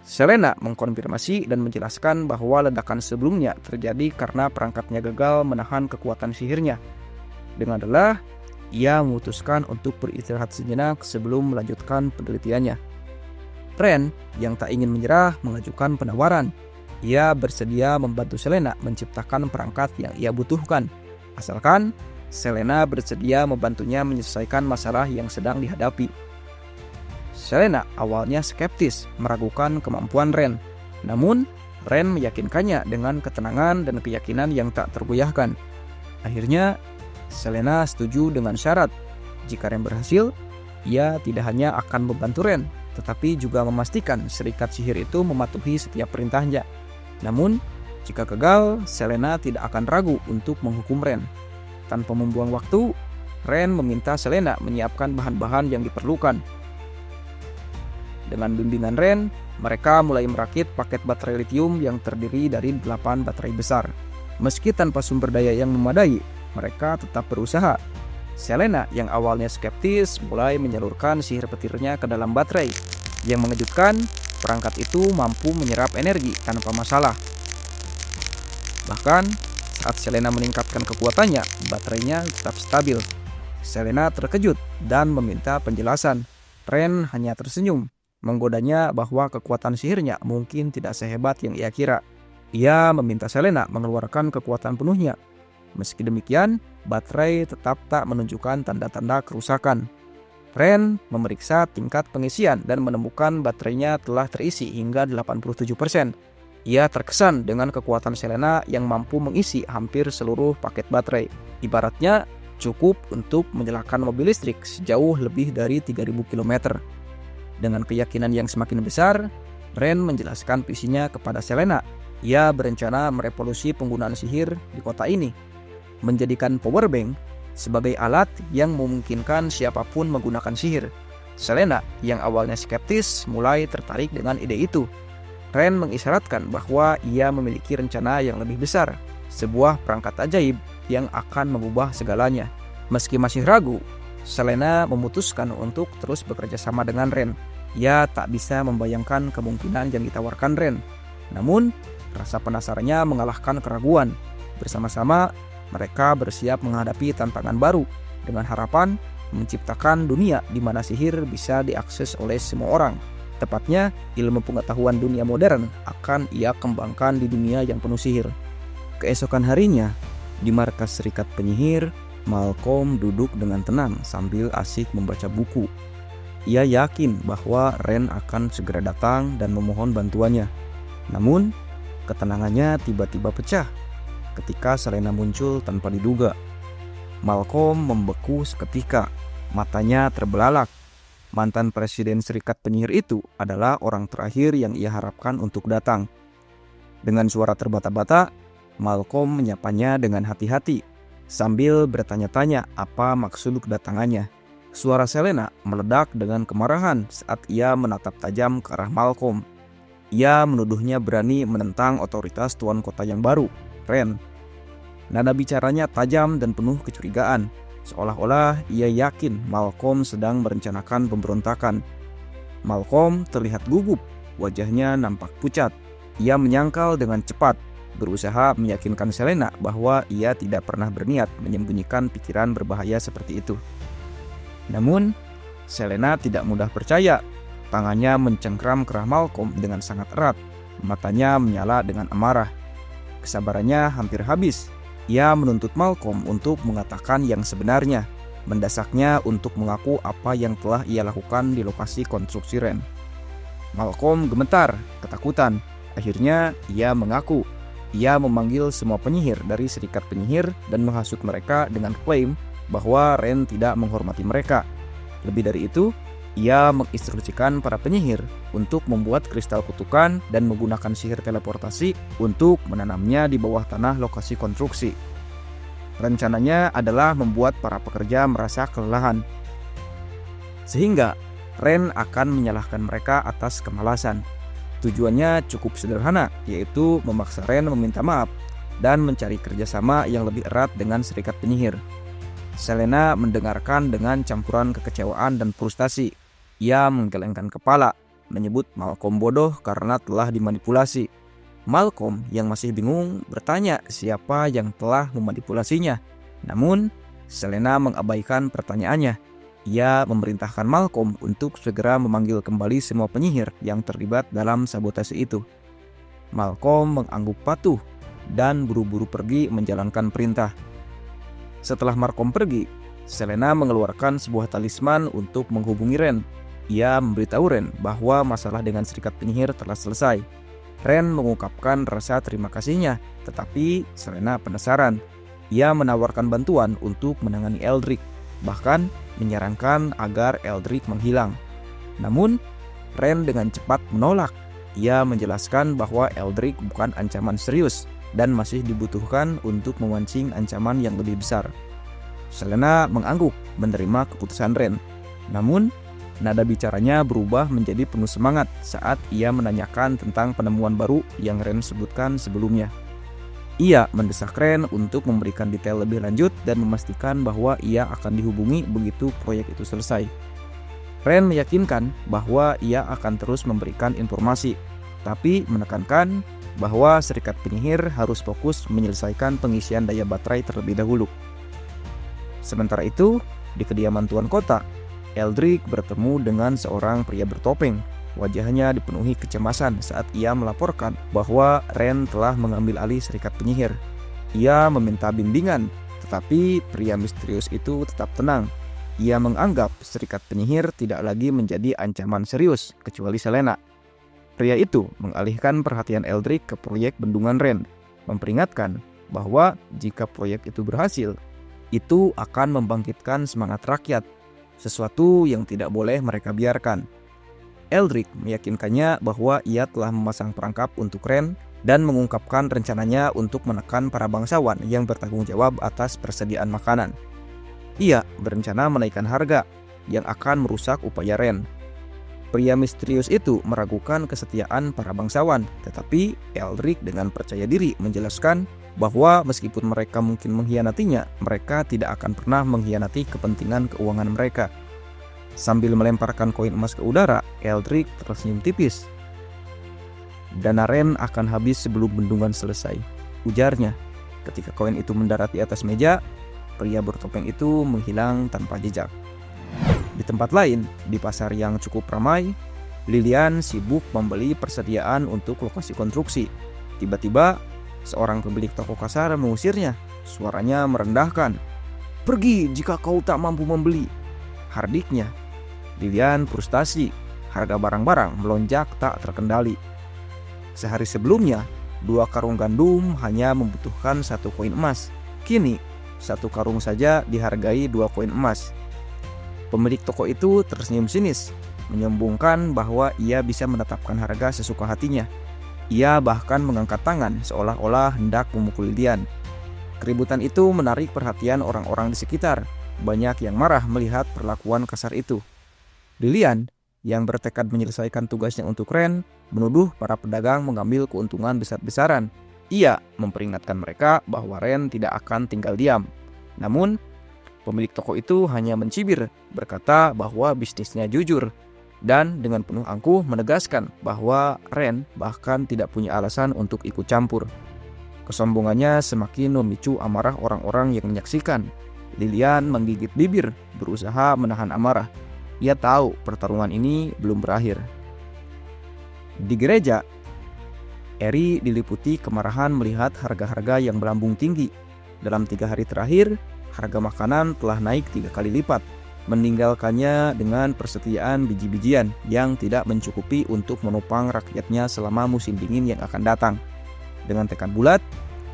Selena mengkonfirmasi dan menjelaskan bahwa ledakan sebelumnya terjadi karena perangkatnya gagal menahan kekuatan sihirnya. Dengan lelah, ia memutuskan untuk beristirahat sejenak sebelum melanjutkan penelitiannya. Ren yang tak ingin menyerah mengajukan penawaran. Ia bersedia membantu Selena menciptakan perangkat yang ia butuhkan, asalkan Selena bersedia membantunya menyelesaikan masalah yang sedang dihadapi. Selena awalnya skeptis, meragukan kemampuan Ren. Namun, Ren meyakinkannya dengan ketenangan dan keyakinan yang tak tergoyahkan. Akhirnya, Selena setuju dengan syarat. Jika Ren berhasil, ia tidak hanya akan membantu Ren, tetapi juga memastikan serikat sihir itu mematuhi setiap perintahnya. Namun, jika gagal, Selena tidak akan ragu untuk menghukum Ren. Tanpa membuang waktu, Ren meminta Selena menyiapkan bahan-bahan yang diperlukan. Dengan bimbingan Ren, mereka mulai merakit paket baterai litium yang terdiri dari 8 baterai besar. Meski tanpa sumber daya yang memadai, mereka tetap berusaha. Selena yang awalnya skeptis mulai menyalurkan sihir petirnya ke dalam baterai. Yang mengejutkan, perangkat itu mampu menyerap energi tanpa masalah. Bahkan, saat Selena meningkatkan kekuatannya, baterainya tetap stabil. Selena terkejut dan meminta penjelasan. Ren hanya tersenyum, menggodanya bahwa kekuatan sihirnya mungkin tidak sehebat yang ia kira. Ia meminta Selena mengeluarkan kekuatan penuhnya. Meski demikian, baterai tetap tak menunjukkan tanda-tanda kerusakan. Ren memeriksa tingkat pengisian dan menemukan baterainya telah terisi hingga 87%. Ia terkesan dengan kekuatan Selena yang mampu mengisi hampir seluruh paket baterai. Ibaratnya cukup untuk menyalakan mobil listrik sejauh lebih dari 3000 km. Dengan keyakinan yang semakin besar, Ren menjelaskan visinya kepada Selena. Ia berencana merevolusi penggunaan sihir di kota ini, menjadikan powerbank sebagai alat yang memungkinkan siapapun menggunakan sihir. Selena yang awalnya skeptis mulai tertarik dengan ide itu. Ren mengisyaratkan bahwa ia memiliki rencana yang lebih besar, sebuah perangkat ajaib yang akan mengubah segalanya. Meski masih ragu, Selena memutuskan untuk terus bekerja sama dengan Ren. Ia tak bisa membayangkan kemungkinan yang ditawarkan Ren. Namun, rasa penasarannya mengalahkan keraguan. Bersama-sama, mereka bersiap menghadapi tantangan baru dengan harapan menciptakan dunia di mana sihir bisa diakses oleh semua orang. Tepatnya, ilmu pengetahuan dunia modern akan ia kembangkan di dunia yang penuh sihir. Keesokan harinya, di markas serikat penyihir, Malcolm duduk dengan tenang sambil asik membaca buku. Ia yakin bahwa Ren akan segera datang dan memohon bantuannya. Namun, ketenangannya tiba-tiba pecah ketika Selena muncul tanpa diduga. Malcolm membeku seketika, matanya terbelalak. Mantan presiden serikat penyihir itu adalah orang terakhir yang ia harapkan untuk datang. Dengan suara terbata-bata, Malcolm menyapanya dengan hati-hati sambil bertanya-tanya apa maksud kedatangannya. Suara Selena meledak dengan kemarahan saat ia menatap tajam ke arah Malcolm. Ia menuduhnya berani menentang otoritas tuan kota yang baru, Ren. Nada bicaranya tajam dan penuh kecurigaan, seolah-olah ia yakin Malcolm sedang merencanakan pemberontakan. Malcolm terlihat gugup, wajahnya nampak pucat. Ia menyangkal dengan cepat, berusaha meyakinkan Selena bahwa ia tidak pernah berniat menyembunyikan pikiran berbahaya seperti itu. Namun, Selena tidak mudah percaya. Tangannya mencengkram kerah Malcolm dengan sangat erat. Matanya menyala dengan amarah. Kesabarannya hampir habis. Ia menuntut Malcolm untuk mengatakan yang sebenarnya, mendasaknya untuk mengaku apa yang telah ia lakukan di lokasi konstruksi Ren. Malcolm gemetar, ketakutan. Akhirnya, ia mengaku. Ia memanggil semua penyihir dari serikat penyihir dan menghasut mereka dengan klaim bahwa Ren tidak menghormati mereka. Lebih dari itu, ia menginstruksikan para penyihir untuk membuat kristal kutukan dan menggunakan sihir teleportasi untuk menanamnya di bawah tanah lokasi konstruksi. Rencananya adalah membuat para pekerja merasa kelelahan, sehingga Ren akan menyalahkan mereka atas kemalasan. Tujuannya cukup sederhana, yaitu memaksa Ren meminta maaf dan mencari kerjasama yang lebih erat dengan serikat penyihir. Selena mendengarkan dengan campuran kekecewaan dan frustasi. Ia menggelengkan kepala. menyebut Malcolm bodoh karena telah dimanipulasi. Malcolm yang masih bingung bertanya siapa yang telah memanipulasinya. Namun, Selena mengabaikan pertanyaannya. Ia memerintahkan Malcolm untuk segera memanggil kembali semua penyihir yang terlibat dalam sabotase itu. Malcolm mengangguk patuh dan buru-buru pergi menjalankan perintah. Setelah Malcolm pergi, Selena mengeluarkan sebuah talisman untuk menghubungi Ren. Ia memberitahu Ren bahwa masalah dengan serikat penyihir telah selesai. Ren mengungkapkan rasa terima kasihnya, tetapi Selena penasaran. Ia menawarkan bantuan untuk menangani Eldrick, bahkan menyarankan agar Eldrick menghilang. Namun, Ren dengan cepat menolak. Ia menjelaskan bahwa Eldrick bukan ancaman serius dan masih dibutuhkan untuk memancing ancaman yang lebih besar. Selena mengangguk menerima keputusan Ren. Namun, nada bicaranya berubah menjadi penuh semangat saat ia menanyakan tentang penemuan baru yang Ren sebutkan sebelumnya. Ia mendesak Ren untuk memberikan detail lebih lanjut dan memastikan bahwa ia akan dihubungi begitu proyek itu selesai. Ren meyakinkan bahwa ia akan terus memberikan informasi, tapi menekankan bahwa serikat penyihir harus fokus menyelesaikan pengisian daya baterai terlebih dahulu. Sementara itu, di kediaman Tuan Kota, Eldrick bertemu dengan seorang pria bertopeng. Wajahnya dipenuhi kecemasan saat ia melaporkan bahwa Ren telah mengambil alih serikat penyihir. Ia meminta bimbingan, tetapi pria misterius itu tetap tenang. Ia menganggap serikat penyihir tidak lagi menjadi ancaman serius, kecuali Selena. Pria itu mengalihkan perhatian Eldrick ke proyek bendungan Ren, memperingatkan bahwa jika proyek itu berhasil, itu akan membangkitkan semangat rakyat, sesuatu yang tidak boleh mereka biarkan. Eldrick meyakinkannya bahwa ia telah memasang perangkap untuk Ren dan mengungkapkan rencananya untuk menekan para bangsawan yang bertanggung jawab atas persediaan makanan. Ia berencana menaikkan harga yang akan merusak upaya Ren. Pria misterius itu meragukan kesetiaan para bangsawan, tetapi Eldrick dengan percaya diri menjelaskan bahwa meskipun mereka mungkin mengkhianatinya, mereka tidak akan pernah mengkhianati kepentingan keuangan mereka. Sambil melemparkan koin emas ke udara, Eldrick tersenyum tipis. Dana Ren akan habis sebelum bendungan selesai, ujarnya. Ketika koin itu mendarat di atas meja, pria bertopeng itu menghilang tanpa jejak. Di tempat lain, di pasar yang cukup ramai, Lilian sibuk membeli persediaan untuk lokasi konstruksi. Tiba-tiba, seorang pemilik toko kasar mengusirnya. Suaranya merendahkan. "Pergi jika kau tak mampu membeli," hardiknya. Lilian frustasi, harga barang-barang melonjak tak terkendali. Sehari sebelumnya, 2 karung gandum hanya membutuhkan 1 koin emas. Kini, 1 karung saja dihargai 2 koin emas. Pemilik toko itu tersenyum sinis, menyombongkan bahwa ia bisa menetapkan harga sesuka hatinya. Ia bahkan mengangkat tangan seolah-olah hendak memukul Lilian. Keributan itu menarik perhatian orang-orang di sekitar. Banyak yang marah melihat perlakuan kasar itu. Lilian, yang bertekad menyelesaikan tugasnya untuk Ren, menuduh para pedagang mengambil keuntungan besar-besaran. Ia memperingatkan mereka bahwa Ren tidak akan tinggal diam. Namun, pemilik toko itu hanya mencibir, berkata bahwa bisnisnya jujur, dan dengan penuh angkuh menegaskan bahwa Ren bahkan tidak punya alasan untuk ikut campur. Kesombongannya semakin memicu amarah orang-orang yang menyaksikan. Lilian menggigit bibir, berusaha menahan amarah. Ia tahu pertarungan ini belum berakhir. Di gereja, Eri diliputi kemarahan melihat harga-harga yang melambung tinggi. Dalam 3 hari terakhir, harga makanan telah naik 3 kali lipat, meninggalkannya dengan persediaan biji-bijian yang tidak mencukupi untuk menopang rakyatnya selama musim dingin yang akan datang. Dengan tekad bulat,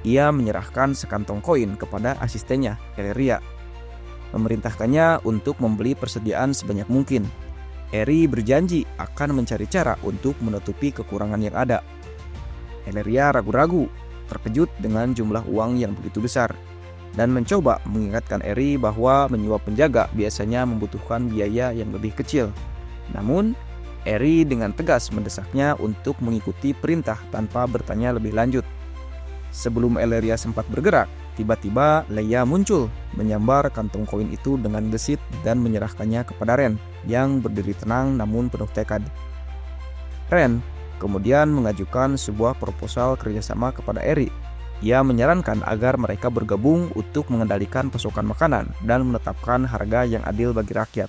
ia menyerahkan sekantong koin kepada asistennya, Eleria, memerintahkannya untuk membeli persediaan sebanyak mungkin. Eri berjanji akan mencari cara untuk menutupi kekurangan yang ada. Eleria ragu-ragu, terkejut dengan jumlah uang yang begitu besar, dan mencoba mengingatkan Eri bahwa menyuap penjaga biasanya membutuhkan biaya yang lebih kecil. Namun, Eri dengan tegas mendesaknya untuk mengikuti perintah tanpa bertanya lebih lanjut. Sebelum Eleria sempat bergerak, tiba-tiba Leia muncul, menyambar kantong koin itu dengan gesit dan menyerahkannya kepada Ren, yang berdiri tenang namun penuh tekad. Ren kemudian mengajukan sebuah proposal kerjasama kepada Eri. Ia menyarankan agar mereka bergabung untuk mengendalikan pasokan makanan dan menetapkan harga yang adil bagi rakyat.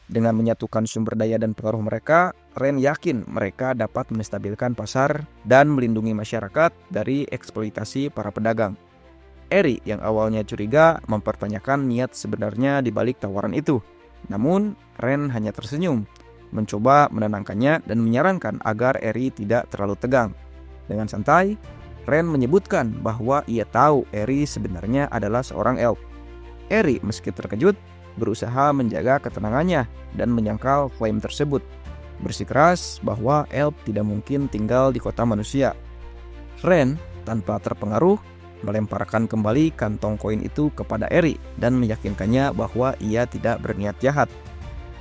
Dengan menyatukan sumber daya dan pengaruh mereka, Ren yakin mereka dapat menstabilkan pasar dan melindungi masyarakat dari eksploitasi para pedagang. Eri yang awalnya curiga mempertanyakan niat sebenarnya di balik tawaran itu. Namun, Ren hanya tersenyum, mencoba menenangkannya dan menyarankan agar Eri tidak terlalu tegang. Dengan santai, Ren menyebutkan bahwa ia tahu Eri sebenarnya adalah seorang elf. Eri meski terkejut, berusaha menjaga ketenangannya dan menyangkal klaim tersebut, bersikeras bahwa elf tidak mungkin tinggal di kota manusia. Ren tanpa terpengaruh melemparkan kembali kantong koin itu kepada Eri dan meyakinkannya bahwa ia tidak berniat jahat.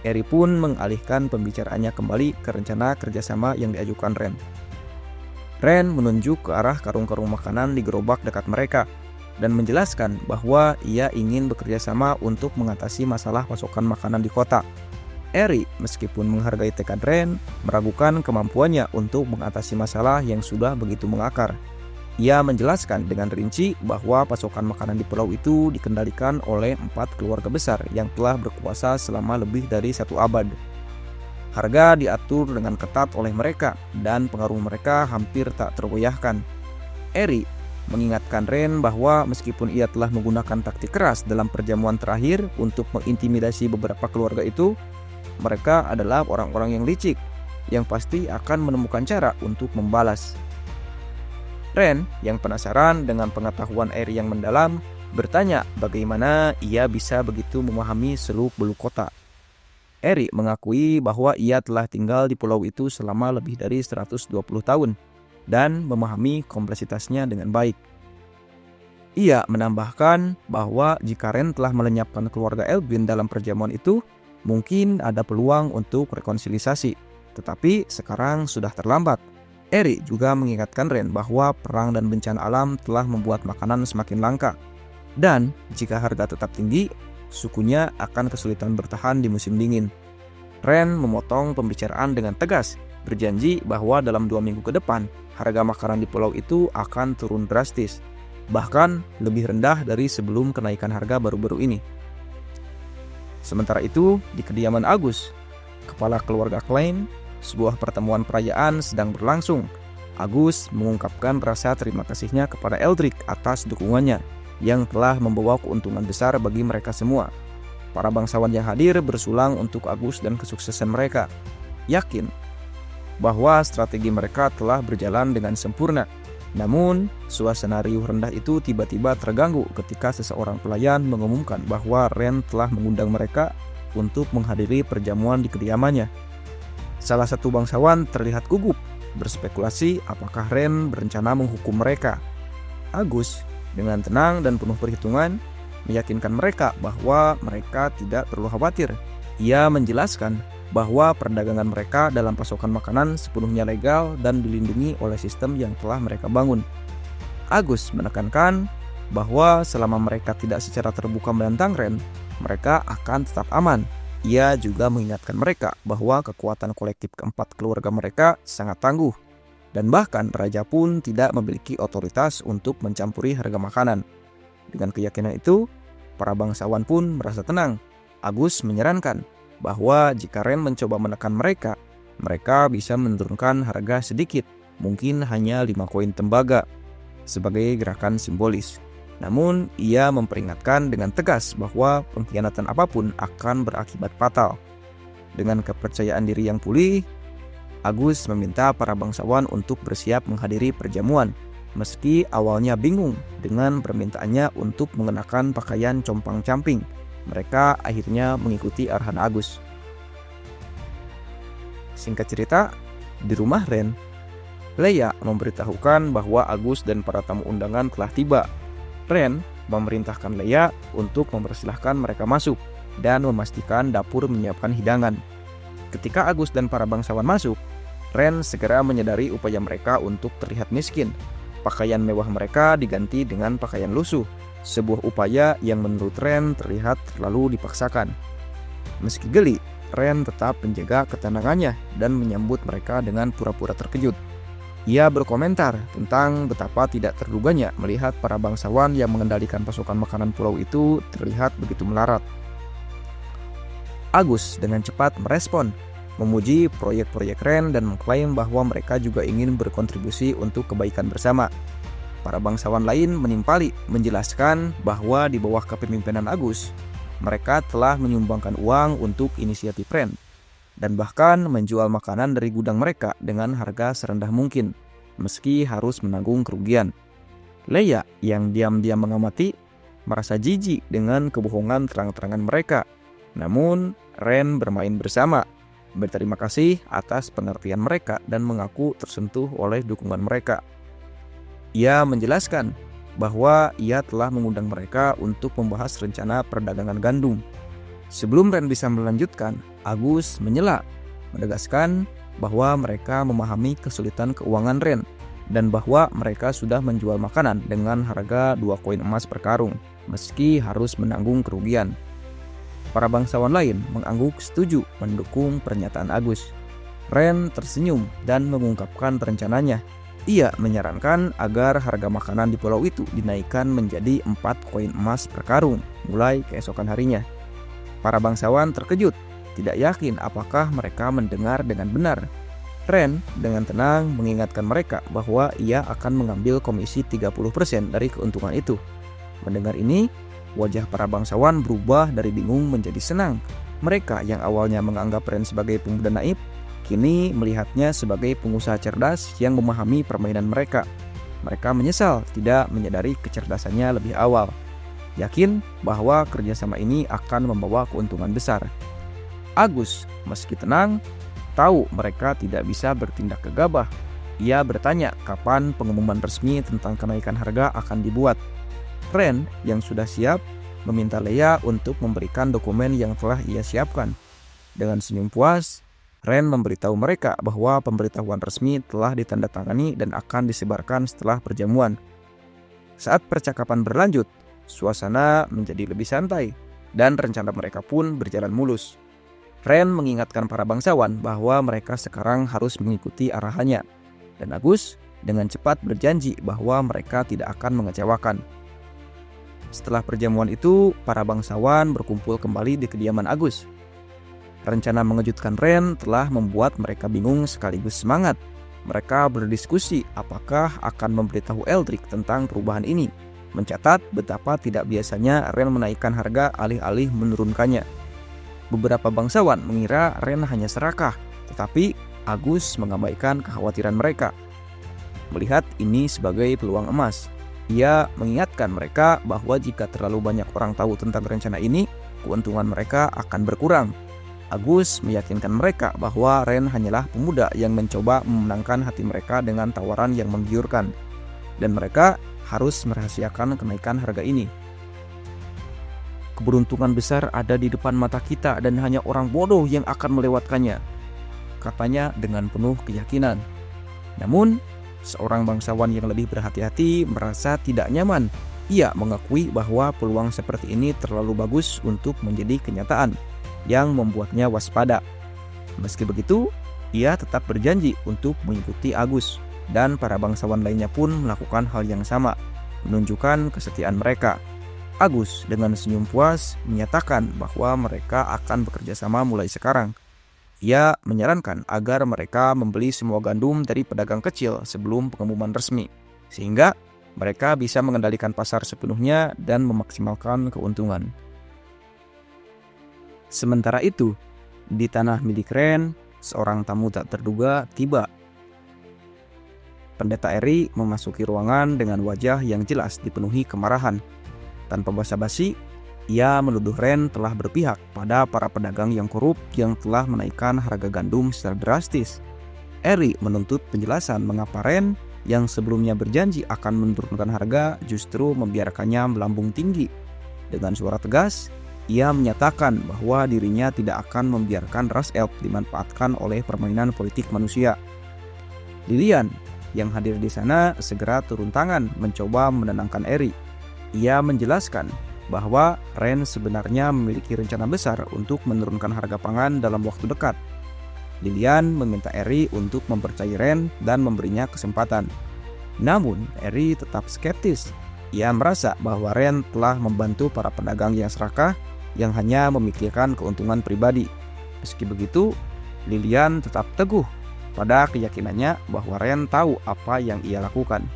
Eri pun mengalihkan pembicaraannya kembali ke rencana kerjasama yang diajukan Ren. Ren menunjuk ke arah karung-karung makanan di gerobak dekat mereka dan menjelaskan bahwa ia ingin bekerja sama untuk mengatasi masalah pasokan makanan di kota. Eri, meskipun menghargai tekad Ren, meragukan kemampuannya untuk mengatasi masalah yang sudah begitu mengakar. Ia menjelaskan dengan rinci bahwa pasokan makanan di pulau itu dikendalikan oleh 4 keluarga besar yang telah berkuasa selama lebih dari 1 abad. Harga diatur dengan ketat oleh mereka dan pengaruh mereka hampir tak tergoyahkan. Eri mengingatkan Ren bahwa meskipun ia telah menggunakan taktik keras dalam perjamuan terakhir untuk mengintimidasi beberapa keluarga itu, mereka adalah orang-orang yang licik yang pasti akan menemukan cara untuk membalas. Ren yang penasaran dengan pengetahuan Eri yang mendalam bertanya bagaimana ia bisa begitu memahami seluk-beluk kota. Eri mengakui bahwa ia telah tinggal di pulau itu selama lebih dari 120 tahun dan memahami kompleksitasnya dengan baik. Ia menambahkan bahwa jika Ren telah melenyapkan keluarga Elwin dalam perjamuan itu, mungkin ada peluang untuk rekonsiliasi, tetapi sekarang sudah terlambat. Eri juga mengingatkan Ren bahwa perang dan bencana alam telah membuat makanan semakin langka, dan jika harga tetap tinggi, sukunya akan kesulitan bertahan di musim dingin. Ren memotong pembicaraan dengan tegas, berjanji bahwa dalam 2 minggu ke depan, harga makanan di pulau itu akan turun drastis, bahkan lebih rendah dari sebelum kenaikan harga baru-baru ini. Sementara itu, di kediaman Agus, kepala keluarga Klein, sebuah pertemuan perayaan sedang berlangsung. Agus mengungkapkan rasa terima kasihnya kepada Eldrick atas dukungannya yang telah membawa keuntungan besar bagi mereka semua. Para bangsawan yang hadir bersulang untuk Agus dan kesuksesan mereka, yakin bahwa strategi mereka telah berjalan dengan sempurna. Namun, suasana riuh rendah itu tiba-tiba terganggu ketika seseorang pelayan mengumumkan bahwa Ren telah mengundang mereka untuk menghadiri perjamuan di kediamannya. Salah satu bangsawan terlihat gugup, berspekulasi apakah Ren berencana menghukum mereka. Agus dengan tenang dan penuh perhitungan meyakinkan mereka bahwa mereka tidak perlu khawatir. Ia menjelaskan bahwa perdagangan mereka dalam pasokan makanan sepenuhnya legal dan dilindungi oleh sistem yang telah mereka bangun. Agus menekankan bahwa selama mereka tidak secara terbuka menentang Ren, mereka akan tetap aman. Ia juga mengingatkan mereka bahwa kekuatan kolektif keempat keluarga mereka sangat tangguh, dan bahkan raja pun tidak memiliki otoritas untuk mencampuri harga makanan. Dengan keyakinan itu, para bangsawan pun merasa tenang. Agus menyarankan bahwa jika Ren mencoba menekan mereka, mereka bisa menurunkan harga sedikit, mungkin hanya 5 koin tembaga, sebagai gerakan simbolis. Namun, ia memperingatkan dengan tegas bahwa pengkhianatan apapun akan berakibat fatal. Dengan kepercayaan diri yang pulih, Agus meminta para bangsawan untuk bersiap menghadiri perjamuan, meski awalnya bingung dengan permintaannya untuk mengenakan pakaian compang-camping. Mereka akhirnya mengikuti arahan Agus. Singkat cerita, di rumah Ren, Leia memberitahukan bahwa Agus dan para tamu undangan telah tiba. Ren memerintahkan Leia untuk mempersilahkan mereka masuk dan memastikan dapur menyiapkan hidangan. Ketika Agus dan para bangsawan masuk, Ren segera menyadari upaya mereka untuk terlihat miskin. Pakaian mewah mereka diganti dengan pakaian lusuh, sebuah upaya yang menurut Ren terlihat terlalu dipaksakan. Meski geli, Ren tetap menjaga ketenangannya dan menyambut mereka dengan pura-pura terkejut. Ia berkomentar tentang betapa tidak terduganya melihat para bangsawan yang mengendalikan pasokan makanan pulau itu terlihat begitu melarat. Agus dengan cepat merespon, memuji proyek-proyek Ren dan mengklaim bahwa mereka juga ingin berkontribusi untuk kebaikan bersama. Para bangsawan lain menimpali menjelaskan bahwa di bawah kepemimpinan Agus, mereka telah menyumbangkan uang untuk inisiatif Ren dan bahkan menjual makanan dari gudang mereka dengan harga serendah mungkin, meski harus menanggung kerugian. Leia yang diam-diam mengamati merasa jijik dengan kebohongan terang-terangan mereka. Namun Ren bermain bersama, berterima kasih atas pengertian mereka dan mengaku tersentuh oleh dukungan mereka. Ia menjelaskan bahwa ia telah mengundang mereka untuk membahas rencana perdagangan gandum. Sebelum Ren bisa melanjutkan, Agus menyela, menegaskan bahwa mereka memahami kesulitan keuangan Ren dan bahwa mereka sudah menjual makanan dengan harga 2 koin emas per karung, meski harus menanggung kerugian. Para bangsawan lain mengangguk setuju mendukung pernyataan Agus. Ren tersenyum dan mengungkapkan rencananya. Ia menyarankan agar harga makanan di pulau itu dinaikkan menjadi 4 koin emas per karung mulai keesokan harinya. Para bangsawan terkejut, tidak yakin apakah mereka mendengar dengan benar. Ren dengan tenang mengingatkan mereka bahwa ia akan mengambil komisi 30% dari keuntungan itu. Mendengar ini, wajah para bangsawan berubah dari bingung menjadi senang. Mereka yang awalnya menganggap Ren sebagai pemuda naif, kini melihatnya sebagai pengusaha cerdas yang memahami permainan mereka. Mereka menyesal tidak menyadari kecerdasannya lebih awal. Yakin bahwa kerjasama ini akan membawa keuntungan besar. Agus, meski tenang, tahu mereka tidak bisa bertindak gegabah. Ia bertanya kapan pengumuman resmi tentang kenaikan harga akan dibuat. Ren yang sudah siap meminta Leia untuk memberikan dokumen yang telah ia siapkan. Dengan senyum puas, Ren memberitahu mereka bahwa pemberitahuan resmi telah ditandatangani dan akan disebarkan setelah perjamuan. Saat percakapan berlanjut, suasana menjadi lebih santai dan rencana mereka pun berjalan mulus. Ren mengingatkan para bangsawan bahwa mereka sekarang harus mengikuti arahannya, dan Agus dengan cepat berjanji bahwa mereka tidak akan mengecewakan. Setelah perjamuan itu, para bangsawan berkumpul kembali di kediaman Agus. Rencana mengejutkan Ren telah membuat mereka bingung sekaligus semangat. Mereka berdiskusi apakah akan memberitahu Eldrick tentang perubahan ini, mencatat betapa tidak biasanya Ren menaikkan harga alih-alih menurunkannya. Beberapa bangsawan mengira Ren hanya serakah, tetapi Agus mengabaikan kekhawatiran mereka. Melihat ini sebagai peluang emas, ia mengingatkan mereka bahwa jika terlalu banyak orang tahu tentang rencana ini, keuntungan mereka akan berkurang. Agus meyakinkan mereka bahwa Ren hanyalah pemuda yang mencoba memenangkan hati mereka dengan tawaran yang menggiurkan, dan mereka harus merahasiakan kenaikan harga ini. Keberuntungan besar ada di depan mata kita dan hanya orang bodoh yang akan melewatkannya, katanya dengan penuh keyakinan. Namun, seorang bangsawan yang lebih berhati-hati merasa tidak nyaman. Ia mengakui bahwa peluang seperti ini terlalu bagus untuk menjadi kenyataan, yang membuatnya waspada. Meski begitu, ia tetap berjanji untuk mengikuti Agus, dan para bangsawan lainnya pun melakukan hal yang sama, menunjukkan kesetiaan mereka. Agus dengan senyum puas menyatakan bahwa mereka akan bekerja sama mulai sekarang. Ia menyarankan agar mereka membeli semua gandum dari pedagang kecil sebelum pengumuman resmi, sehingga mereka bisa mengendalikan pasar sepenuhnya dan memaksimalkan keuntungan. Sementara itu, di tanah milik Ren, seorang tamu tak terduga tiba. Pendeta Eri memasuki ruangan dengan wajah yang jelas dipenuhi kemarahan. Tanpa basa-basi, ia menuduh Ren telah berpihak pada para pedagang yang korup yang telah menaikkan harga gandum secara drastis. Eri menuntut penjelasan mengapa Ren yang sebelumnya berjanji akan menurunkan harga justru membiarkannya melambung tinggi. Dengan suara tegas, ia menyatakan bahwa dirinya tidak akan membiarkan ras elf dimanfaatkan oleh permainan politik manusia. Lilian yang hadir di sana segera turun tangan mencoba menenangkan Eri. Ia menjelaskan bahwa Ren sebenarnya memiliki rencana besar untuk menurunkan harga pangan dalam waktu dekat. Lilian meminta Eri untuk mempercayai Ren dan memberinya kesempatan. Namun, Eri tetap skeptis. Ia merasa bahwa Ren telah membantu para pedagang yang serakah yang hanya memikirkan keuntungan pribadi. Meski begitu, Lilian tetap teguh pada keyakinannya bahwa Ren tahu apa yang ia lakukan.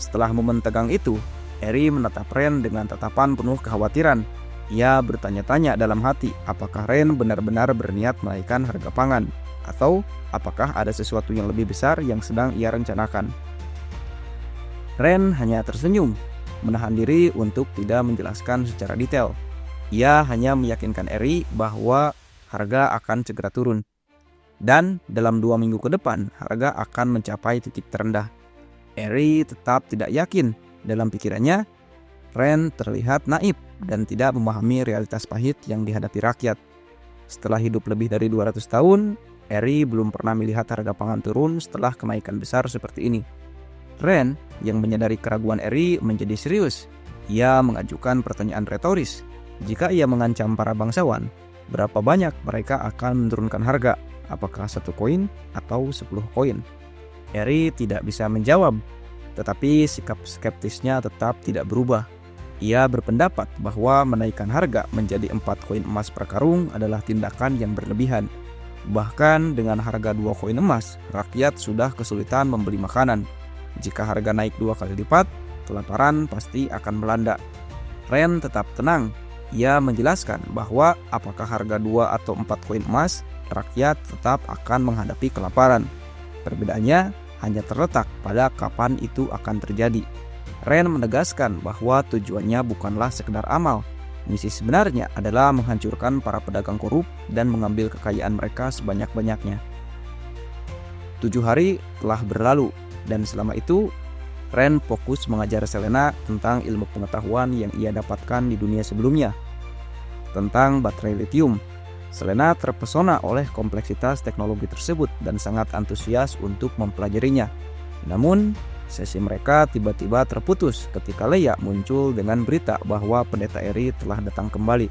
Setelah momen tegang itu, Eri menatap Ren dengan tatapan penuh kekhawatiran. Ia bertanya-tanya dalam hati apakah Ren benar-benar berniat menaikkan harga pangan, atau apakah ada sesuatu yang lebih besar yang sedang ia rencanakan. Ren hanya tersenyum, menahan diri untuk tidak menjelaskan secara detail. Ia hanya meyakinkan Eri bahwa harga akan segera turun. Dan dalam 2 minggu ke depan, harga akan mencapai titik terendah. Eri tetap tidak yakin. Dalam pikirannya, Ren terlihat naif dan tidak memahami realitas pahit yang dihadapi rakyat. Setelah hidup lebih dari 200 tahun, Eri belum pernah melihat harga pangan turun setelah kenaikan besar seperti ini. Ren yang menyadari keraguan Eri menjadi serius. Ia mengajukan pertanyaan retoris. Jika ia mengancam para bangsawan, berapa banyak mereka akan menurunkan harga? Apakah 1 koin atau 10 koin? Eri tidak bisa menjawab. Tetapi sikap skeptisnya tetap tidak berubah. Ia berpendapat bahwa menaikkan harga menjadi 4 koin emas per karung adalah tindakan yang berlebihan. Bahkan dengan harga 2 koin emas, rakyat sudah kesulitan membeli makanan. Jika harga naik 2 kali lipat, kelaparan pasti akan melanda. Ren tetap tenang. Ia menjelaskan bahwa apakah harga 2 atau 4 koin emas, rakyat tetap akan menghadapi kelaparan. Perbedaannya hanya terletak pada kapan itu akan terjadi. Ren menegaskan bahwa tujuannya bukanlah sekedar amal. Misi sebenarnya adalah menghancurkan para pedagang korup dan mengambil kekayaan mereka sebanyak-banyaknya. 7 hari telah berlalu dan selama itu Ren fokus mengajar Selena tentang ilmu pengetahuan yang ia dapatkan di dunia sebelumnya tentang baterai lithium. Selena terpesona oleh kompleksitas teknologi tersebut dan sangat antusias untuk mempelajarinya. Namun, sesi mereka tiba-tiba terputus ketika Leia muncul dengan berita bahwa pendeta Eri telah datang kembali.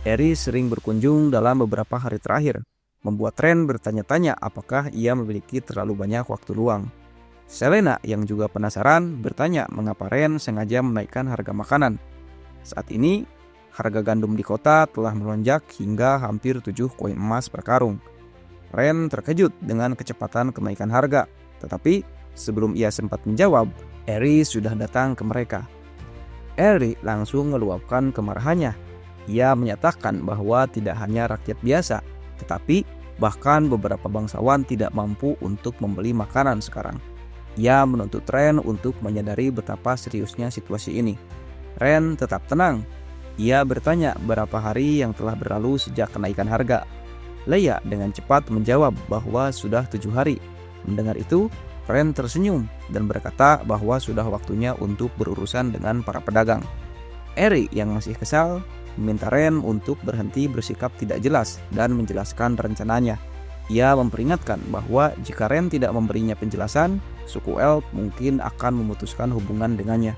Eri sering berkunjung dalam beberapa hari terakhir, membuat Ren bertanya-tanya apakah ia memiliki terlalu banyak waktu luang. Selena yang juga penasaran bertanya mengapa Ren sengaja menaikkan harga makanan. Saat ini, harga gandum di kota telah melonjak hingga hampir 7 koin emas per karung. Ren terkejut dengan kecepatan kenaikan harga, tetapi sebelum ia sempat menjawab, Eri sudah datang ke mereka. Eri langsung meluapkan kemarahannya. Ia menyatakan bahwa tidak hanya rakyat biasa, tetapi bahkan beberapa bangsawan tidak mampu untuk membeli makanan sekarang. Ia menuntut Ren untuk menyadari betapa seriusnya situasi ini. Ren tetap tenang. Ia bertanya berapa hari yang telah berlalu sejak kenaikan harga. Leia dengan cepat menjawab bahwa sudah 7 hari. Mendengar itu, Ren tersenyum dan berkata bahwa sudah waktunya untuk berurusan dengan para pedagang. Eri yang masih kesal meminta Ren untuk berhenti bersikap tidak jelas dan menjelaskan rencananya. Ia memperingatkan bahwa jika Ren tidak memberinya penjelasan, suku Elf mungkin akan memutuskan hubungan dengannya.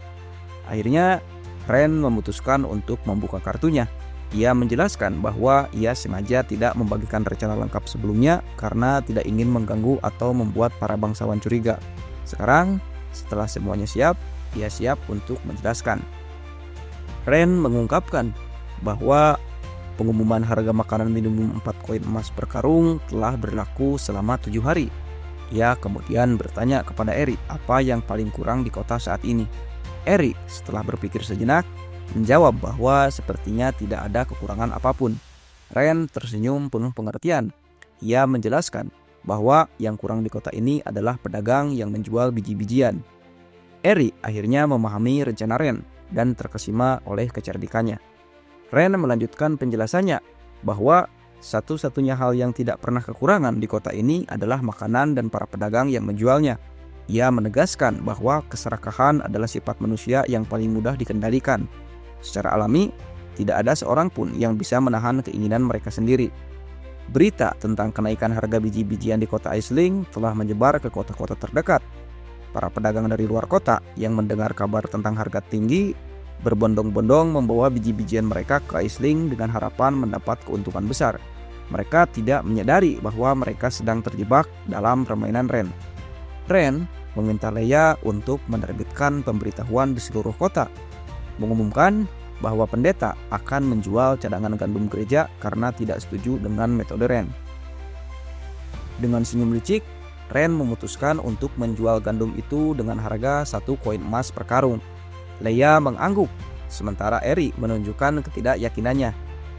Akhirnya, Ren memutuskan untuk membuka kartunya. Ia menjelaskan bahwa ia sengaja tidak membagikan rencana lengkap sebelumnya karena tidak ingin mengganggu atau membuat para bangsawan curiga. Sekarang, setelah semuanya siap, ia siap untuk menjelaskan. Ren mengungkapkan bahwa pengumuman harga makanan minimum 4 koin emas per karung telah berlaku selama 7 hari. Ia kemudian bertanya kepada Eri apa yang paling kurang di kota saat ini. Eri setelah berpikir sejenak menjawab bahwa sepertinya tidak ada kekurangan apapun. Ren tersenyum penuh pengertian. Ia menjelaskan bahwa yang kurang di kota ini adalah pedagang yang menjual biji-bijian. Eri akhirnya memahami rencana Ren dan terkesima oleh kecerdikannya. Ren melanjutkan penjelasannya bahwa satu-satunya hal yang tidak pernah kekurangan di kota ini adalah makanan dan para pedagang yang menjualnya. Ia menegaskan bahwa keserakahan adalah sifat manusia yang paling mudah dikendalikan. Secara alami, tidak ada seorang pun yang bisa menahan keinginan mereka sendiri. Berita tentang kenaikan harga biji-bijian di kota Aisling telah menyebar ke kota-kota terdekat. Para pedagang dari luar kota yang mendengar kabar tentang harga tinggi berbondong-bondong membawa biji-bijian mereka ke Aisling dengan harapan mendapat keuntungan besar. Mereka tidak menyadari bahwa mereka sedang terjebak dalam permainan Ren. Ren meminta Leia untuk menerbitkan pemberitahuan di seluruh kota, mengumumkan bahwa pendeta akan menjual cadangan gandum gereja karena tidak setuju dengan metode Ren. Dengan senyum licik, Ren memutuskan untuk menjual gandum itu dengan harga 1 koin emas per karung. Leia mengangguk, sementara Eri menunjukkan ketidakyakinannya.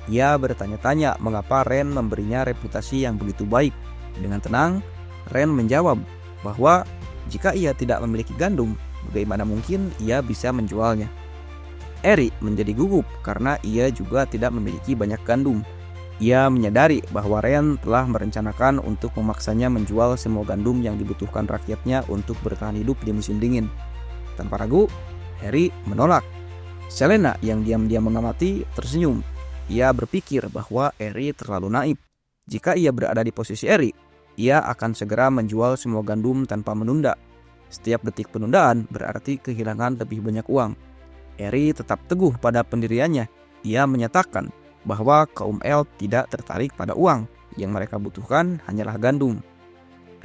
Ia bertanya-tanya mengapa Ren memberinya reputasi yang begitu baik. Dengan tenang, Ren menjawab bahwa jika ia tidak memiliki gandum, bagaimana mungkin ia bisa menjualnya. Eri menjadi gugup karena ia juga tidak memiliki banyak gandum. Ia menyadari bahwa Ren telah merencanakan untuk memaksanya menjual semua gandum yang dibutuhkan rakyatnya untuk bertahan hidup di musim dingin. Tanpa ragu, Eri menolak. Selena yang diam-diam mengamati tersenyum. Ia berpikir bahwa Eri terlalu naif. Jika ia berada di posisi Eri, ia akan segera menjual semua gandum tanpa menunda. Setiap detik penundaan berarti kehilangan lebih banyak uang. Eri tetap teguh pada pendiriannya. Ia menyatakan bahwa kaum elf tidak tertarik pada uang. Yang mereka butuhkan hanyalah gandum.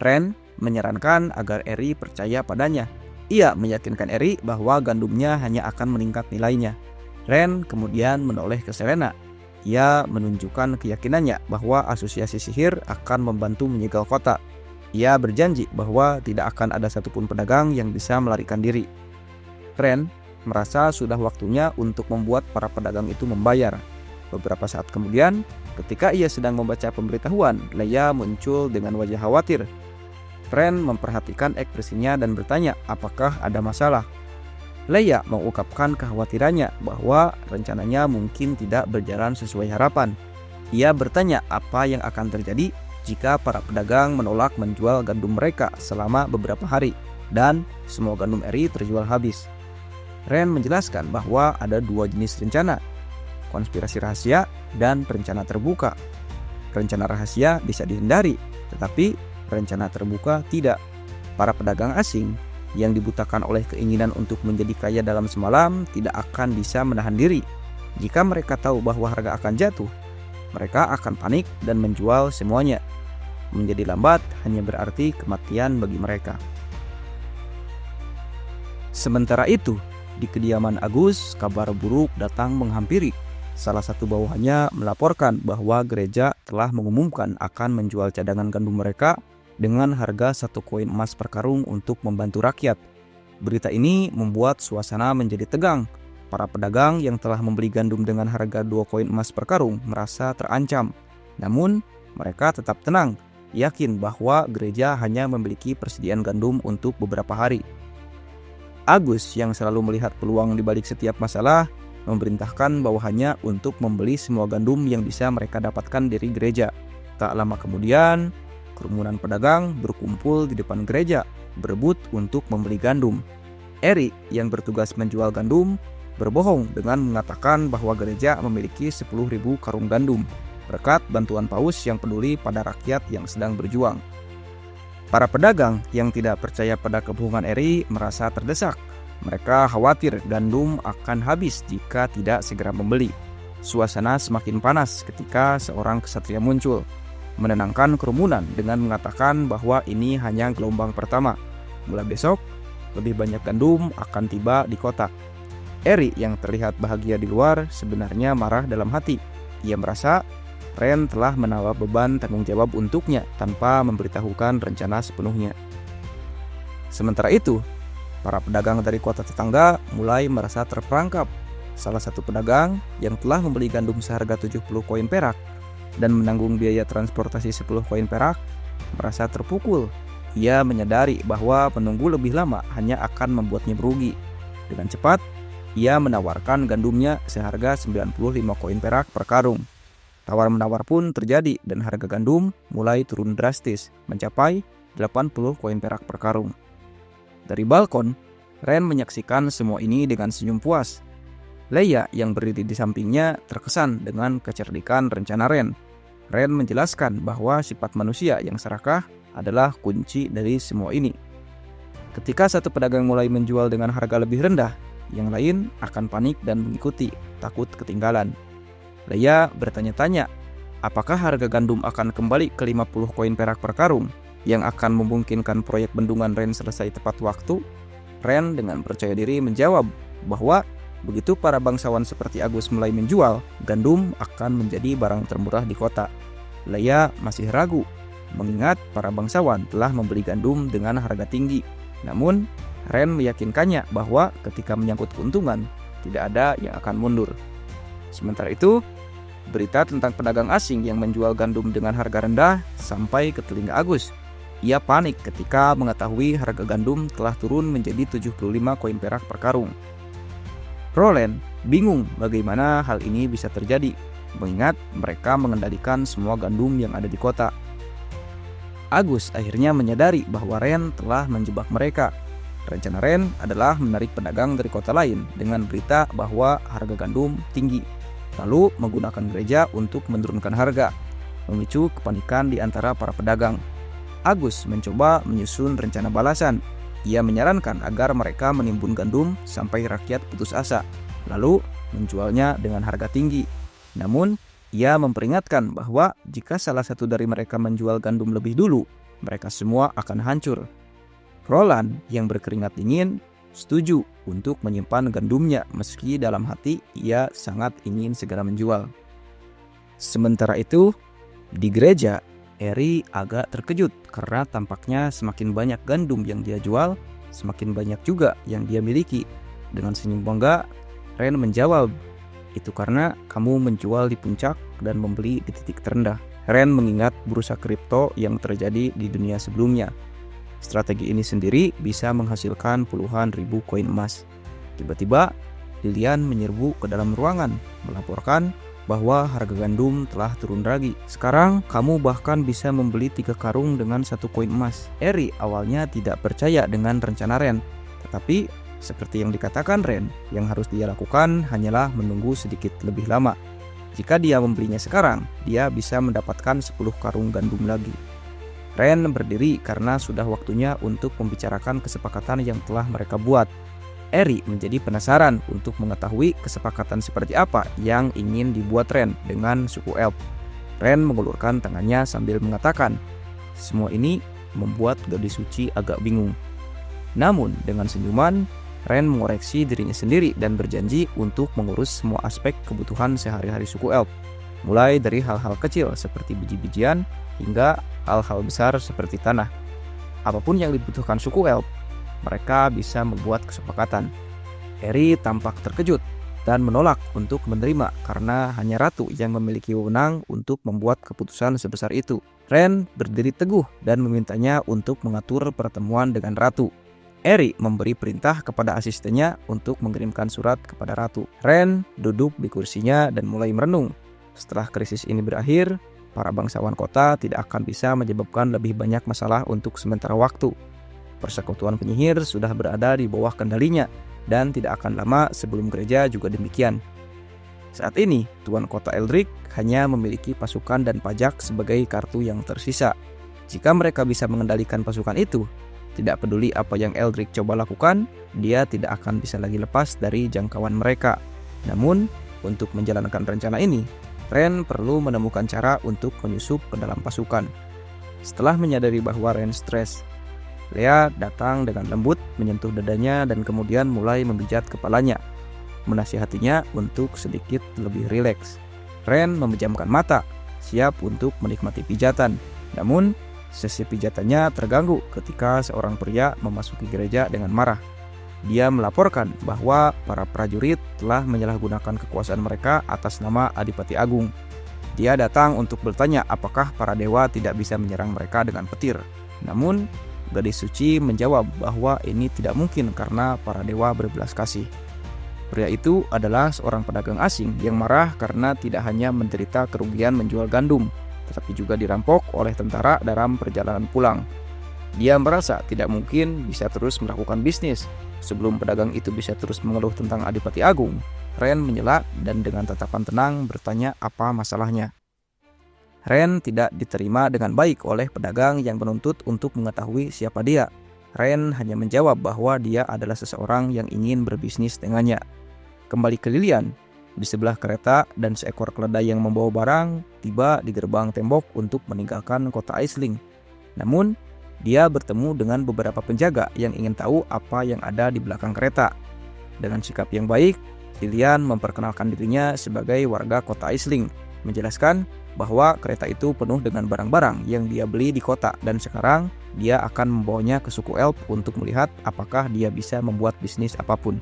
Ren menyarankan agar Eri percaya padanya. Ia meyakinkan Eri bahwa gandumnya hanya akan meningkat nilainya. Ren kemudian menoleh ke Selena. Ia menunjukkan keyakinannya bahwa asosiasi sihir akan membantu menyegel kota. Ia berjanji bahwa tidak akan ada satupun pedagang yang bisa melarikan diri. Ren merasa sudah waktunya untuk membuat para pedagang itu membayar. Beberapa saat kemudian, ketika ia sedang membaca pemberitahuan, Leia muncul dengan wajah khawatir. Ren memperhatikan ekspresinya dan bertanya apakah ada masalah. Leia mengungkapkan kekhawatirannya bahwa rencananya mungkin tidak berjalan sesuai harapan. Ia bertanya apa yang akan terjadi jika para pedagang menolak menjual gandum mereka selama beberapa hari dan semua gandum Eri terjual habis. Ren menjelaskan bahwa ada 2 jenis rencana, konspirasi rahasia dan rencana terbuka. Rencana rahasia bisa dihindari, tetapi rencana terbuka tidak. Para pedagang asing yang dibutakan oleh keinginan untuk menjadi kaya dalam semalam tidak akan bisa menahan diri. Jika mereka tahu bahwa harga akan jatuh, mereka akan panik dan menjual semuanya. Menjadi lambat hanya berarti kematian bagi mereka. Sementara itu, di kediaman Agus, kabar buruk datang menghampiri. Salah satu bawahannya melaporkan bahwa gereja telah mengumumkan akan menjual cadangan gandum mereka dengan harga 1 koin emas per karung untuk membantu rakyat. Berita ini membuat suasana menjadi tegang. Para pedagang yang telah membeli gandum dengan harga 2 koin emas per karung merasa terancam. Namun, mereka tetap tenang, yakin bahwa gereja hanya memiliki persediaan gandum untuk beberapa hari. Agus yang selalu melihat peluang di balik setiap masalah, memerintahkan bawahannya untuk membeli semua gandum yang bisa mereka dapatkan dari gereja. Tak lama kemudian, kerumunan pedagang berkumpul di depan gereja, berebut untuk membeli gandum. Eri yang bertugas menjual gandum, berbohong dengan mengatakan bahwa gereja memiliki 10.000 karung gandum, berkat bantuan Paus yang peduli pada rakyat yang sedang berjuang. Para pedagang yang tidak percaya pada kebohongan Eri merasa terdesak. Mereka khawatir gandum akan habis jika tidak segera membeli. Suasana semakin panas ketika seorang ksatria muncul, menenangkan kerumunan dengan mengatakan bahwa ini hanya gelombang pertama. Mulai besok, lebih banyak gandum akan tiba di kota. Eri yang terlihat bahagia di luar sebenarnya marah dalam hati. Ia merasa Ren telah menawar beban tanggung jawab untuknya tanpa memberitahukan rencana sepenuhnya. Sementara itu, para pedagang dari kota tetangga mulai merasa terperangkap. Salah satu pedagang yang telah membeli gandum seharga 70 koin perak dan menanggung biaya transportasi 10 koin perak merasa terpukul. Ia menyadari bahwa menunggu lebih lama hanya akan membuatnya merugi. Dengan cepat, ia menawarkan gandumnya seharga 95 koin perak per karung. Tawar-menawar pun terjadi dan harga gandum mulai turun drastis, mencapai 80 koin perak per karung. Dari balkon, Ren menyaksikan semua ini dengan senyum puas. Leia yang berdiri di sampingnya terkesan dengan kecerdikan rencana Ren. Ren menjelaskan bahwa sifat manusia yang serakah adalah kunci dari semua ini. Ketika satu pedagang mulai menjual dengan harga lebih rendah, yang lain akan panik dan mengikuti, takut ketinggalan. Leia bertanya-tanya, apakah harga gandum akan kembali ke 50 koin perak per karung yang akan memungkinkan proyek bendungan Ren selesai tepat waktu? Ren dengan percaya diri menjawab bahwa begitu para bangsawan seperti Agus mulai menjual, gandum akan menjadi barang termurah di kota. Leia masih ragu, mengingat para bangsawan telah membeli gandum dengan harga tinggi. Namun, Ren meyakinkannya bahwa ketika menyangkut keuntungan, tidak ada yang akan mundur. Sementara itu, berita tentang pedagang asing yang menjual gandum dengan harga rendah sampai ke telinga Agus. Ia panik ketika mengetahui harga gandum telah turun menjadi 75 koin perak per karung. Roland bingung bagaimana hal ini bisa terjadi, mengingat mereka mengendalikan semua gandum yang ada di kota. Agus akhirnya menyadari bahwa Ren telah menjebak mereka. Rencana Ren adalah menarik pedagang dari kota lain dengan berita bahwa harga gandum tinggi, lalu menggunakan gereja untuk menurunkan harga, memicu kepanikan di antara para pedagang. Agus mencoba menyusun rencana balasan. Ia menyarankan agar mereka menimbun gandum sampai rakyat putus asa, lalu menjualnya dengan harga tinggi. Namun, ia memperingatkan bahwa jika salah satu dari mereka menjual gandum lebih dulu, mereka semua akan hancur. Roland yang berkeringat dingin setuju untuk menyimpan gandumnya meski dalam hati ia sangat ingin segera menjual. Sementara itu, di gereja, Eri agak terkejut karena tampaknya semakin banyak gandum yang dia jual, semakin banyak juga yang dia miliki. Dengan senyum bangga, Ren menjawab, "Itu karena kamu menjual di puncak dan membeli di titik terendah." Ren mengingat bursa kripto yang terjadi di dunia sebelumnya. Strategi ini sendiri bisa menghasilkan puluhan ribu koin emas. Tiba-tiba, Lilian menyerbu ke dalam ruangan, melaporkan bahwa harga gandum telah turun lagi. Sekarang kamu bahkan bisa membeli 3 karung dengan 1 koin emas. Eri awalnya tidak percaya dengan rencana Ren, tetapi seperti yang dikatakan Ren, yang harus dia lakukan hanyalah menunggu sedikit lebih lama. Jika dia membelinya sekarang, dia bisa mendapatkan 10 karung gandum lagi. Ren berdiri karena sudah waktunya untuk membicarakan kesepakatan yang telah mereka buat. Eri menjadi penasaran untuk mengetahui kesepakatan seperti apa yang ingin dibuat Ren dengan suku Elf. Ren mengulurkan tangannya sambil mengatakan, semua ini membuat gadis suci agak bingung. Namun dengan senyuman, Ren mengoreksi dirinya sendiri dan berjanji untuk mengurus semua aspek kebutuhan sehari-hari suku Elf, mulai dari hal-hal kecil seperti biji-bijian hingga hal-hal besar seperti tanah. Apapun yang dibutuhkan suku Elf, mereka bisa membuat kesepakatan. Eri tampak terkejut dan menolak untuk menerima karena hanya ratu yang memiliki wewenang untuk membuat keputusan sebesar itu. Ren berdiri teguh dan memintanya untuk mengatur pertemuan dengan ratu. Eri memberi perintah kepada asistennya untuk mengirimkan surat kepada ratu. Ren duduk di kursinya dan mulai merenung. Setelah krisis ini berakhir, para bangsawan kota tidak akan bisa menyebabkan lebih banyak masalah untuk sementara waktu. Persekutuan penyihir sudah berada di bawah kendalinya dan tidak akan lama sebelum gereja juga demikian. Saat ini, Tuan Kota Eldrick hanya memiliki pasukan dan pajak sebagai kartu yang tersisa. Jika mereka bisa mengendalikan pasukan itu, tidak peduli apa yang Eldrick coba lakukan, dia tidak akan bisa lagi lepas dari jangkauan mereka. Namun, untuk menjalankan rencana ini, Ren perlu menemukan cara untuk menyusup ke dalam pasukan. Setelah menyadari bahwa Ren stres, Leia datang dengan lembut, menyentuh dadanya dan kemudian mulai memijat kepalanya, menasihatinya untuk sedikit lebih rileks. Ren memejamkan mata, siap untuk menikmati pijatan. Namun, sesi pijatannya terganggu ketika seorang pria memasuki gereja dengan marah. Dia melaporkan bahwa para prajurit telah menyalahgunakan kekuasaan mereka atas nama Adipati Agung. Dia datang untuk bertanya apakah para dewa tidak bisa menyerang mereka dengan petir. Namun, gadis suci menjawab bahwa ini tidak mungkin karena para dewa berbelas kasih. Pria itu adalah seorang pedagang asing yang marah karena tidak hanya menderita kerugian menjual gandum, tetapi juga dirampok oleh tentara dalam perjalanan pulang. Dia merasa tidak mungkin bisa terus melakukan bisnis. Sebelum pedagang itu bisa terus mengeluh tentang Adipati Agung, Ren menyela dan dengan tatapan tenang bertanya apa masalahnya. Ren tidak diterima dengan baik oleh pedagang yang menuntut untuk mengetahui siapa dia. Ren hanya menjawab bahwa dia adalah seseorang yang ingin berbisnis dengannya. Kembali ke Lilian, di sebelah kereta dan seekor keledai yang membawa barang tiba di gerbang tembok untuk meninggalkan kota Aisling. Namun, dia bertemu dengan beberapa penjaga yang ingin tahu apa yang ada di belakang kereta. Dengan sikap yang baik, Lilian memperkenalkan dirinya sebagai warga kota Aisling, menjelaskan bahwa kereta itu penuh dengan barang-barang yang dia beli di kota dan sekarang dia akan membawanya ke suku Elf untuk melihat apakah dia bisa membuat bisnis apapun.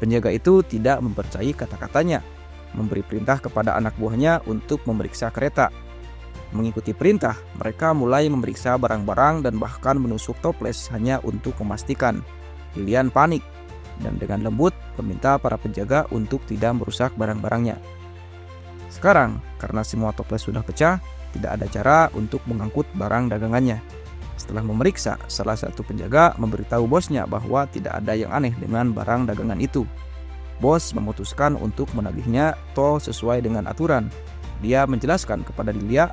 Penjaga itu tidak mempercayai kata-katanya, memberi perintah kepada anak buahnya untuk memeriksa kereta. Mengikuti perintah, mereka mulai memeriksa barang-barang dan bahkan menusuk toples hanya untuk memastikan. Lilian panik dan dengan lembut meminta para penjaga untuk tidak merusak barang-barangnya. Sekarang, karena semua toples sudah pecah, tidak ada cara untuk mengangkut barang dagangannya. Setelah memeriksa, salah satu penjaga memberitahu bosnya bahwa tidak ada yang aneh dengan barang dagangan itu. Bos memutuskan untuk menagihnya tol sesuai dengan aturan. Dia menjelaskan kepada Lilia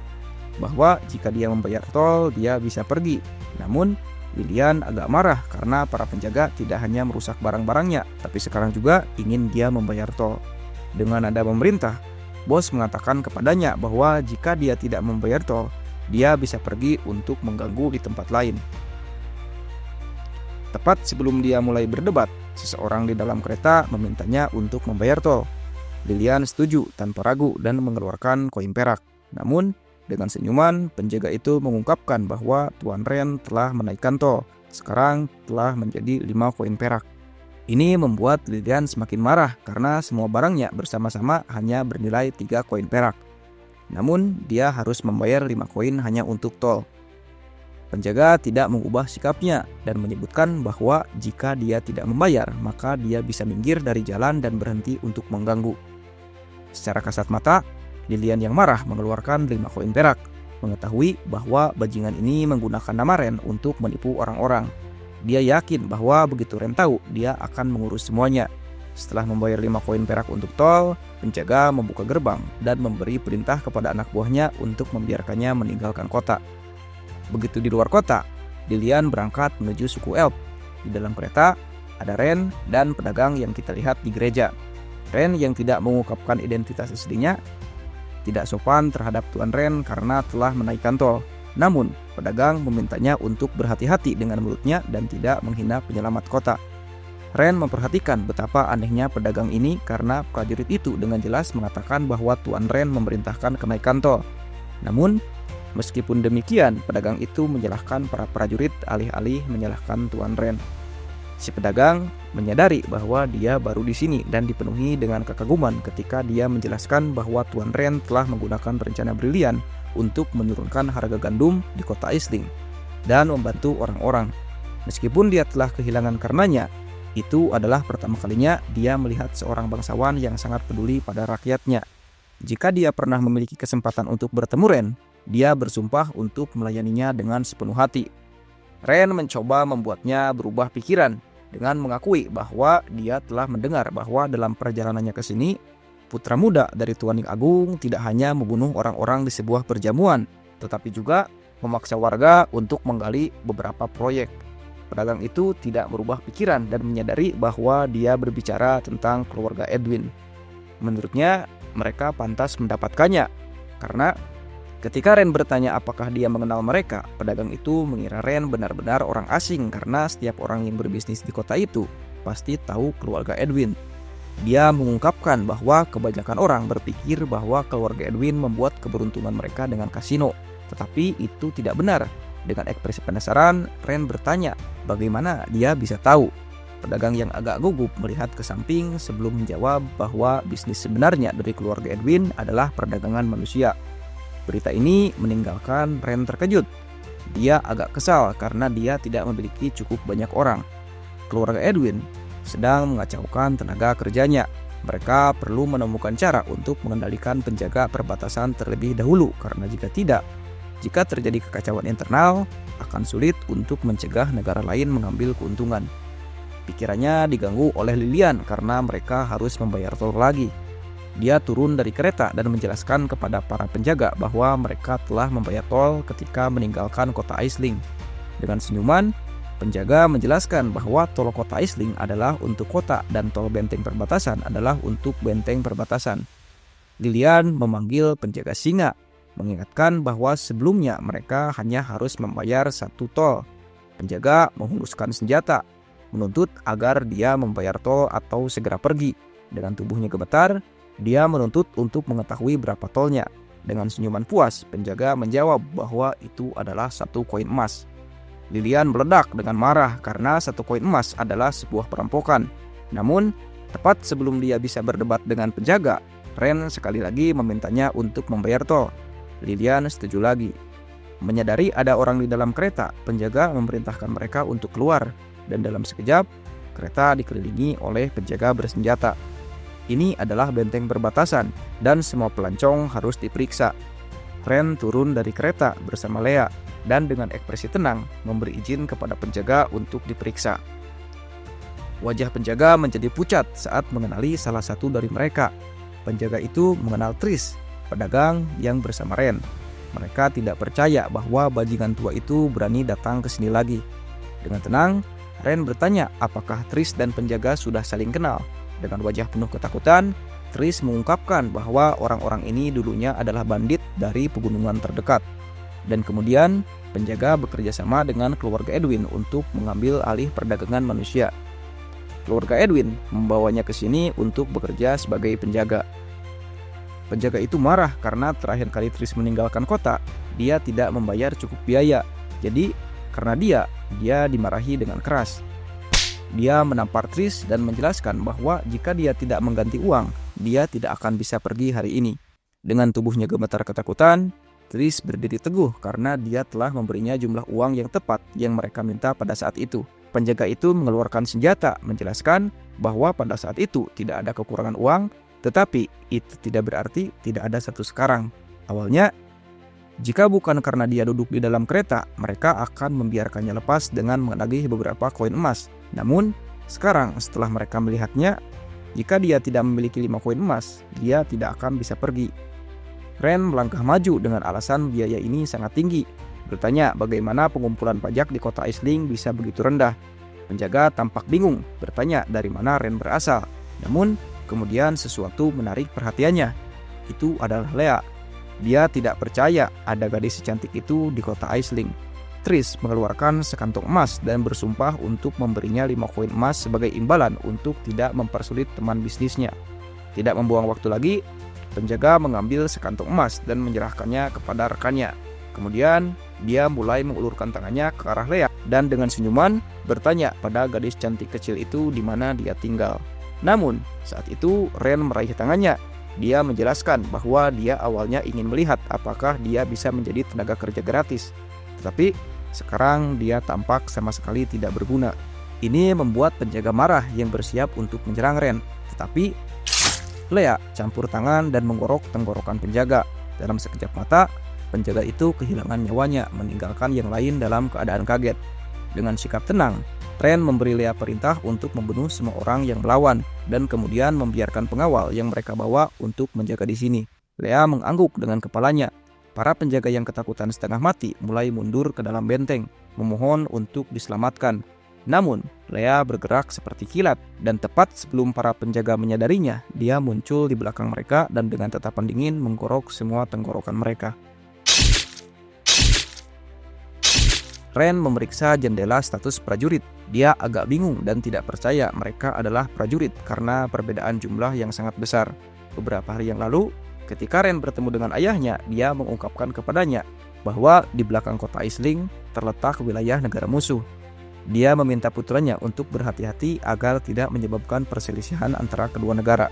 bahwa jika dia membayar tol, dia bisa pergi. Namun, Lilian agak marah karena para penjaga tidak hanya merusak barang-barangnya, tapi sekarang juga ingin dia membayar tol. Dengan nada memerintah, bos mengatakan kepadanya bahwa jika dia tidak membayar tol, dia bisa pergi untuk mengganggu di tempat lain. Tepat sebelum dia mulai berdebat, seseorang di dalam kereta memintanya untuk membayar tol. Lilian setuju tanpa ragu dan mengeluarkan koin perak. Namun, dengan senyuman, penjaga itu mengungkapkan bahwa Tuan Ren telah menaikkan tol. Sekarang telah menjadi 5 koin perak. Ini membuat Lilian semakin marah karena semua barangnya bersama-sama hanya bernilai 3 koin perak. Namun, dia harus membayar 5 koin hanya untuk tol. Penjaga tidak mengubah sikapnya dan menyebutkan bahwa jika dia tidak membayar, maka dia bisa minggir dari jalan dan berhenti untuk mengganggu. Secara kasat mata, Lilian yang marah mengeluarkan 5 koin perak, mengetahui bahwa bajingan ini menggunakan nama Ren untuk menipu orang-orang. Dia yakin bahwa begitu Ren tahu, dia akan mengurus semuanya. Setelah membayar 5 koin perak untuk tol, penjaga membuka gerbang dan memberi perintah kepada anak buahnya untuk membiarkannya meninggalkan kota. Begitu di luar kota, Lilian berangkat menuju suku Elf. Di dalam kereta, ada Ren dan pedagang yang kita lihat di gereja. Ren yang tidak mengungkapkan identitas aslinya, tidak sopan terhadap Tuan Ren karena telah menaikkan tol. Namun, pedagang memintanya untuk berhati-hati dengan mulutnya dan tidak menghina penyelamat kota. Ren memperhatikan betapa anehnya pedagang ini karena prajurit itu dengan jelas mengatakan bahwa Tuan Ren memerintahkan kenaikan tol. Namun, meskipun demikian, pedagang itu menyalahkan para prajurit alih-alih menyalahkan Tuan Ren. Si pedagang menyadari bahwa dia baru di sini dan dipenuhi dengan kekaguman ketika dia menjelaskan bahwa Tuan Ren telah menggunakan rencana brilian untuk menurunkan harga gandum di kota Aisling dan membantu orang-orang. Meskipun dia telah kehilangan karenanya, itu adalah pertama kalinya dia melihat seorang bangsawan yang sangat peduli pada rakyatnya. Jika dia pernah memiliki kesempatan untuk bertemu Ren, dia bersumpah untuk melayaninya dengan sepenuh hati. Ren mencoba membuatnya berubah pikiran dengan mengakui bahwa dia telah mendengar bahwa dalam perjalanannya ke sini, putra muda dari Tuan Ning Agung tidak hanya membunuh orang-orang di sebuah perjamuan, tetapi juga memaksa warga untuk menggali beberapa proyek. Pedagang itu tidak berubah pikiran dan menyadari bahwa dia berbicara tentang keluarga Edwin. Menurutnya, mereka pantas mendapatkannya, karena ketika Ren bertanya apakah dia mengenal mereka, pedagang itu mengira Ren benar-benar orang asing karena setiap orang yang berbisnis di kota itu pasti tahu keluarga Edwin. Dia mengungkapkan bahwa kebanyakan orang berpikir bahwa keluarga Edwin membuat keberuntungan mereka dengan kasino, tetapi itu tidak benar. Dengan ekspresi penasaran, Ren bertanya bagaimana dia bisa tahu. Pedagang yang agak gugup melihat ke samping sebelum menjawab bahwa bisnis sebenarnya dari keluarga Edwin adalah perdagangan manusia. Berita ini meninggalkan Ren terkejut. Dia agak kesal karena dia tidak memiliki cukup banyak orang. Keluarga Edwin sedang mengacaukan tenaga kerjanya. Mereka perlu menemukan cara untuk mengendalikan penjaga perbatasan terlebih dahulu, karena jika terjadi kekacauan internal, akan sulit untuk mencegah negara lain mengambil keuntungan. Pikirannya diganggu oleh Lilian karena mereka harus membayar tol lagi. Dia turun dari kereta dan menjelaskan kepada para penjaga bahwa mereka telah membayar tol ketika meninggalkan kota Aisling. Dengan senyuman, Penjaga menjelaskan bahwa tol kota Aisling adalah untuk kota dan tol benteng perbatasan adalah untuk benteng perbatasan. Lilian memanggil penjaga singa, mengingatkan bahwa sebelumnya mereka hanya harus membayar satu tol. Penjaga menghunuskan senjata, menuntut agar dia membayar tol atau segera pergi. Dengan tubuhnya gemetar, dia menuntut untuk mengetahui berapa tolnya. Dengan senyuman puas, penjaga menjawab bahwa itu adalah 1 koin emas. Lilian meledak dengan marah karena 1 koin emas adalah sebuah perampokan. Namun, tepat sebelum dia bisa berdebat dengan penjaga, Ren sekali lagi memintanya untuk membayar tol. Lilian setuju lagi. Menyadari ada orang di dalam kereta, penjaga memerintahkan mereka untuk keluar, dan dalam sekejap, kereta dikelilingi oleh penjaga bersenjata. Ini adalah benteng perbatasan, dan semua pelancong harus diperiksa. Ren turun dari kereta bersama Lea, dan dengan ekspresi tenang memberi izin kepada penjaga untuk diperiksa. Wajah penjaga menjadi pucat saat mengenali salah satu dari mereka. Penjaga itu mengenal Tris, pedagang yang bersama Ren. Mereka tidak percaya bahwa bajingan tua itu berani datang ke sini lagi. Dengan tenang, Ren bertanya apakah Tris dan penjaga sudah saling kenal. Dengan wajah penuh ketakutan, Tris mengungkapkan bahwa orang-orang ini dulunya adalah bandit dari pegunungan terdekat. Dan kemudian penjaga bekerja sama dengan keluarga Edwin untuk mengambil alih perdagangan manusia. Keluarga Edwin membawanya ke sini untuk bekerja sebagai penjaga. Penjaga itu marah karena terakhir kali Tris meninggalkan kota, dia tidak membayar cukup biaya. Jadi karena dia dimarahi dengan keras. Dia menampar Tris dan menjelaskan bahwa jika dia tidak mengganti uang, dia tidak akan bisa pergi hari ini. Dengan tubuhnya gemetar ketakutan, Tris berdiri teguh karena dia telah memberinya jumlah uang yang tepat yang mereka minta pada saat itu. Penjaga itu mengeluarkan senjata, menjelaskan bahwa pada saat itu tidak ada kekurangan uang, tetapi itu tidak berarti tidak ada satu sekarang. Awalnya, jika bukan karena dia duduk di dalam kereta, mereka akan membiarkannya lepas dengan menagih beberapa koin emas. Namun, sekarang setelah mereka melihatnya, jika dia tidak memiliki 5 koin emas, dia tidak akan bisa pergi. Ren melangkah maju dengan alasan biaya ini sangat tinggi. Bertanya bagaimana pengumpulan pajak di kota Aisling bisa begitu rendah. Penjaga tampak bingung, bertanya dari mana Ren berasal. Namun, kemudian sesuatu menarik perhatiannya. Itu adalah Lea. Dia tidak percaya ada gadis secantik itu di kota Aisling. Tris mengeluarkan sekantong emas dan bersumpah untuk memberinya 5 koin emas sebagai imbalan untuk tidak mempersulit teman bisnisnya. Tidak membuang waktu lagi, penjaga mengambil sekantong emas dan menyerahkannya kepada rekannya. Kemudian, dia mulai mengulurkan tangannya ke arah Lea dan dengan senyuman bertanya pada gadis cantik kecil itu di mana dia tinggal. Namun, saat itu Ren meraih tangannya. Dia menjelaskan bahwa dia awalnya ingin melihat apakah dia bisa menjadi tenaga kerja gratis. Tetapi, sekarang dia tampak sama sekali tidak berguna. Ini membuat penjaga marah yang bersiap untuk menyerang Ren. Tetapi, Lea campur tangan dan menggorok tenggorokan penjaga. Dalam sekejap mata, penjaga itu kehilangan nyawanya, meninggalkan yang lain dalam keadaan kaget. Dengan sikap tenang, Ren memberi Lea perintah untuk membunuh semua orang yang melawan dan kemudian membiarkan pengawal yang mereka bawa untuk menjaga di sini. Lea mengangguk dengan kepalanya. Para penjaga yang ketakutan setengah mati mulai mundur ke dalam benteng, memohon untuk diselamatkan. Namun, Lea bergerak seperti kilat dan tepat sebelum para penjaga menyadarinya, dia muncul di belakang mereka dan dengan tatapan dingin menggorok semua tenggorokan mereka. Ren memeriksa jendela status prajurit. Dia agak bingung dan tidak percaya mereka adalah prajurit karena perbedaan jumlah yang sangat besar. Beberapa hari yang lalu, ketika Ren bertemu dengan ayahnya, dia mengungkapkan kepadanya bahwa di belakang kota Aisling terletak wilayah negara musuh. Dia meminta putranya untuk berhati-hati agar tidak menyebabkan perselisihan antara kedua negara.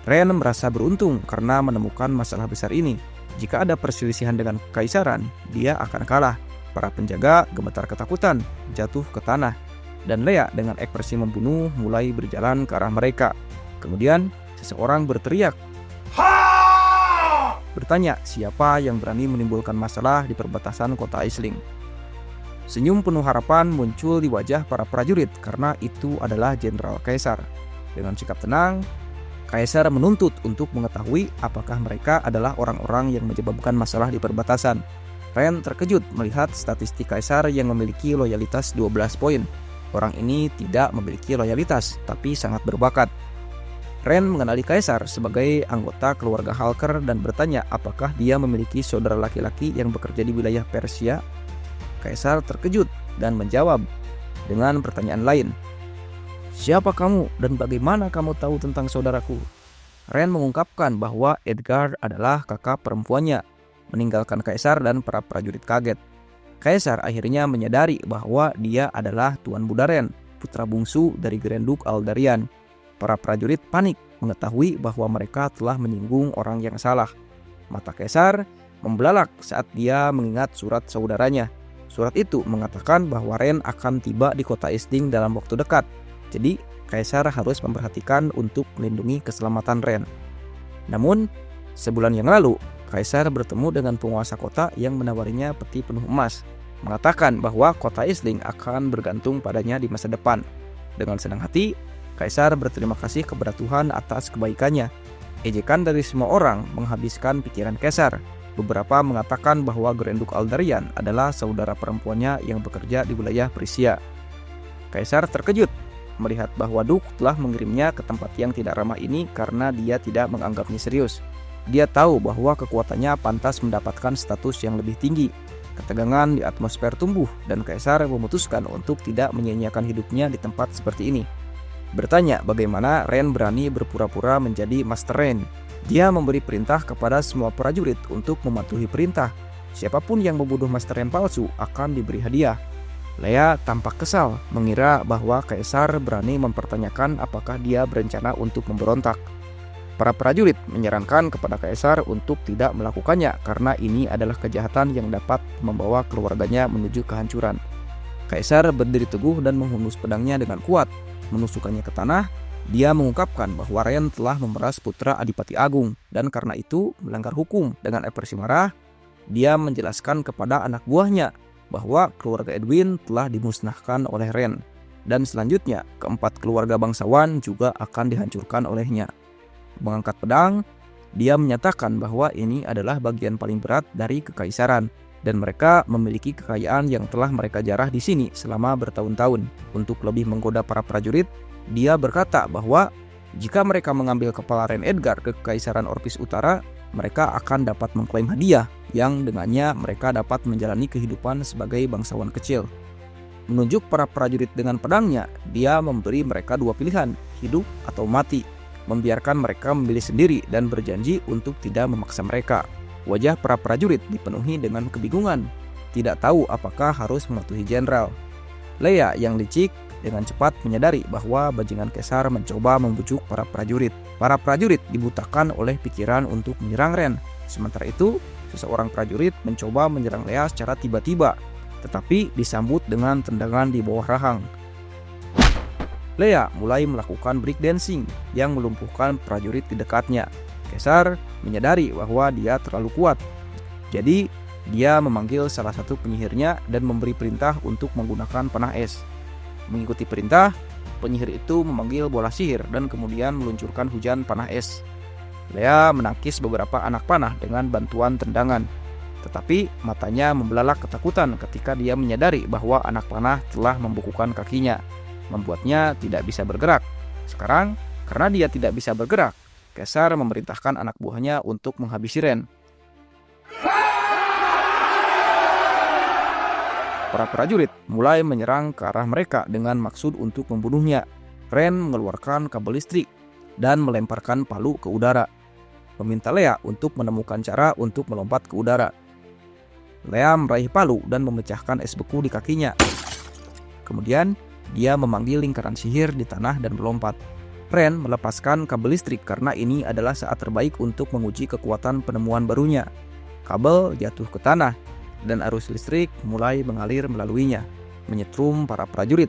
Ren merasa beruntung karena menemukan masalah besar ini. Jika ada perselisihan dengan kekaisaran, dia akan kalah. Para penjaga gemetar ketakutan, jatuh ke tanah. Dan Lea dengan ekspresi membunuh mulai berjalan ke arah mereka. Kemudian seseorang berteriak, bertanya siapa yang berani menimbulkan masalah di perbatasan kota Aisling. Senyum penuh harapan muncul di wajah para prajurit karena itu adalah Jenderal Kaisar. Dengan sikap tenang, Kaisar menuntut untuk mengetahui apakah mereka adalah orang-orang yang menyebabkan masalah di perbatasan. Ren terkejut melihat statistik kaisar yang memiliki loyalitas 12 poin. Orang ini tidak memiliki loyalitas, tapi sangat berbakat. Ren mengenali kaisar sebagai anggota keluarga Halker dan bertanya apakah dia memiliki saudara laki-laki yang bekerja di wilayah Persia. Kaisar terkejut dan menjawab dengan pertanyaan lain. "Siapa kamu dan bagaimana kamu tahu tentang saudaraku?" Ren mengungkapkan bahwa Edgar adalah kakak perempuannya, meninggalkan kaisar dan para prajurit kaget. Kaisar akhirnya menyadari bahwa dia adalah Tuan Buddha Ren, putra bungsu dari Grand Duke Aldarian. Para prajurit panik mengetahui bahwa mereka telah menyinggung orang yang salah. Mata kaisar membelalak saat dia mengingat surat saudaranya. Surat itu mengatakan bahwa Ren akan tiba di kota Isding dalam waktu dekat. Jadi, kaisar harus memperhatikan untuk melindungi keselamatan Ren. Namun, sebulan yang lalu, kaisar bertemu dengan penguasa kota yang menawarinya peti penuh emas, mengatakan bahwa kota Isling akan bergantung padanya di masa depan. Dengan senang hati, kaisar berterima kasih kepada Tuhan atas kebaikannya. Ejekan dari semua orang menghabiskan pikiran kaisar. Beberapa mengatakan bahwa Grand Duke Aldarian adalah saudara perempuannya yang bekerja di wilayah Prisia. Kaisar terkejut melihat bahwa Duke telah mengirimnya ke tempat yang tidak ramah ini karena dia tidak menganggapnya serius. Dia tahu bahwa kekuatannya pantas mendapatkan status yang lebih tinggi. Ketegangan di atmosfer tumbuh dan kaisar memutuskan untuk tidak menyia-nyiakan hidupnya di tempat seperti ini. Bertanya bagaimana Ren berani berpura-pura menjadi Master Ren. Dia memberi perintah kepada semua prajurit untuk mematuhi perintah. Siapapun yang membunuh Master Ren palsu akan diberi hadiah. Leia tampak kesal mengira bahwa kaisar berani mempertanyakan apakah dia berencana untuk memberontak. Para prajurit menyarankan kepada kaisar untuk tidak melakukannya karena ini adalah kejahatan yang dapat membawa keluarganya menuju kehancuran. Kaisar berdiri teguh dan menghunus pedangnya dengan kuat. Menusukkannya ke tanah, dia mengungkapkan bahwa Ren telah memeras putra Adipati Agung dan karena itu melanggar hukum. Dengan ekspresi marah, dia menjelaskan kepada anak buahnya bahwa keluarga Edwin telah dimusnahkan oleh Ren dan selanjutnya keempat keluarga bangsawan juga akan dihancurkan olehnya. Mengangkat pedang, dia menyatakan bahwa ini adalah bagian paling berat dari kekaisaran dan mereka memiliki kekayaan yang telah mereka jarah di sini selama bertahun-tahun. Untuk lebih menggoda para prajurit, dia berkata bahwa jika mereka mengambil kepala Ren Edgar ke Kekaisaran Orpis Utara, mereka akan dapat mengklaim hadiah yang dengannya mereka dapat menjalani kehidupan sebagai bangsawan kecil. Menunjuk para prajurit dengan pedangnya, dia memberi mereka dua pilihan, hidup atau mati, membiarkan mereka memilih sendiri dan berjanji untuk tidak memaksa mereka. Wajah para prajurit dipenuhi dengan kebingungan, tidak tahu apakah harus mematuhi jenderal. Leia yang licik dengan cepat menyadari bahwa bajingan kaisar mencoba membujuk para prajurit. Para prajurit dibutakan oleh pikiran untuk menyerang Ren. Sementara itu, seseorang prajurit mencoba menyerang Leia secara tiba-tiba, tetapi disambut dengan tendangan di bawah rahang. Leia mulai melakukan breakdancing yang melumpuhkan prajurit di dekatnya. Kaisar menyadari bahwa dia terlalu kuat. Jadi, dia memanggil salah satu penyihirnya dan memberi perintah untuk menggunakan panah es. Mengikuti perintah, penyihir itu memanggil bola sihir dan kemudian meluncurkan hujan panah es. Leia menangkis beberapa anak panah dengan bantuan tendangan. Tetapi matanya membelalak ketakutan ketika dia menyadari bahwa anak panah telah membukukan kakinya, membuatnya tidak bisa bergerak. Sekarang, karena dia tidak bisa bergerak, Kaisar memerintahkan anak buahnya untuk menghabisi Ren. Para prajurit mulai menyerang ke arah mereka dengan maksud untuk membunuhnya. Ren mengeluarkan kabel listrik dan melemparkan palu ke udara, meminta Leia untuk menemukan cara untuk melompat ke udara. Leia meraih palu dan memecahkan es beku di kakinya. Kemudian, dia memanggil lingkaran sihir di tanah dan melompat. Ren melepaskan kabel listrik karena ini adalah saat terbaik untuk menguji kekuatan penemuan barunya. Kabel jatuh ke tanah dan arus listrik mulai mengalir melaluinya, menyetrum para prajurit.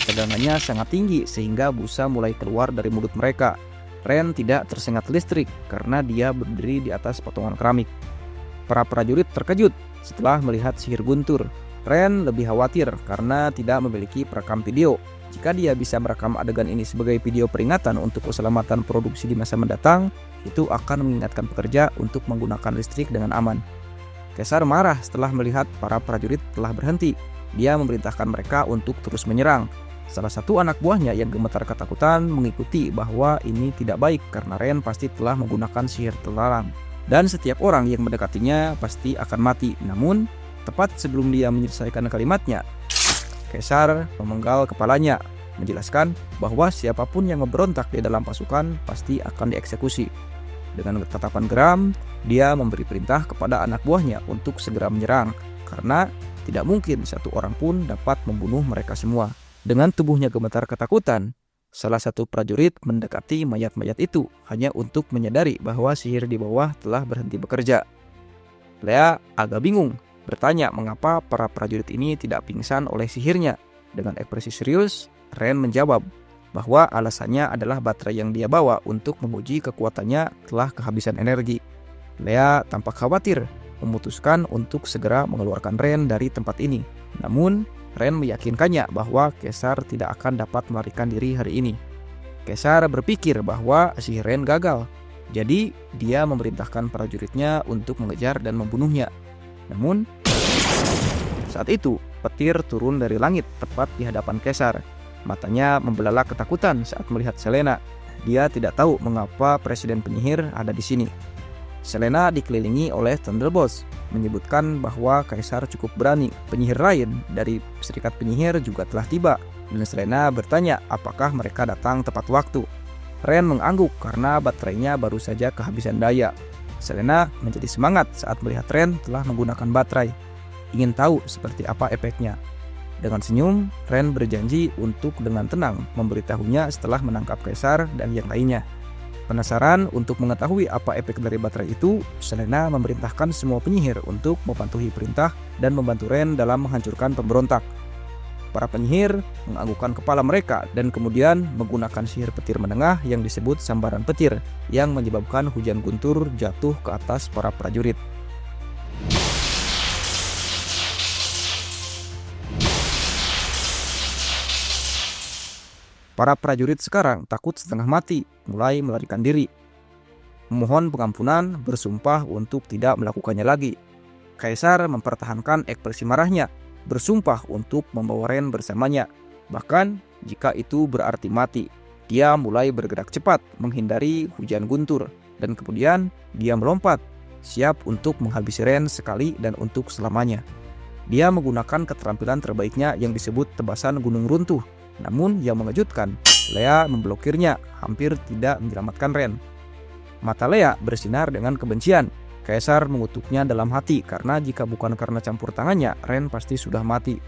Tegangannya sangat tinggi sehingga busa mulai keluar dari mulut mereka. Ren tidak tersengat listrik karena dia berdiri di atas potongan keramik. Para prajurit terkejut setelah melihat sihir guntur. Ren lebih khawatir karena tidak memiliki perekam video. Jika dia bisa merekam adegan ini sebagai video peringatan untuk keselamatan produksi di masa mendatang, itu akan mengingatkan pekerja untuk menggunakan listrik dengan aman. Kaisar marah setelah melihat para prajurit telah berhenti. Dia memerintahkan mereka untuk terus menyerang. Salah satu anak buahnya yang gemetar ketakutan mengikuti bahwa ini tidak baik karena Ren pasti telah menggunakan sihir terlarang. Dan setiap orang yang mendekatinya pasti akan mati. Namun, tepat sebelum dia menyelesaikan kalimatnya, Kaisar memenggal kepalanya, menjelaskan bahwa siapapun yang memberontak di dalam pasukan pasti akan dieksekusi. Dengan tatapan geram, dia memberi perintah kepada anak buahnya untuk segera menyerang, karena tidak mungkin satu orang pun dapat membunuh mereka semua. Dengan tubuhnya gemetar ketakutan, salah satu prajurit mendekati mayat-mayat itu hanya untuk menyadari bahwa sihir di bawah telah berhenti bekerja. Lea agak bingung, bertanya mengapa para prajurit ini tidak pingsan oleh sihirnya. Dengan ekspresi serius, Ren menjawab bahwa alasannya adalah baterai yang dia bawa untuk menguji kekuatannya telah kehabisan energi. Lea tampak khawatir, memutuskan untuk segera mengeluarkan Ren dari tempat ini. Namun, Ren meyakinkannya bahwa Kaisar tidak akan dapat melarikan diri hari ini. Kaisar berpikir bahwa sihir Ren gagal, jadi dia memerintahkan prajuritnya untuk mengejar dan membunuhnya. Namun, saat itu petir turun dari langit tepat di hadapan Kaisar. Matanya membelalak ketakutan saat melihat Selena. Dia tidak tahu mengapa Presiden Penyihir ada di sini. Selena dikelilingi oleh Thunderbolts, menyebutkan bahwa Kaisar cukup berani. Penyihir lain dari Serikat Penyihir juga telah tiba, dan Selena bertanya apakah mereka datang tepat waktu. Ren mengangguk karena baterainya baru saja kehabisan daya. Selena menjadi semangat saat melihat Ren telah menggunakan baterai. Ingin tahu seperti apa efeknya. Dengan senyum, Ren berjanji untuk dengan tenang memberitahunya setelah menangkap Kaisar dan yang lainnya. Penasaran untuk mengetahui apa efek dari baterai itu, Selena memerintahkan semua penyihir untuk mematuhi perintah dan membantu Ren dalam menghancurkan pemberontak. Para penyihir menganggukkan kepala mereka dan kemudian menggunakan sihir petir menengah yang disebut sambaran petir yang menyebabkan hujan guntur jatuh ke atas para prajurit. Para prajurit sekarang takut setengah mati, mulai melarikan diri. Memohon pengampunan, bersumpah untuk tidak melakukannya lagi. Kaisar mempertahankan ekspresi marahnya, bersumpah untuk membawa Ren bersamanya. Bahkan jika itu berarti mati, dia mulai bergerak cepat menghindari hujan guntur. Dan kemudian dia melompat, siap untuk menghabisi Ren sekali dan untuk selamanya. Dia menggunakan keterampilan terbaiknya yang disebut tebasan gunung runtuh. Namun yang mengejutkan, Lea memblokirnya, hampir tidak menyelamatkan Ren. Mata Lea bersinar dengan kebencian. Kaisar mengutuknya dalam hati karena jika bukan karena campur tangannya, Ren pasti sudah mati.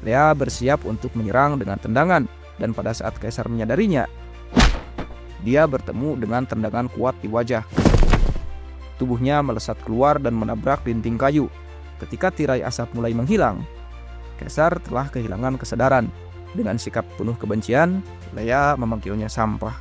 Lea bersiap untuk menyerang dengan tendangan, dan pada saat Kaisar menyadarinya, dia bertemu dengan tendangan kuat di wajah. Tubuhnya melesat keluar dan menabrak dinding kayu. Ketika tirai asap mulai menghilang, Kaisar telah kehilangan kesadaran. Dengan sikap penuh kebencian, Lea memanggilnya sampah.